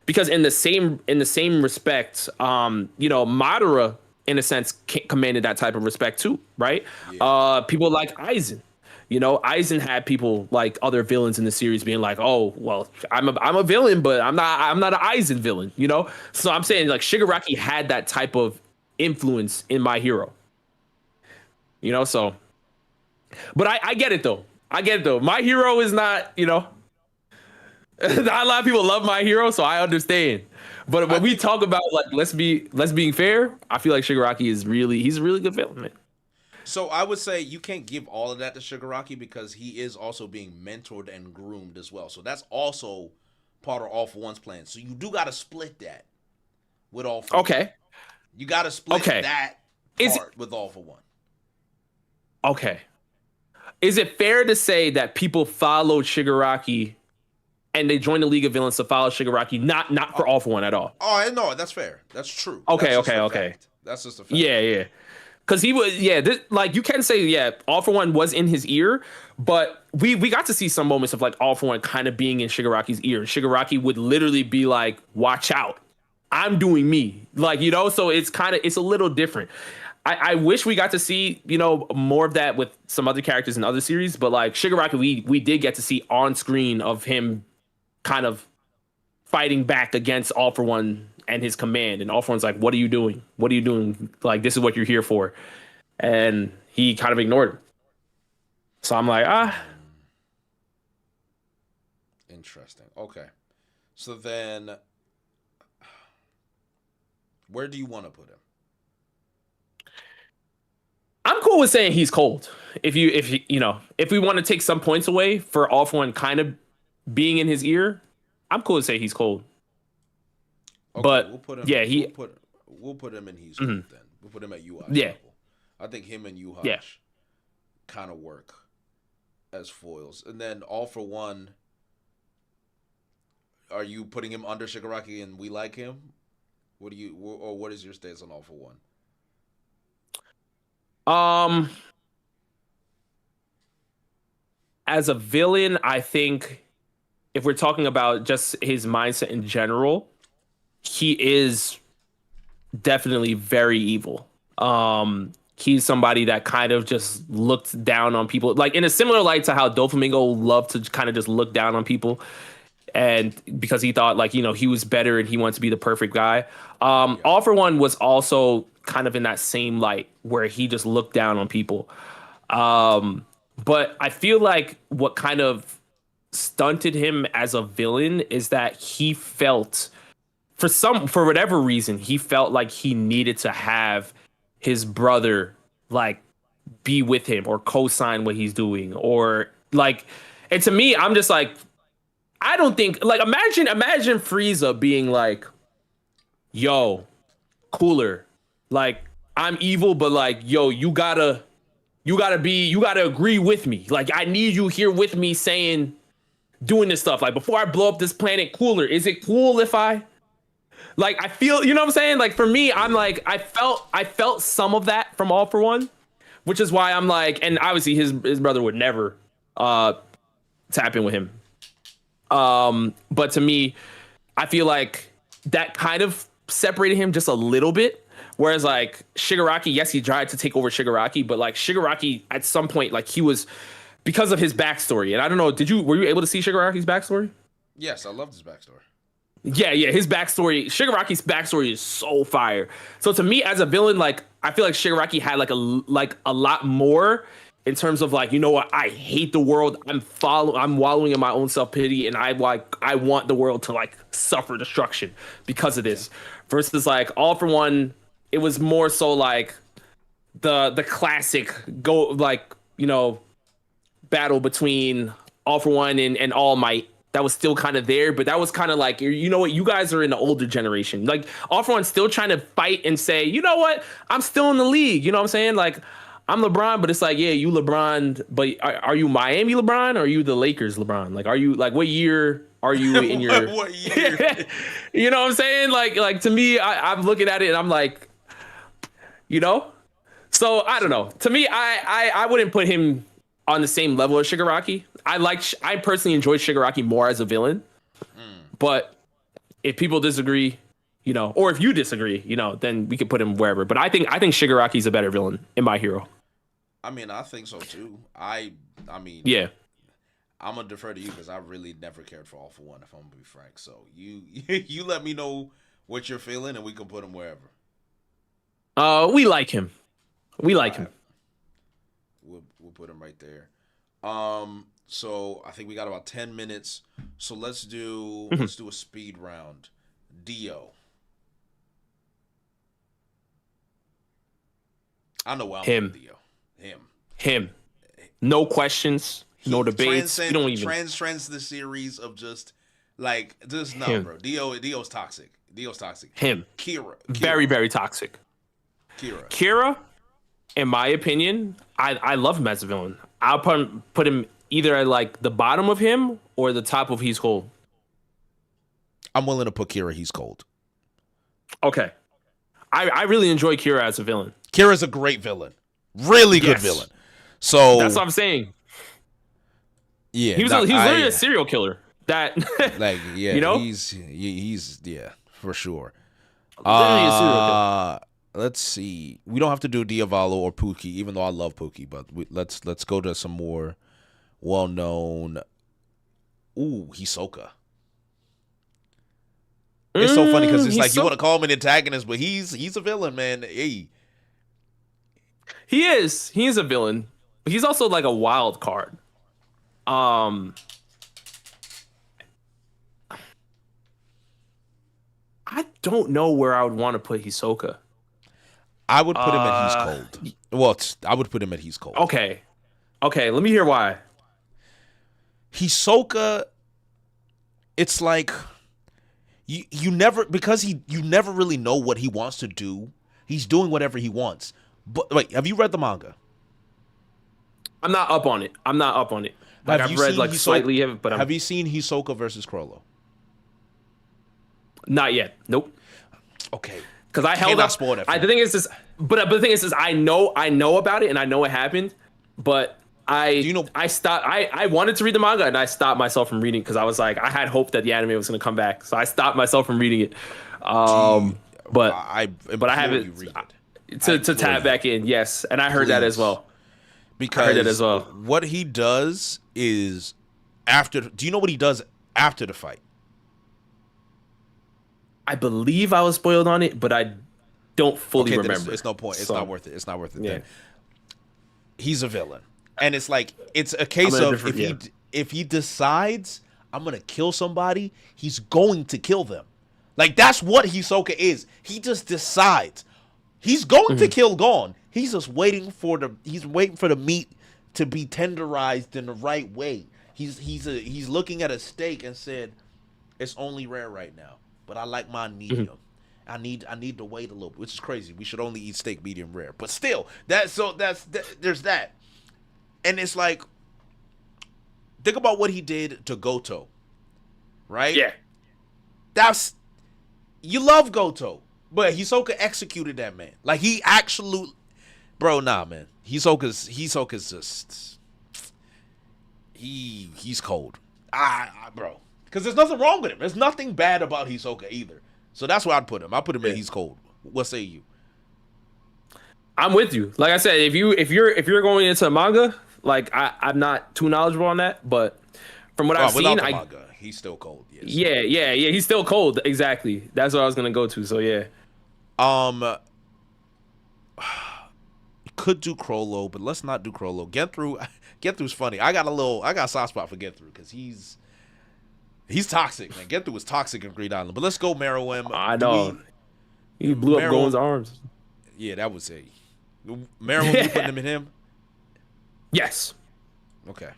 Because in the same respect, you know, Madara in a sense commanded that type of respect too, right? Yeah. People like Aizen. You know, Aizen had people like other villains in the series being like, "Oh, well, I'm a villain, but I'm not an Aizen villain." You know, so I'm saying like Shigaraki had that type of influence in My Hero. You know, so but I get it though. I get it though. My Hero is not, you know, not a lot of people love My Hero, so I understand. But when we talk about like let's being fair, I feel like Shigaraki is he's a really good villain, man. So I would say you can't give all of that to Shigaraki because he is also being mentored and groomed as well. So that's also part of All for One's plan. So you do got to split that with All for One. Okay. You got to split that Is part with All for One. Okay. Is it fair to say that people followed Shigaraki and they joined the League of Villains to follow Shigaraki, not for All for One at all? Oh, no, that's fair. That's true. Okay, That's okay. fact. That's just a fact. Yeah. Because he was, like you can say, All for One was in his ear, but we got to see some moments of like All for One kind of being in Shigaraki's ear. Shigaraki would literally be like, "Watch out, I'm doing me," like, you know. So it's a little different. I wish we got to see, you know, more of that with some other characters in other series, but like Shigaraki, we did get to see on screen of him kind of fighting back against All for One and his command, and All for One's like, "What are you doing? What are you doing? Like, this is what you're here for," and he kind of ignored him. So I'm like, Interesting. Okay. So then, where do you want to put him? I'm cool with saying he's cold. If we want to take some points away for All for One kind of being in his ear, I'm cool to say he's cold. Okay, but we'll put him. Yeah, We'll put him in he's cold then. We'll put him at Yuha's level. I think him and Yuha kind of work as foils. And then All for One, are you putting him under Shigaraki and we like him? What is your stance on All for One? As a villain, I think if we're talking about just his mindset in general, he is definitely very evil. He's somebody that kind of just looked down on people, like in a similar light to how Doflamingo loved to kind of just look down on people, and because he thought like, you know, he was better and he wanted to be the perfect guy. All for One was also kind of in that same light where he just looked down on people. But I feel like what kind of stunted him as a villain is that he felt for whatever reason, he felt like he needed to have his brother like be with him or co-sign what he's doing, or like, and to me, I'm just like, I don't think, like, imagine Frieza being like, yo, Cooler, like, I'm evil, but like, yo, you gotta agree with me. Like, I need you here with me doing this stuff. Like, before I blow up this planet, Cooler, is it cool if I, like, I feel, you know what I'm saying? Like, for me, I'm like, I felt some of that from All for One, which is why I'm like, and obviously his brother would never tap in with him. But to me, I feel like that kind of separated him just a little bit. Whereas like Shigaraki, yes, he tried to take over Shigaraki, but like Shigaraki at some point, like he was, because of his backstory. And I don't know, were you able to see Shigaraki's backstory? Yes, I loved his backstory. Yeah, his backstory, Shigaraki's backstory is so fire. So to me, as a villain, like I feel like Shigaraki had like a lot more in terms of like, you know what, I hate the world. I'm wallowing in my own self pity, and I want the world to like suffer destruction because of this. Versus like All for One, it was more so like the classic go like battle between All for One and All Might. That was still kind of there, but that was kind of like, you know what, you guys are in the older generation. Like, All for One still trying to fight and say, you know what, I'm still in the league. You know what I'm saying? Like, I'm LeBron, but it's like, yeah, you LeBron, but are you Miami LeBron or are you the Lakers LeBron? Like, are you, like, what year are you in your... What year? You know what I'm saying? Like to me, I'm looking at it and I'm like, So, I don't know. To me, I wouldn't put him on the same level as Shigaraki. I personally enjoy Shigaraki more as a villain, but if people disagree, or if you disagree, then we could put him wherever. But I think Shigaraki's a better villain in My Hero. I mean, I think so too. I mean, yeah, I'm gonna defer to you because I really never cared for All for One. If I'm gonna be frank, so you let me know what you're feeling, and we can put him wherever. We like him. We like him. We'll put him right there. So I think we got about 10 minutes. So let's do a speed round. Dio. I know why I'm him. Dio. Him. No questions. No debates. You don't even transcends the series of just like just no, bro. Dio's toxic. Him. Kira. Very, very toxic. Kira, in my opinion, I love him as a villain. I'll put him either at like the bottom of him or the top of He's Cold. I'm willing to put Kira He's Cold. Okay. I really enjoy Kira as a villain. Kira's a great villain. Really good villain. So that's what I'm saying. Yeah. He was literally a serial killer. That like yeah, he's for sure. Literally a serial killer. Let's see. We don't have to do Diavolo or Pookie, even though I love Pookie. But let's go to some more well-known. Ooh, Hisoka. It's so funny because it's like you want to call him an antagonist, but he's a villain, man. Hey. He is. He is a villain. But he's also like a wild card. I don't know where I would want to put Hisoka. I would put him at He's Cold. Well, I would put him at He's Cold. Okay, let me hear why. Hisoka, it's like you never really know what he wants to do. He's doing whatever he wants. But wait, have you read the manga? I'm not up on it. Like I've read like slightly, but have you seen Hisoka versus Crollo? Not yet. Nope. Okay. Because I held up. The thing is this, but the thing is this. I know about it and I know it happened, but I stopped. I wanted to read the manga and I stopped myself from reading because I was like I had hope that the anime was going to come back, so I stopped myself from reading it. But I haven't to tap back in. Yes, and I heard that as well. Because I heard that as well. What he does is after. Do you know what he does after the fight? I believe I was spoiled on it, but I don't fully remember. It's no point. It's not worth it. It's not worth it. Yeah. Then. He's a villain, and it's like it's a case of if he decides I'm gonna kill somebody, he's going to kill them. Like that's what Hisoka is. He just decides he's going to kill Gon. He's just waiting for the meat to be tenderized in the right way. He's looking at a steak and said, "It's only rare right now." But I like mine medium. I need to wait a little bit, which is crazy. We should only eat steak medium rare. But still, there's that. And it's like, think about what he did to Goto, right? Yeah. You love Goto, but Hisoka executed that man. Like he absolutely, bro. Nah, man. Hisoka's just he's cold. Bro. Because there's nothing wrong with him. There's nothing bad about Hisoka either. So that's where I'd put him. I'd put him in He's Cold. What say you? I'm with you. Like I said, if you're going into manga, like I'm not too knowledgeable on that, but from what I've seen, He's still cold. Yes. Yeah. He's still cold. Exactly. That's what I was gonna go to. So yeah. Could do Crollo, but let's not do Crollo. Getthrough's funny. I got a soft spot for Getthrough because he's toxic, man. Getthrough was toxic in Greed Island. But let's go Meruem. I know. He blew up Gohan's arms. Yeah, that was a Meruem. You putting him in him? Yes. Okay.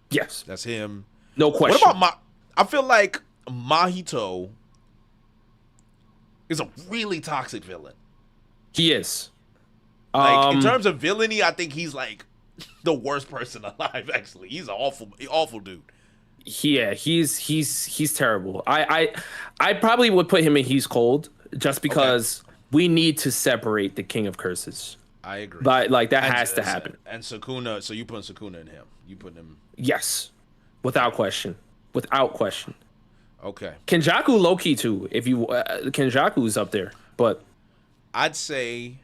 Yes. That's him. No question. What about I feel like Mahito is a really toxic villain. He is. Like in terms of villainy, I think he's like the worst person alive. Actually, he's an awful dude. Yeah, he's terrible. I probably would put him in He's Cold just because we need to separate the King of Curses. I agree. But like that has to happen. And Sukuna, so you putting Sukuna in him? You putting him? Yes, without question. Without question. Okay. Kenjaku low key too. If you Kenjaku's up there, but I'd say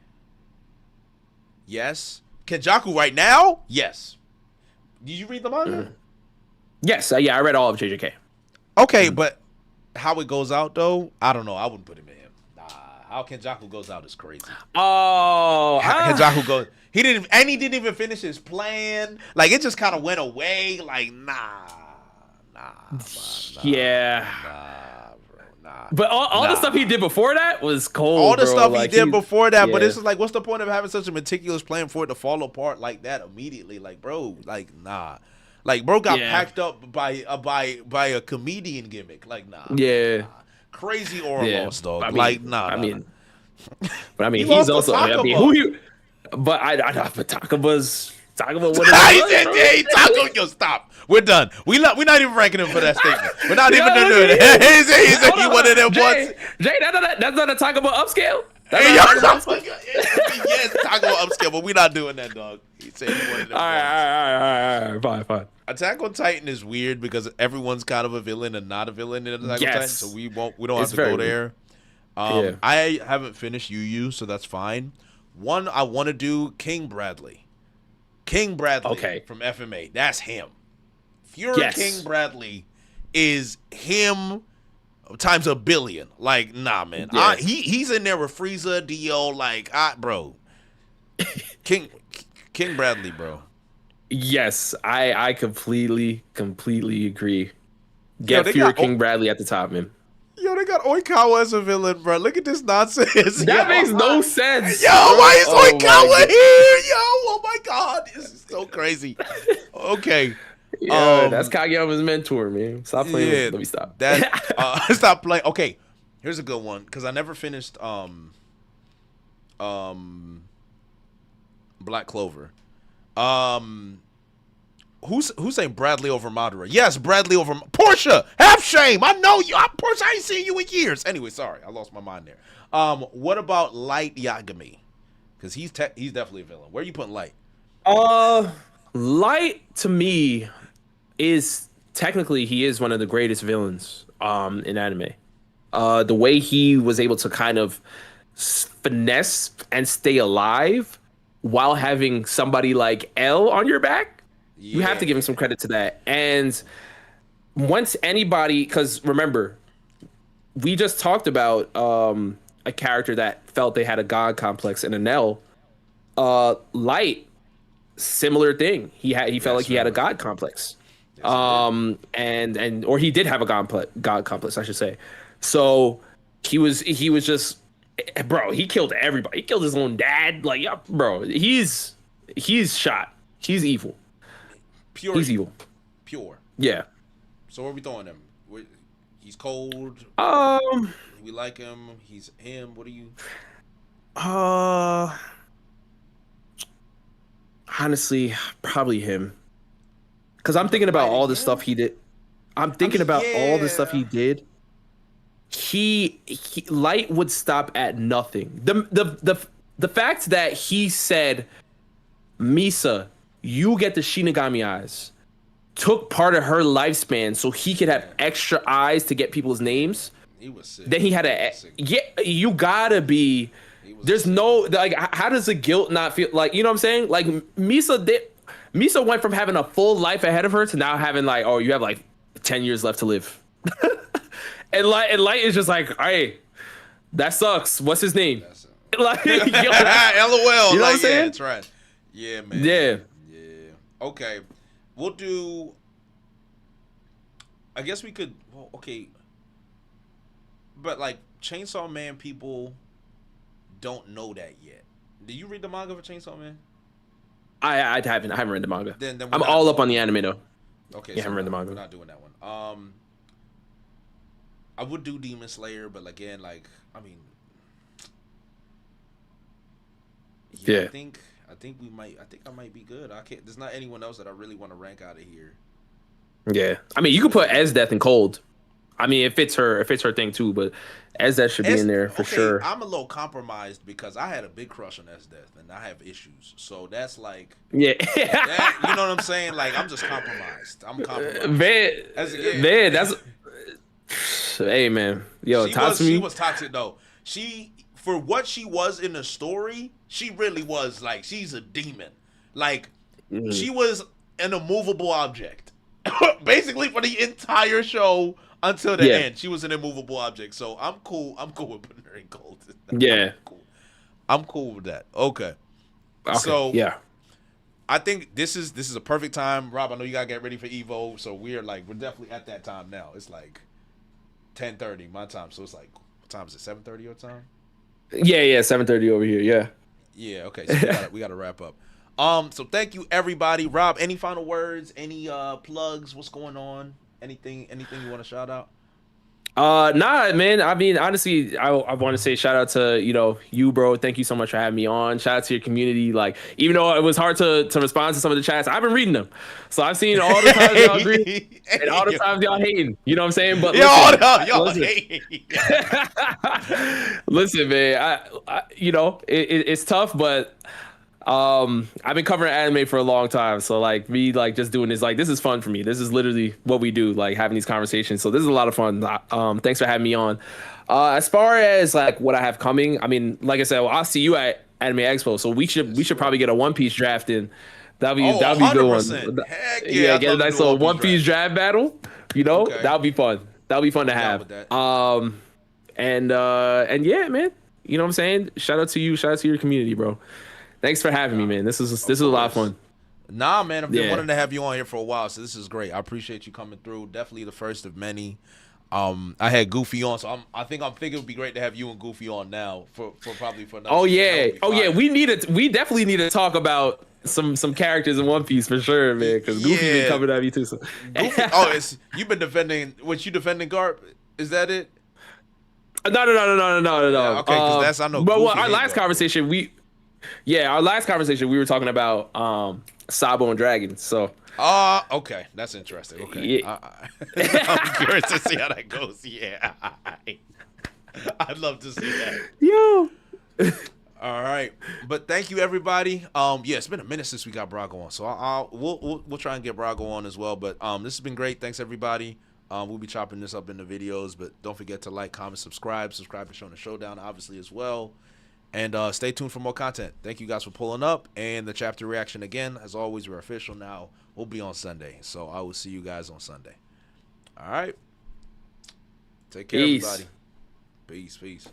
yes. Kenjaku right now? Yes. Did you read the manga? Yes. Yeah, I read all of JJK. Okay, but how it goes out though, I don't know. I wouldn't put him in him. Nah, how Kenjaku goes out is crazy. Oh, Kenjaku goes. He didn't even finish his plan. Like it just kind of went away. Like nah. Yeah. Bro, nah. But all the stuff he did before that was cold. All the stuff like, he did before that, but yeah. it's just like, what's the point of having such a meticulous plan for it to fall apart like that immediately? Like, bro, like nah. Like, bro got packed up by a comedian gimmick. Like, nah. Yeah. Nah. Crazy aura loss, dog. I mean, like, nah. But I mean, he's also. I mean, who he? But I know. But Takaba's. What is Yo, stop. We're done. We're not even ranking him for that statement. We're not even doing it. He's like, you one of them ones. Jay, that's not a Takaba upscale. Yes, talk about upscale, but we're not doing that, dog. He said he wanted them. All right, fine. Attack on Titan is weird because everyone's kind of a villain and not a villain in Attack on Titan, so we don't have to go there. I haven't finished Yu, so that's fine. One I want to do King Bradley. King Bradley from FMA. That's him. Fury King Bradley is him times a billion. Like, nah, man. Yeah. He's in there with Frieza, Dio, like, bro. King Bradley, bro. Yes, I completely agree. Get Fury King Bradley at the top, man. Yo, they got Oikawa as a villain, bro. Look at this nonsense. That makes no sense. Yo, why is Oikawa here? Yo, oh my God. This is so crazy. Okay. Yeah, that's Kageyama's mentor, man. Stop playing. Let me stop. Stop playing. Okay, here's a good one because I never finished Black Clover. Who's saying Bradley over Madara? Yes, Bradley over Portia. Have shame. I know you. Portia, I ain't seen you in years. Anyway, sorry, I lost my mind there. What about Light Yagami? Because he's definitely a villain. Where are you putting Light? Light to me is technically he is one of the greatest villains in anime. The way he was able to kind of finesse and stay alive while having somebody like L on your back. You have to give him some credit to that. And once anybody, because remember, we just talked about a character that felt they had a god complex in an L. Light, similar thing. He felt like he had a god complex. Or he did have a god complex, I should say. So he was just, bro, he killed everybody. He killed his own dad. Like, yeah, bro, he's shot. He's evil. Pure. He's evil. Pure. Yeah. So where are we throwing him? He's cold. We like him. He's him. What do you? Honestly, probably him. Because I'm thinking about all the stuff he did. All the stuff he did. He Light would stop at nothing. The fact that he said, Misa, you get the Shinigami eyes, took part of her lifespan so he could have extra eyes to get people's names. He was sick. Then he had you gotta be. There's no, like, how does the guilt not feel like, you know what I'm saying? Like Misa went from having a full life ahead of her to now having like, oh, you have like 10 years left to live. and Light is just like, hey, that sucks. What's his name? That's it. Like, yo, LOL. you know what I'm Like, yeah, saying? that's right. Yeah, man. Yeah. Yeah. Okay. We'll do. I guess we could. Well, okay. But like Chainsaw Man, people don't know that yet. Did you read the manga for Chainsaw Man? I haven't read the manga. Then I'm all up on the anime though. Okay. Yeah, I haven't read the manga. We're not doing that one. I would do Demon Slayer, but again, like, I mean, yeah. I think we might. I think I might be good. I can't. There's not anyone else that I really want to rank out of here. Yeah, I mean, you could put As Death and Cold. I mean, it fits her thing too, but As Death should be in there for sure. I'm a little compromised because I had a big crush on S Death, and I have issues. So that's like, Yeah, that, you know what I'm saying? Like, I'm just compromised. I'm compromised. Man, that's. Hey man, yo, she was toxic though. She, for what she was in the story, she really was like, she's a demon. Like, she was an immovable object, basically for the entire show until the end. She was an immovable object. So I'm cool. I'm cool with putting her in gold. Yeah, I'm cool with that. Okay. So I think this is a perfect time, Rob. I know you gotta get ready for Evo, so we're definitely at that time now. It's like 10:30 my time, so it's like, what time is it? 7:30 your time? Yeah, 7:30 over here. Yeah. Yeah. Okay. So we gotta wrap up. So thank you everybody. Rob, any final words? Any plugs? What's going on? Anything you want to shout out? Nah, man. I mean, honestly, I want to say shout out to, you, bro. Thank you so much for having me on. Shout out to your community. Like, even though it was hard to respond to some of the chats, I've been reading them. So I've seen all the times y'all agree and all the times y'all hating. You know what I'm saying? But y'all hating. Listen, man. It's tough, but I've been covering anime for a long time, so like me just doing this, this is fun for me. This is literally what we do, like having these conversations. So this is a lot of fun. Thanks for having me on. As far as like what I have coming, I mean, like I said, I'll see you at Anime Expo. So we should probably get a One Piece draft in. That'll be a good one. Heck yeah, get a nice little One Piece draft battle. Okay. That'll be fun. That'll be fun to have. And yeah, man. You know what I'm saying? Shout out to you. Shout out to your community, bro. Thanks for having me, man. This is a lot of fun. Nah, man, I've been wanting to have you on here for a while, so this is great. I appreciate you coming through. Definitely the first of many. I had Goofy on, so I think it would be great to have you and Goofy on now for probably for another. Oh yeah. We definitely need to talk about some characters in One Piece for sure, man. Because Goofy's been coming at me too. So. Goofy, you've been defending. What you defending, Garp? Is that it? No. Yeah, okay, because that's I know. But our last conversation we were talking about Sabo and Dragons. So. Okay, that's interesting. Okay, yeah. I'm curious to see how that goes. Yeah, I'd love to see that. Yo. All right, but thank you everybody. It's been a minute since we got Brago on, so we'll try and get Brago on as well. But this has been great. Thanks everybody. We'll be chopping this up in the videos, but don't forget to like, comment, subscribe to Showing the Showdown, obviously as well. And stay tuned for more content. Thank you guys for pulling up. And the chapter reaction again, as always, we're official now. We'll be on Sunday. So I will see you guys on Sunday. All right. Take care, everybody. Peace.